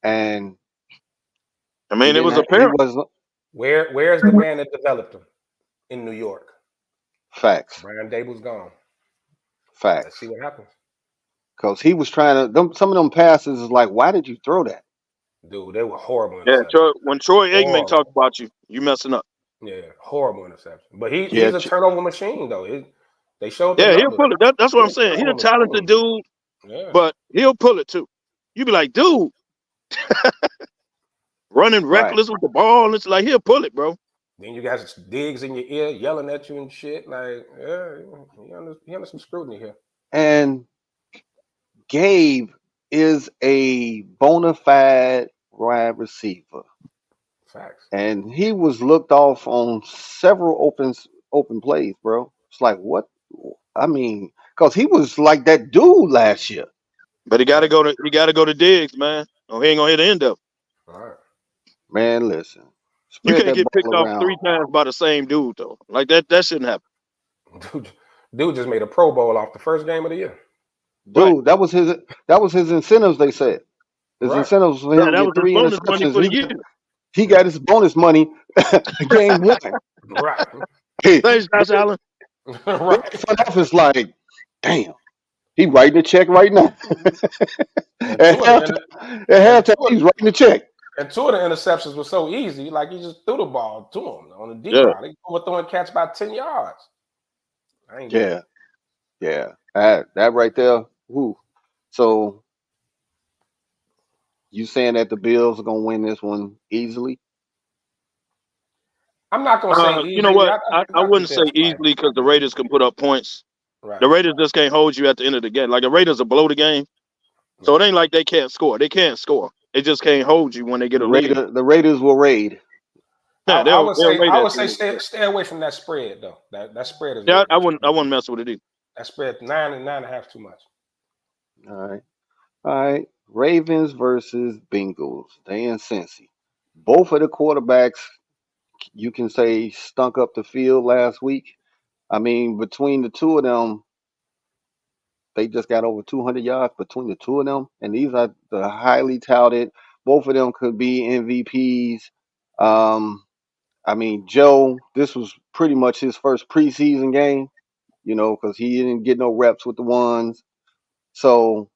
And I mean, it was apparent. Where's the man that developed him in New York? Facts. Brian Dable's gone. Facts. Let's see what happens. Because he was trying to. Some of them passes is like, why did you throw that? Dude, they were horrible Yeah, interceptions. when Troy Aikman talked about you messing up. Yeah, horrible interception. But he's a turnover machine, though. They showed. Yeah, he'll pull it. That's what I'm saying. He's a talented dude, but he'll pull it too. You be like, dude, running reckless with the ball. It's like he'll pull it, bro. Then you got Diggs in your ear yelling at you and shit. Like, yeah, he under some scrutiny here. And Gabe is a bona fide wide receiver. Facts. And he was looked off on several open plays, bro. It's like, what? I mean, because he was like that dude last year. But he got to go to Diggs, man. Oh, he ain't gonna hit the end of. All right. Man, listen. You can't get picked off 3 times by the same dude though. Like that shouldn't happen. Dude just made a Pro Bowl off the first game of the year. Dude, that was his incentives. They said his incentives for him to get 3 interceptions. He got his bonus money game 1. Right. Thanks, Josh Allen. Right. The front office like, damn, he writing a check right now. At halftime, he's writing a check. And 2 of the interceptions were so easy, like he just threw the ball to him on the deep route. They were throwing catch about 10 yards. Yeah. That right there. Woo. So You saying that the Bills are gonna win this one easily? I'm not gonna say You know easily. what? I I think wouldn't say they'll fight. easily because the Raiders can put up points. Right. The Raiders just can't hold you at the end of the game. Like the Raiders will blow the game, so it ain't like they can't score. They can't score. They just can't hold you when they get a lead. The Raiders will raid. Yeah, I they'll raid I that would say team. stay away from that spread though. That spread is Yeah, what I wouldn't mess with it either. that spread 9 and 9.5 too much. All right. All right. Ravens versus Bengals. They in Cincy. Both of the quarterbacks, you can say, stunk up the field last week. I mean, between the two of them, they just got over 200 yards between the two of them, and these are the highly touted. Both of them could be MVPs. Um, I mean, Joe, this was pretty much his first preseason game, because he didn't get no reps with the ones. So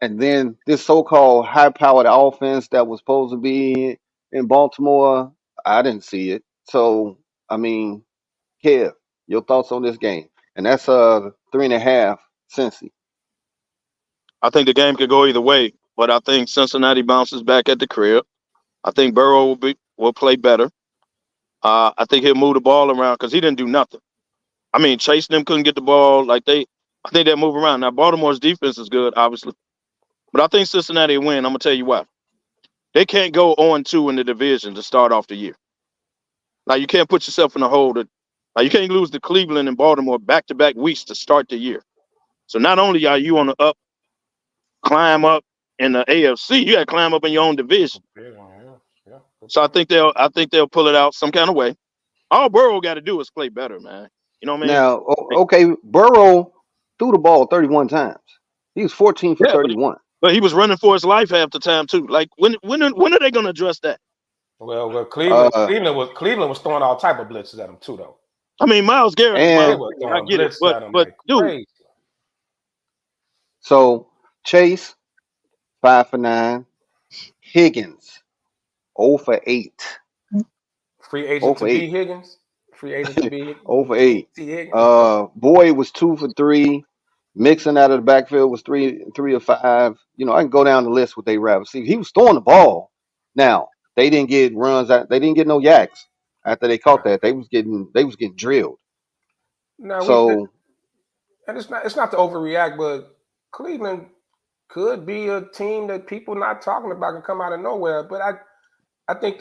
and then this so-called high-powered offense that was supposed to be in Baltimore, I didn't see it. So I mean, Kev, your thoughts on this game? And that's 3.5 Cincy. I think the game could go either way, but I think Cincinnati bounces back at the crib. I think Burrow will play better. I think he'll move the ball around because he didn't do nothing. I mean, Chase them couldn't get the ball. I think they'll move around. Now Baltimore's defense is good, obviously, but I think Cincinnati will win. I'm gonna tell you why. They can't go 0-2 in the division to start off the year. Like you can't put yourself in a hole like you can't lose to Cleveland and Baltimore back-to-back weeks to start the year. So not only are you on the climb up in the AFC, you got to climb up in your own division. Yeah. So I think they'll pull it out some kind of way. All Burrow got to do is play better, man. You know what I mean? Now, okay, Burrow threw the ball 31 times. He was 14 for Yeah, 31. but he was running for his life half the time too. Like when are they going to address that? Well, Uh, Cleveland was throwing all type of blitzes at him too, though. I mean, Myles Garrett, and I get it, but dude, crazy. so Chase 5 for 9. Higgins 0 for 8. Free 0 agent for to 8. be Higgins. Free agent to be 0 for 8. T. Higgins. Boyd was 2 for 3. Mixon out of the backfield was 3 of 5. I can go down the list with they rap. See, he was throwing the ball. Now they didn't get runs out. They didn't get no yaks after they caught that. They was getting drilled. Now So and it's not to overreact, but Cleveland could be a team that people not talking about can come out of nowhere. But I think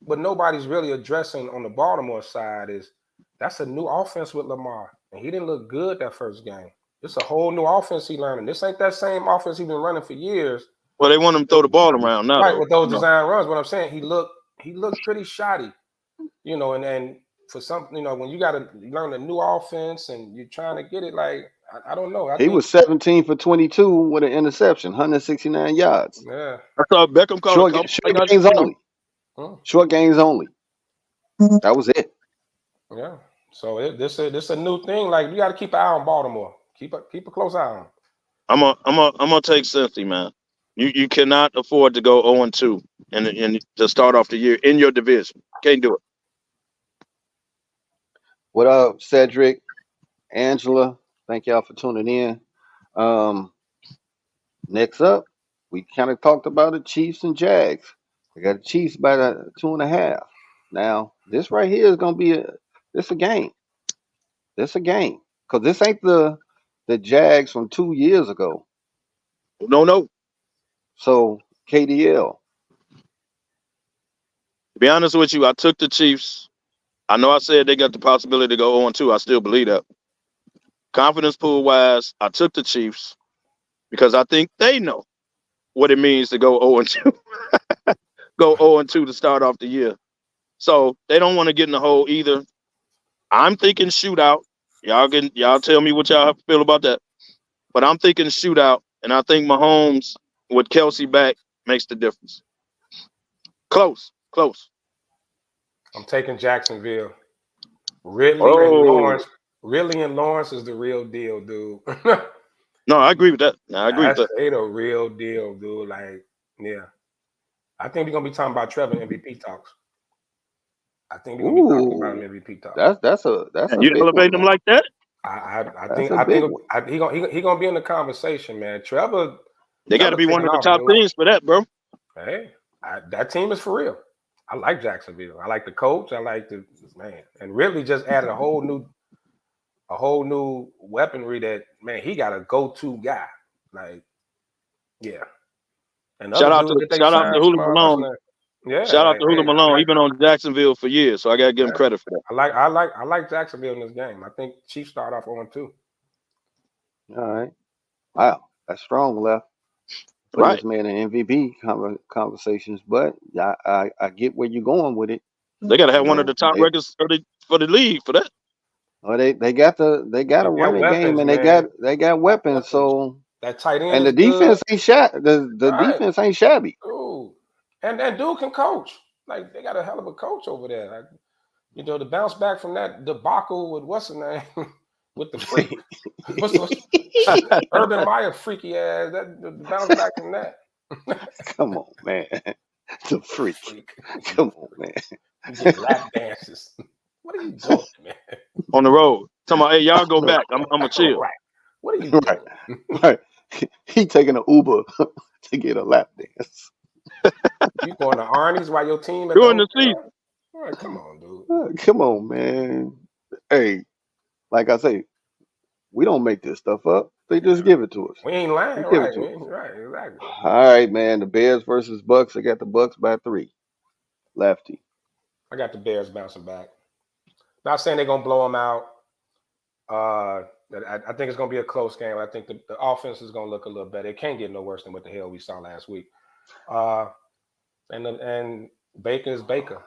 what nobody's really addressing on the Baltimore side is that's a new offense with Lamar, and he didn't look good that first game. It's a whole new offense he learning. This ain't that same offense he's been running for years. well, they want him to throw the ball around now, Right, though. with those design runs. What I'm saying, he looked pretty shoddy, and for some, when you got to learn a new offense and you're trying to get it, like I don't know. I he think was 17 for 22 with an interception, 169 yards. yeah. I thought Beckham called Short, a short couple. games only. Short games only. That was it. Yeah. So this a new thing. Like you got to keep an eye on Baltimore. Keep a close eye on. I'm gonna take Cincy, man. You cannot afford to go 0-2 and to start off the year in your division. Can't do it. What up, Cedric, Angela? Thank y'all for tuning in. Next up, we kind of talked about the Chiefs and Jags. I got the Chiefs by the 2.5. Now, this right here is gonna be a game. This a game because this ain't the Jags from 2 years ago. No. So KDL. To be honest with you, I took the Chiefs. I know I said they got the possibility to go 0-2. I still believe that. Confidence pool wise, I took the Chiefs because I think they know what it means to go 0-2. Go 0-2 to start off the year. So they don't want to get in the hole either. I'm thinking shootout. Y'all tell me what y'all feel about that. But I'm thinking shootout, and I think Mahomes with Kelsey back makes the difference. Close. I'm taking Jacksonville. Ridley and Lawrence is the real deal, dude. No, I agree with that. With that. They the real deal, dude. Like, yeah. I think we're gonna be talking about Trevor MVP talks. I think we're gonna be talking about him MVP talks. That's a You big elevating one, them like that? I think he gonna be in the conversation, man. Trevor They got to be one of the top teams for that, bro. Hey, that team is for real. I like Jacksonville. I like the coach. I like the man, and really just added a whole new weaponry. That man, he got a go-to guy. Like, yeah. And shout out to Hula Malone. Yeah, shout out to Hula Malone. He's been on Jacksonville for years, so I gotta give him credit for that. I like Jacksonville in this game. I think Chiefs start off 0-2. All right. Wow, that's strong, left. Put Right. this man in MVP conversations, but I get where you're going with it. They gotta have one of the top records for the league for that. Oh, they got a running game, and they got weapons. So that tight end and the defense ain't the defense ain't shabby. Ooh. And dude can coach. Like, they got a hell of a coach over there. Like, you know, to bounce back from that debacle with what's his name with the freak, Urban Meyer freaky ass. That bounce back from that. Come on, man. The freak. Come on, man. Get lap dances. What are you doing, man? On the road. Talking about, hey, y'all go back. I'm gonna chill. Right. What are you doing? Right. He taking an Uber to get a lap dance. You going to Arnie's while your team during the season? All right, come on, dude. Come on, man. Hey, like I say, we don't make this stuff up. They just give it to us. We ain't lying, right? Right, exactly. All right, man. The Bears versus Bucks. I got the Bucks by 3. Lefty. I got the Bears bouncing back. Not saying they're gonna blow them out. I think it's gonna be a close game. I think the offense is gonna look a little better. It can't get no worse than what the hell we saw last week. And Baker is Baker.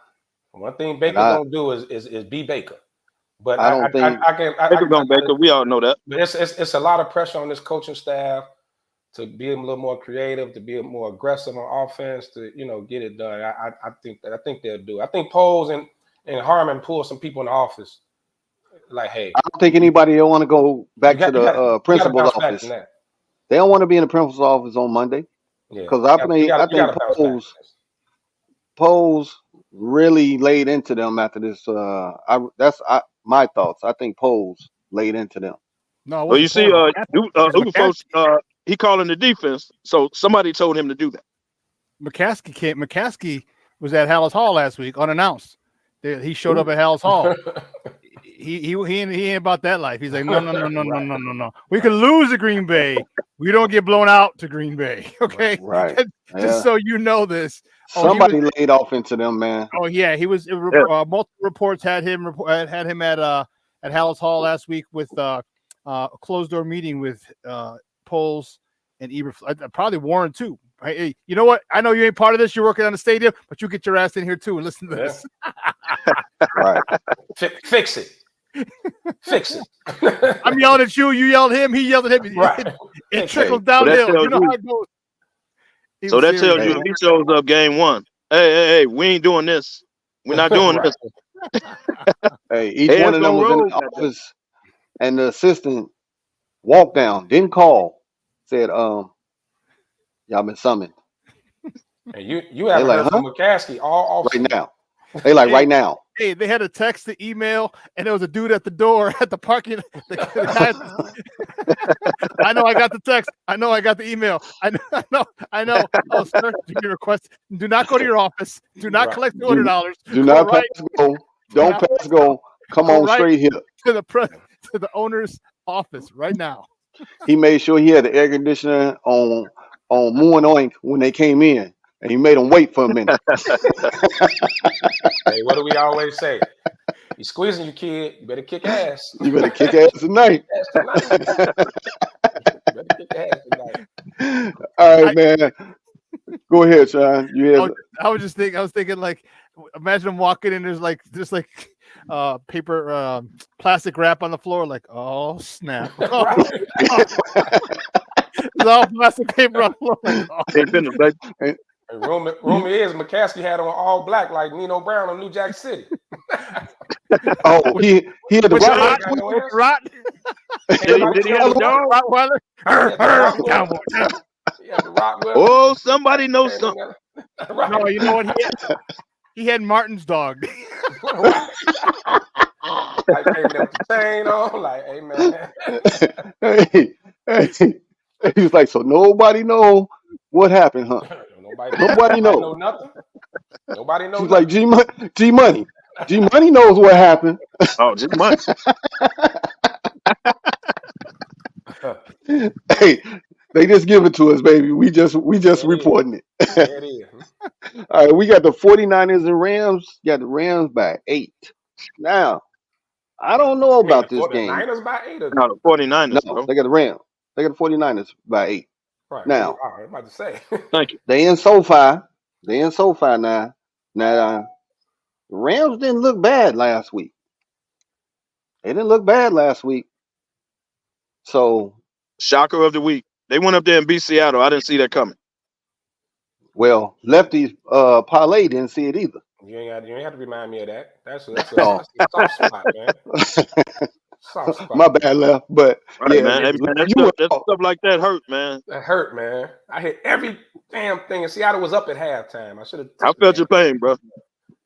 One thing Baker gonna do is be Baker. But I don't think Baker gonna Baker. We all know that. But it's a lot of pressure on this coaching staff to be a little more creative, to be more aggressive on offense, to get it done. I think they'll do. I think Poles and Harmon pull some people in the office. Like, hey, I don't think anybody will want to go back to the principal's office. They don't want to be in the principal's office on Monday. Because I think Poles really laid into them after this. That's my thoughts. I think Poles laid into them. No, well, you see, Uber folks, he calling the defense, so somebody told him to do that. McCaskey was at Hallis Hall last week unannounced. He showed up at Hallis Hall. He ain't about that life. He's like, no. We could lose to Green Bay. We don't get blown out to Green Bay. Okay, right. Just so you know this. Somebody laid off into them, man. Oh yeah, he was. Multiple reports had him at Hallis Hall last week with a closed door meeting with Poles and Eberflus. Probably Warren too. Right? Hey, you know what? I know you ain't part of this. You're working on the stadium, but you get your ass in here too and listen to this. Right. Fix it. Fix it. I'm yelling at you. You yelled at him. He yelled at him. Right. It trickles downhill. You know how it goes. So that tells you if he shows up game 1. Hey, we ain't doing this. We're not doing this. Hey, each one of them was in the office, and the assistant walked down, didn't call, said, y'all been summoned. And you haven't heard from McCaskey all right now. They like right now. Hey, they had a text, the email, and there was a dude at the door at the parking. I know I got the text. I know I got the email. I know. Oh, sir, request. Do not go to your office. Do not collect $200. Do not pass go. Don't pass go. Come on straight here to the owner's office right now. He made sure he had the air conditioner on Moon Oink when they came in. And he made them wait for a minute. Hey, what do we always say? You squeezing your kid, you better kick ass. You better kick ass tonight. All right, man. Go ahead, Sean. I was thinking like, imagine him walking in. There's like paper, plastic wrap on the floor. Like, oh snap! It's all plastic paper on the floor. And rumor is McCaskey had on all black like Nino Brown on New Jack City. Oh, he had the rot. Did he have a dog? Oh, somebody knows something. Right. No, you know what? He had Martin's dog. Like came there with the chain on, like, hey man. Hey. He's like, so nobody know what happened, huh? Nobody Nobody know. know nothing. Nobody know She's like, nothing. G Money. G Money knows what happened. Oh, just money. Hey, they just give it to us, baby. We just There it is. reporting it. There it is. All right, we got the 49ers and Rams. Got the Rams by 8. Now, I don't know I mean, about this the game. Niners by 8 or No, the 49ers, No, bro. they got the Rams. They got the 49ers by 8. right. Now, I'm about to say. Thank you. they in SoFi. They in SoFi now. Now, the Rams didn't look bad last week. They didn't look bad last week. So, Shocker of the week. They went up there and beat Seattle. I didn't see that coming. well, Lefty Parlay didn't see it either. you ain't have to remind me of that. That's a Oh, soft spot, man. Soft spot. my bad, Left. But Right, yeah, man. Hey, man, that you went stuff like that hurt, man. That hurt, man. I hit every damn thing, and Seattle was up at halftime. I should have. I felt your pain, bro.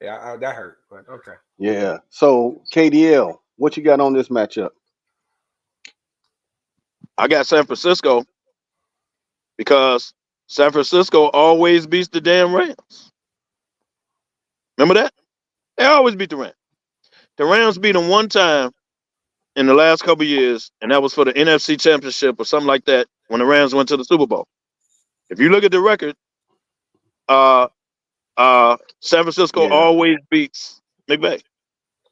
Yeah, that hurt. But okay. Yeah. So KDL, what you got on this matchup? I got San Francisco because San Francisco always beats the damn Rams. Remember that? They always beat the Rams. The Rams beat them one time in the last couple of years, and that was for the NFC Championship or something like that when the Rams went to the Super Bowl. If you look at the record, San Francisco always beats McVay.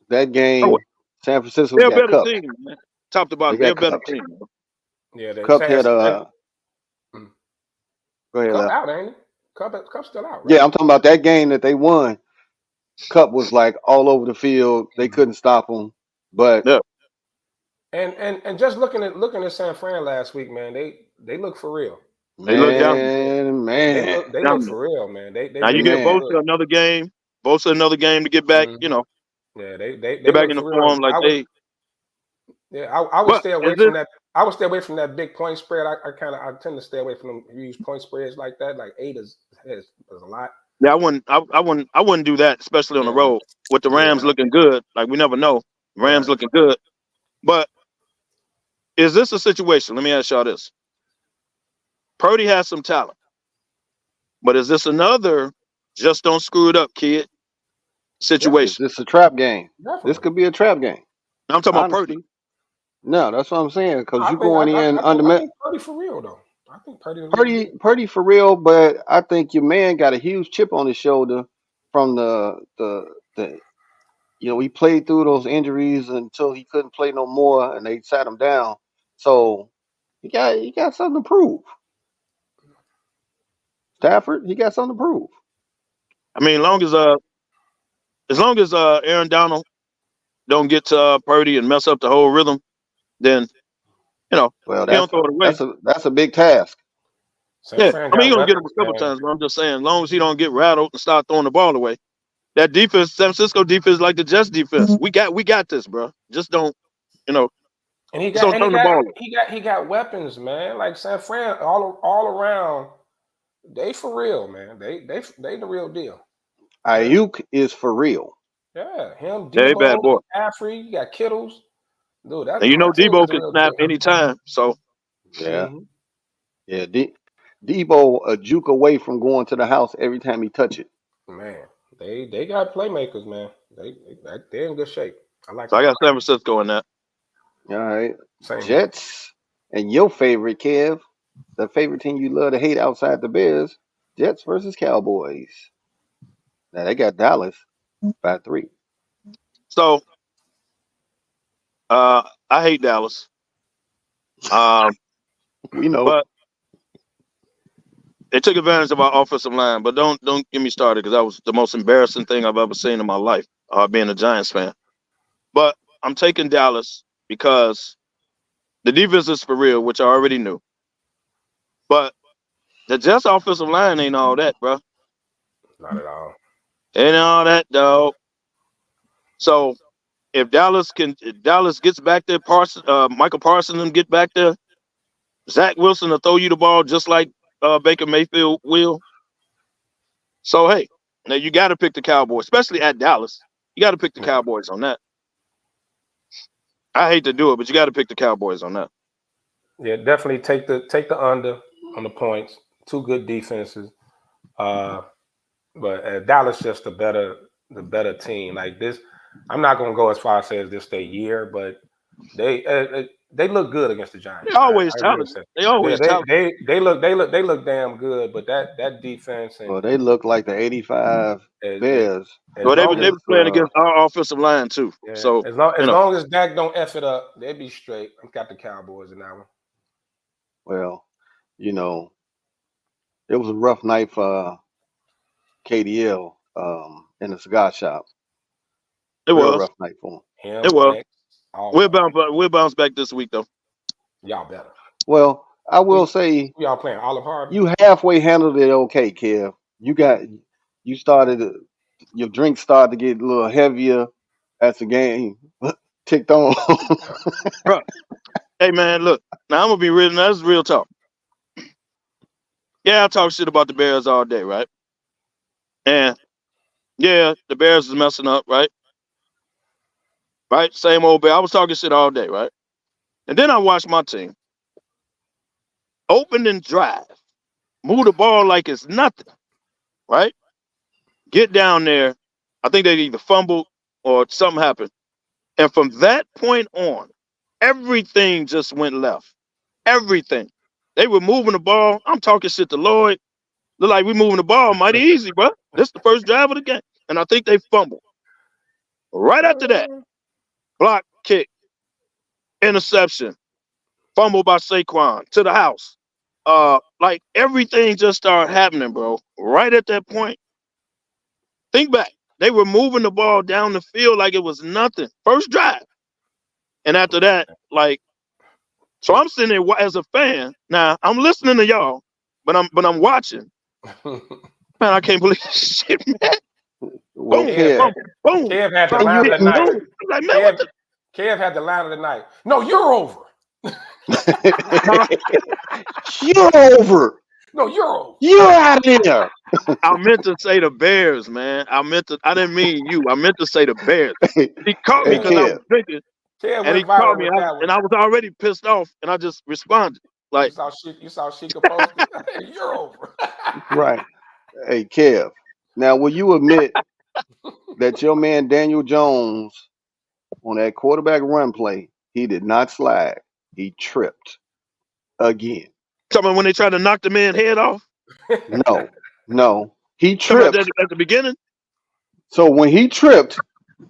That game, San Francisco They're a got better cupped. team, man. Top to bottom, They they're a got better cupped. team. Yeah, they Cup had Cup go ahead, Left. out, ain't it? Cup still out, right? Yeah, I'm talking about that game that they won. Cup was like all over the field. They couldn't stop him. But Yeah. And just looking at San Fran last week, man, they look for real. They look down. They look for real, man. They Now you get Bosa another game. Bosa another game to get back. You know, Yeah, they get back in the form like they. Yeah, I would stay away from that. I would stay away from that big point spread. I tend to stay away from them huge point spreads like that. Like 8 is a lot. Yeah, I wouldn't do that, especially on the road with the Rams looking good. Like we never know, Rams looking good. But is this a situation? Let me ask y'all this: Purdy has some talent, but is this another just don't screw it up, kid situation? This is a trap game. Definitely. This could be a trap game. I'm talking about Purdy. No, that's what I'm saying. Because you're going in under. I think Purdy for real though. I think Purdy for real, but I think your man got a huge chip on his shoulder from the he played through those injuries until he couldn't play no more, and they sat him down. So he got something to prove. Stafford, he got something to prove. I mean, as long as Aaron Donald don't get to Purdy and mess up the whole rhythm, then well, he don't throw it away. That's a big task. Yeah, I mean, he's gonna get him a couple times, but I'm just saying, as long as he don't get rattled and start throwing the ball away, that defense, San Francisco defense, like the Jets defense, we got this, bro. Just don't, And he got turn the ball. He got weapons, man. Like San Fran, all around, they for real, man. They the real deal. Ayuk is for real. Yeah, him, Hey, bad boy. Debo, Caffrey, you got Kittles. Dude, that's And Debo can snap anytime. So yeah, Debo a juke away from going to the house every time he touch it. Man, they got playmakers, man. They're in good shape. I like. So I got San Francisco in that. All right, Same Jets and your favorite, Kev, the favorite team you love to hate outside the Bears, Jets versus Cowboys. Now they got Dallas by 3. So I hate Dallas. We know, but they took advantage of our offensive line. But don't get me started because that was the most embarrassing thing I've ever seen in my life, being a Giants fan. But I'm taking Dallas because the defense is for real, which I already knew. But the Jets offensive line ain't all that, bro. Not at all. Ain't all that, dog. So if Dallas gets back there, Michael Parsons and get back there, Zach Wilson will throw you the ball just like Baker Mayfield will. So hey, now you got to pick the Cowboys, especially at Dallas. You got to pick the Cowboys on that. I hate to do it, but you got to pick the Cowboys on that. Yeah, definitely take the under on the points. Two good defenses. But Dallas just the better team. Like this, I'm not gonna go as far as say this their year, but they look good against the Giants. They always I will talented. say, They yeah, always talented. they look damn good. But that defense and Well, they look like the '85 as, Bears. as Well, they long were as playing against our offensive line too. yeah, So as long as Dak don't f it up, they be straight. I've got the Cowboys in that one. Well, you know, it was a rough night for KDL in the cigar shop. it Real was. rough night for him. Him, It was. X, all We'll of them. bounce back this week though. Y'all better. Well, I will say Who y'all playing? Olive Harvey? you halfway handled it okay, Kev. You started your drink started to get a little heavier as the game ticked on. Bro, hey man, look. Now I'm gonna be real. Now, this is real talk. Yeah, I talk shit about the Bears all day, right? And yeah, the Bears is messing up, right? Right? Same old Bear. I was talking shit all day, right? And then I watched my team open and drive, move the ball like it's nothing, right? Get down there. I think they either fumbled or something happened. And from that point on, everything just went left. Everything. They were moving the ball. I'm talking shit to Lloyd. Look like we moving the ball mighty easy, bro. This is the first drive of the game. And I think they fumbled. Right after that, block, kick, interception, fumble by Saquon to the house. Like everything just started happening, bro. Right at that point. Think back. They were moving the ball down the field like it was nothing. First drive. And after that, like, so I'm sitting there as a fan. Now I'm listening to y'all, but I'm watching. Man, I can't believe this shit, man. Well, Boom, Kev, boom. Kev had the and line you of the didn't night. know. Like, man, what Kev had the line of the night. No, you're over. You're over. No, you're over. You're out of here. I meant to say the Bears, man. I didn't mean you. I meant to say the Bears. He caught me Hey, because I was Kev. drinking, Kev and he went caught viral me, with that one. and I was already pissed off, and I just responded like, You saw Sheikah posted. You're over. Right. Hey, Kev. Now, will you admit that your man Daniel Jones on that quarterback run play, he did not slide. He tripped again. talking about when they tried to knock the man's head off. No. He Talking about tripped. at the beginning. So when he tripped,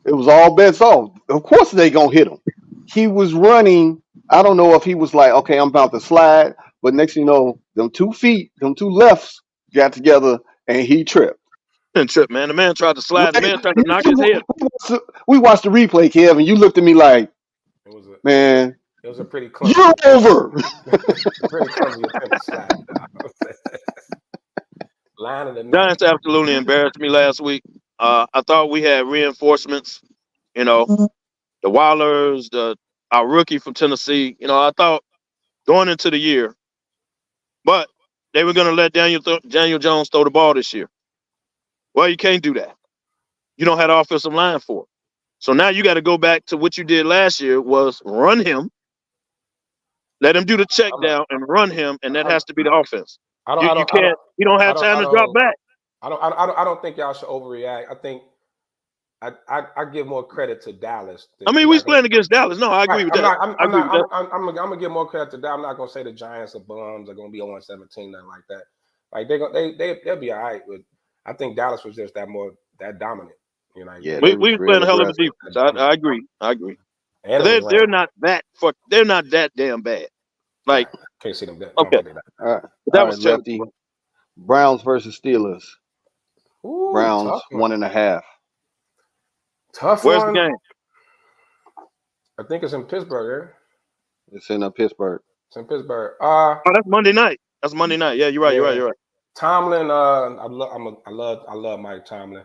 it was all bets off. Of course they gonna hit him. He was running. I don't know if he was like, okay, I'm about to slide, but next thing you know, them 2 feet, them 2 lefts got together and he tripped. Didn't trip, man. The man tried to slide. The Right? man tried to knock his head. We watched the replay, Kev, and you looked at me like, man, It was a pretty clumsy. you're over. Pretty clumsy attempt to slide. Line of the night. Giants absolutely embarrassed me last week. I thought we had reinforcements. You know, the Wilders, our rookie from Tennessee. You know, I thought going into the year, but they were going to let Daniel Jones throw the ball this year. Well, you can't do that. You don't have the offensive line for it. So now you got to go back to what you did last year was run him, let him do the check down and run him, and that has to be the offense. You can't. You don't have time to drop back. I don't think y'all should overreact. I think I give more credit to Dallas. I mean, we was playing against Dallas. No, I agree with that. I'm gonna give more credit to Dallas. I'm not gonna say the Giants are bums. They're gonna be 0-17, nothing like that. Like they'll be all right. But I think Dallas was just that dominant. You know. Yeah, we was playing a hell of a defense. I agree. And they're not that damn bad. Like can't see them. Okay. All right. That was Lefty. Browns versus Steelers. Ooh, Browns 1.5. Tough Where's one. the game? I think it's in Pittsburgh. It's in Pittsburgh. It's in Pittsburgh. Oh, that's Monday night. That's Monday night. Yeah, you're right. You're right. Tomlin. I love Mike Tomlin.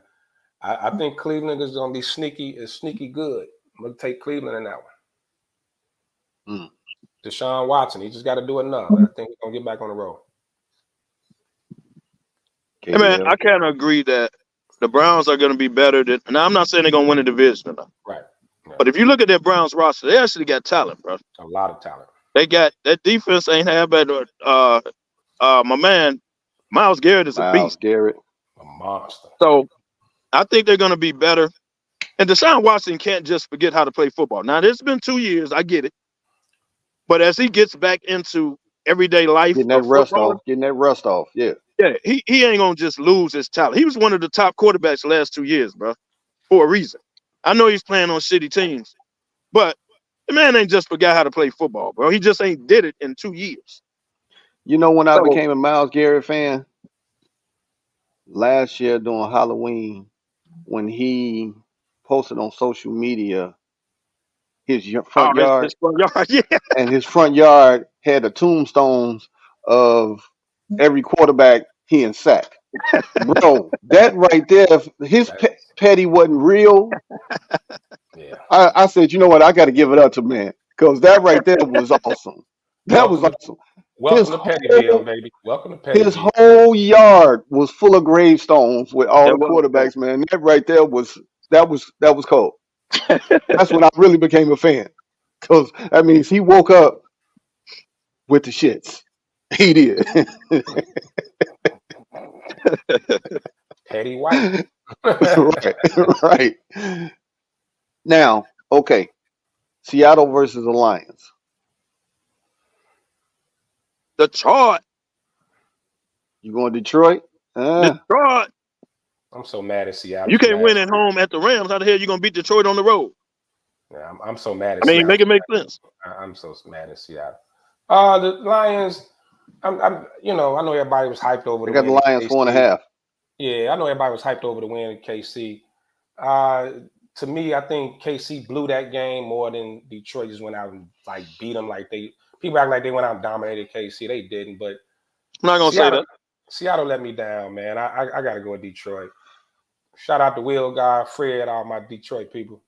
I think Cleveland is gonna be sneaky good. I'm gonna take Cleveland in that one. Deshaun Watson. He just got to do enough. I think he's gonna get back on the road. Hey man, I kind of agree that the Browns are going to be better than. Now, I'm not saying they're going to win the division or not. Right. Yeah. But if you look at their Browns roster, they actually got talent, bro. A lot of talent. They got that defense ain't have at my man Myles Garrett is a Miles beast. Garrett. A monster. So I think they're gonna be better. And Deshaun Watson can't just forget how to play football. Now, it's been 2 years, I get it. But as he gets back into everyday life Getting that of rust football, off. Getting that rust off. Yeah. yeah, he ain't gonna just lose his talent. He was one of the top quarterbacks the last 2 years, bro, for a reason. I know he's playing on shitty teams, but the man ain't just forgot how to play football, bro. He just ain't did it in 2 years. You know when I So, became a Miles Garrett fan? Last year during Halloween, when he posted on social media his oh, front yard, his front yard, yeah. and his front yard had the tombstones of every quarterback he in sack. Bro, that right there, his That's, petty wasn't real. yeah. I said, you know what? I got to give it up to man, because that right there was awesome. That was Welcome to awesome. His welcome to Pettyville, baby. Welcome to his Pettyville. whole yard was full of gravestones with all That the was bad. quarterbacks, man. That right there was cold. That's when I really became a fan, because that means he woke up with the shits. He did. Petty White. Right, right. Now, okay, Seattle versus the Lions. Detroit. You going Detroit? Detroit. I'm so mad at Seattle You from can't win last at year. home at the Rams. How the hell you gonna beat Detroit on the road? Yeah, I'm so mad at I mean, Seattle. make it make sense. I'm so mad at Seattle. The Lions. You know, I know everybody was hyped over They the got the win Lions in 4.5. KC. Yeah, I know everybody was hyped over the win in KC. To me, I think KC blew that game more than Detroit just went out and like beat them. Like people act like they went out and dominated KC. They didn't, but I'm not gonna say that. Seattle let me down, man. I got to go with Detroit. Shout out to Will Guy, Fred, all my Detroit people.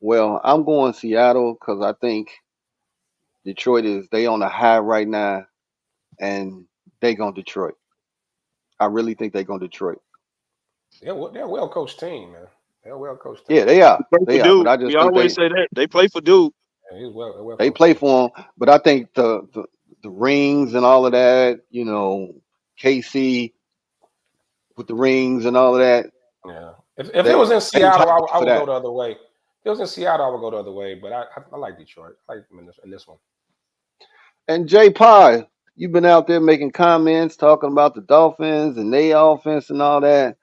Well, I'm going Seattle because I think Detroit they on a high right now, and they going Detroit. I really think they going Detroit. They're a well coached team, man. They're a well coached Yeah, team. they are. Play for They are. But Duke. I We just think always say that they play for Duke. Yeah, he's a well they coached play team. for them. But I think the rings and all of that, KC with the rings and all of that. Yeah. If it was in They Seattle, entitled I for would go that. the other way. If it was in Seattle, I would go the other way. But I like Detroit. I like them in this one. And Jay Pye, you've been out there making comments talking about the Dolphins and their offense and all that.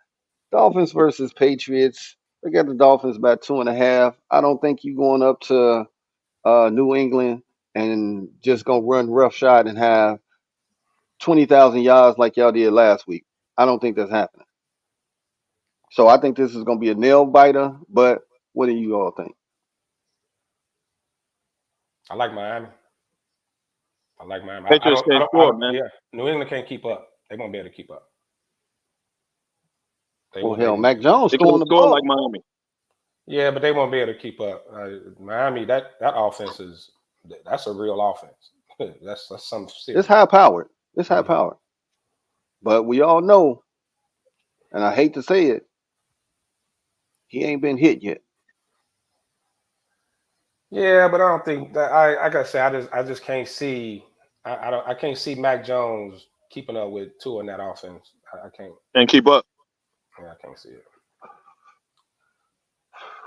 Dolphins versus Patriots. They got the Dolphins about 2.5. I don't think you going up to New England and just gonna run roughshod and have 20,000 yards like y'all did last week. I don't think that's happening. So I think this is gonna be a nail biter. But what do you all think? I like Miami. I like Miami. Patriots can't score, man. Yeah. New England can't keep up. They won't be able to keep up. Well, hell, Mac Keep up. Jones They throwing can't the score like ball. Miami. Yeah, but they won't be able to keep up. Miami, that offense that's a real offense. that's something serious. It's high powered. It's high powered. But we all know, and I hate to say it, he ain't been hit yet. Yeah, but I don't think that I gotta say I just can't see I can't see Mac Jones keeping up with Tua in that offense. I can't. And keep up. Yeah, I can't see it.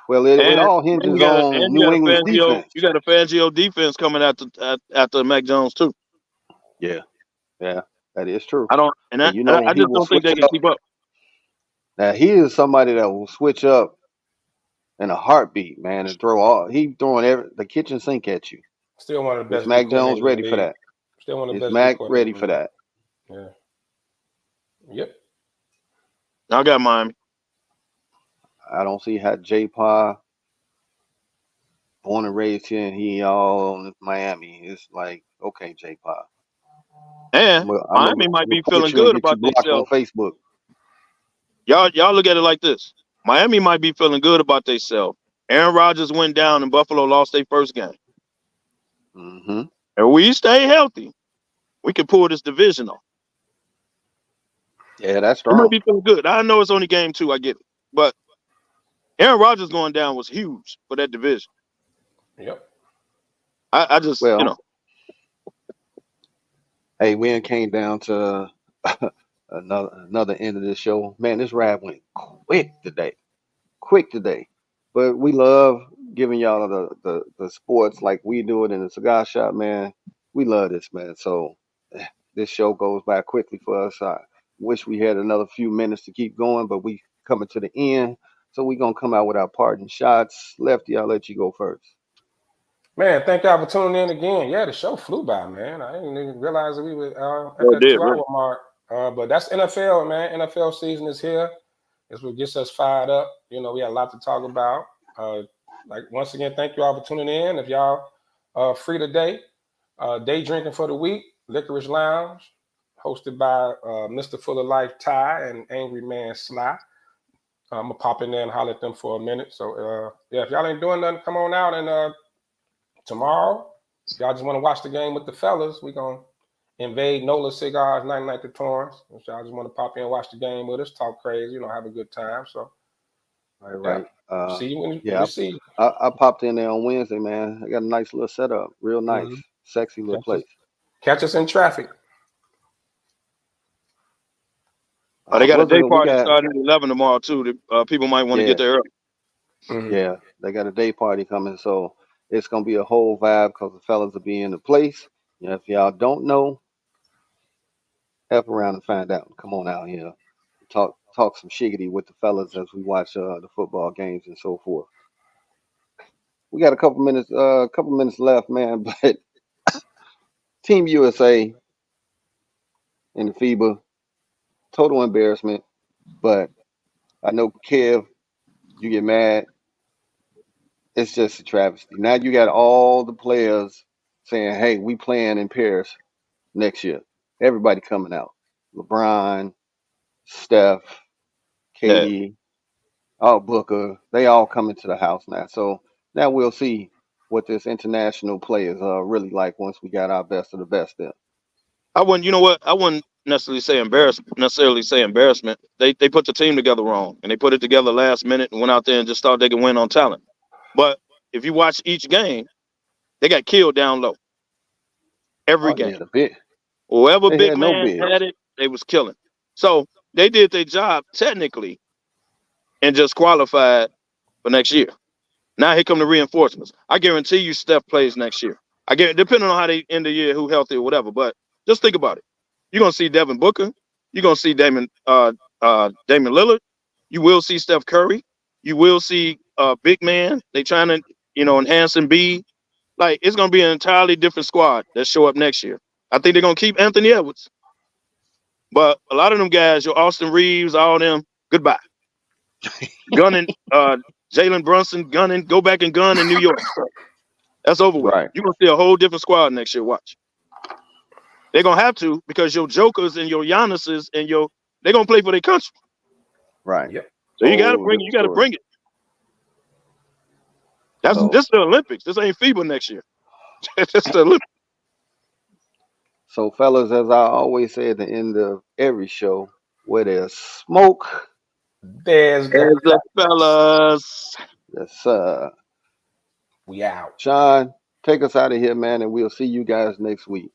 Well, it And all hinges on you New got a England's Fangio. defense. You got a Fangio defense coming after Mac Jones too. Yeah, that is true. I don't, and And I he just will don't think switch they can up. keep up. Now he is somebody that will switch up in a heartbeat, man, and he throwing the kitchen sink at you. Still one of the Is best D Mac Jones coordinators in ready the for league. that? Still one of the Is best D Mac coordinators ready in the for league. that? Yeah. Yep. I got Miami. I don't see how J. Pa, born and raised here, and he all in Miami. It's like, okay, J. Pa, And I'm Miami gonna might be report feeling you and good get you about blocked on themselves. Facebook. Y'all look at it like this. Miami might be feeling good about themselves. Aaron Rodgers went down and Buffalo lost their first game. Mm-hmm. And we stay healthy, we can pull this division off. Yeah, that's It might strong. be feeling good. I know it's only game 2, I get it. But Aaron Rodgers going down was huge for that division. Yep. I just, Well, Hey, we ain't came down to another end of this show. Man, this ride went quick today. Quick today. But we love giving y'all the sports like we do it in the cigar shop, man. We love this, man. So this show goes by quickly for us. I wish we had another few minutes to keep going, but we coming to the end. So we gonna come out with our parting shots. Lefty, I'll let you go first. Man, thank y'all for tuning in again. Yeah, the show flew by, man. I didn't even realize that we were at Yeah, it that did, 2 hour right? mark. But that's NFL, man. NFL season is here. It's what gets us fired up. You know, we had a lot to talk about. Like once again, thank you all for tuning in. If y'all free today, day drinking for the week, Licorice Lounge, hosted by Mr. Fuller Life Ty and Angry Man Sly. I'm gonna pop in there and holler at them for a minute. So yeah, if y'all ain't doing nothing, come on out and tomorrow, if y'all just want to watch the game with the fellas, we gonna invade NOLA Cigars 99 to Torrance. If y'all just want to pop in and watch the game with us, talk crazy, have a good time. So All yeah, right. see you when Yeah, we see you. I popped in there on Wednesday, man. I got a nice little setup. Real nice. Mhm. Sexy little place. Catch us in traffic. They got a day We party got starting at 11 tomorrow too. People might want to yeah, get there early. Mhm. yeah. They got a day party coming, so it's gonna be a whole vibe because the fellas will be in the place. If y'all don't know, help around and find out. Come on out here. Talk some shiggity with the fellas as we watch the football games and so forth. We got a couple minutes left, man. But Team USA in the FIBA, total embarrassment. But I know Kev, you get mad. It's just a travesty. Now you got all the players saying, "Hey, we playing in Paris next year." Everybody coming out. LeBron, Steph, Yeah. Katie, all Booker, they all coming to the house now. So now we'll see what this international play is really like once we got our best of the best there. I wouldn't. You know what? I wouldn't necessarily say embarrassment. They put the team together wrong, and they put it together last minute and went out there and just thought they could win on talent. But if you watch each game, they got killed down low every Oh game. yeah, the big Whoever they big had no man bigs. had it, they was killing. So they did their job technically and just qualified for next year. Now here come the reinforcements. I guarantee you Steph plays next year. I get depending on how they end the year, who healthy or whatever. But just think about it. You're gonna see Devin Booker. You're gonna see Damon Lillard. You will see Steph Curry. You will see big man. They trying to enhance and be like it's gonna be an entirely different squad that show up next year. I think they're gonna keep Anthony Edwards, but a lot of them guys, your Austin Reeves, all them, goodbye. Gunning, Jalen Brunson, gunning, go back and gun in New York. That's over with. Right, You're gonna see a whole different squad next year. Watch. They're gonna have to because your Jokers and your Giannis's and they're gonna play for their country. right. Yep. So you gotta Whole bring it. different You gotta story. bring it. That's So this the Olympics. This ain't FIBA next year. It's the Olympics. so fellas, as I always say at the end of every show, where there's smoke, There's the There's the fellas. yes, we out. Sean, take us out of here, man, and we'll see you guys next week.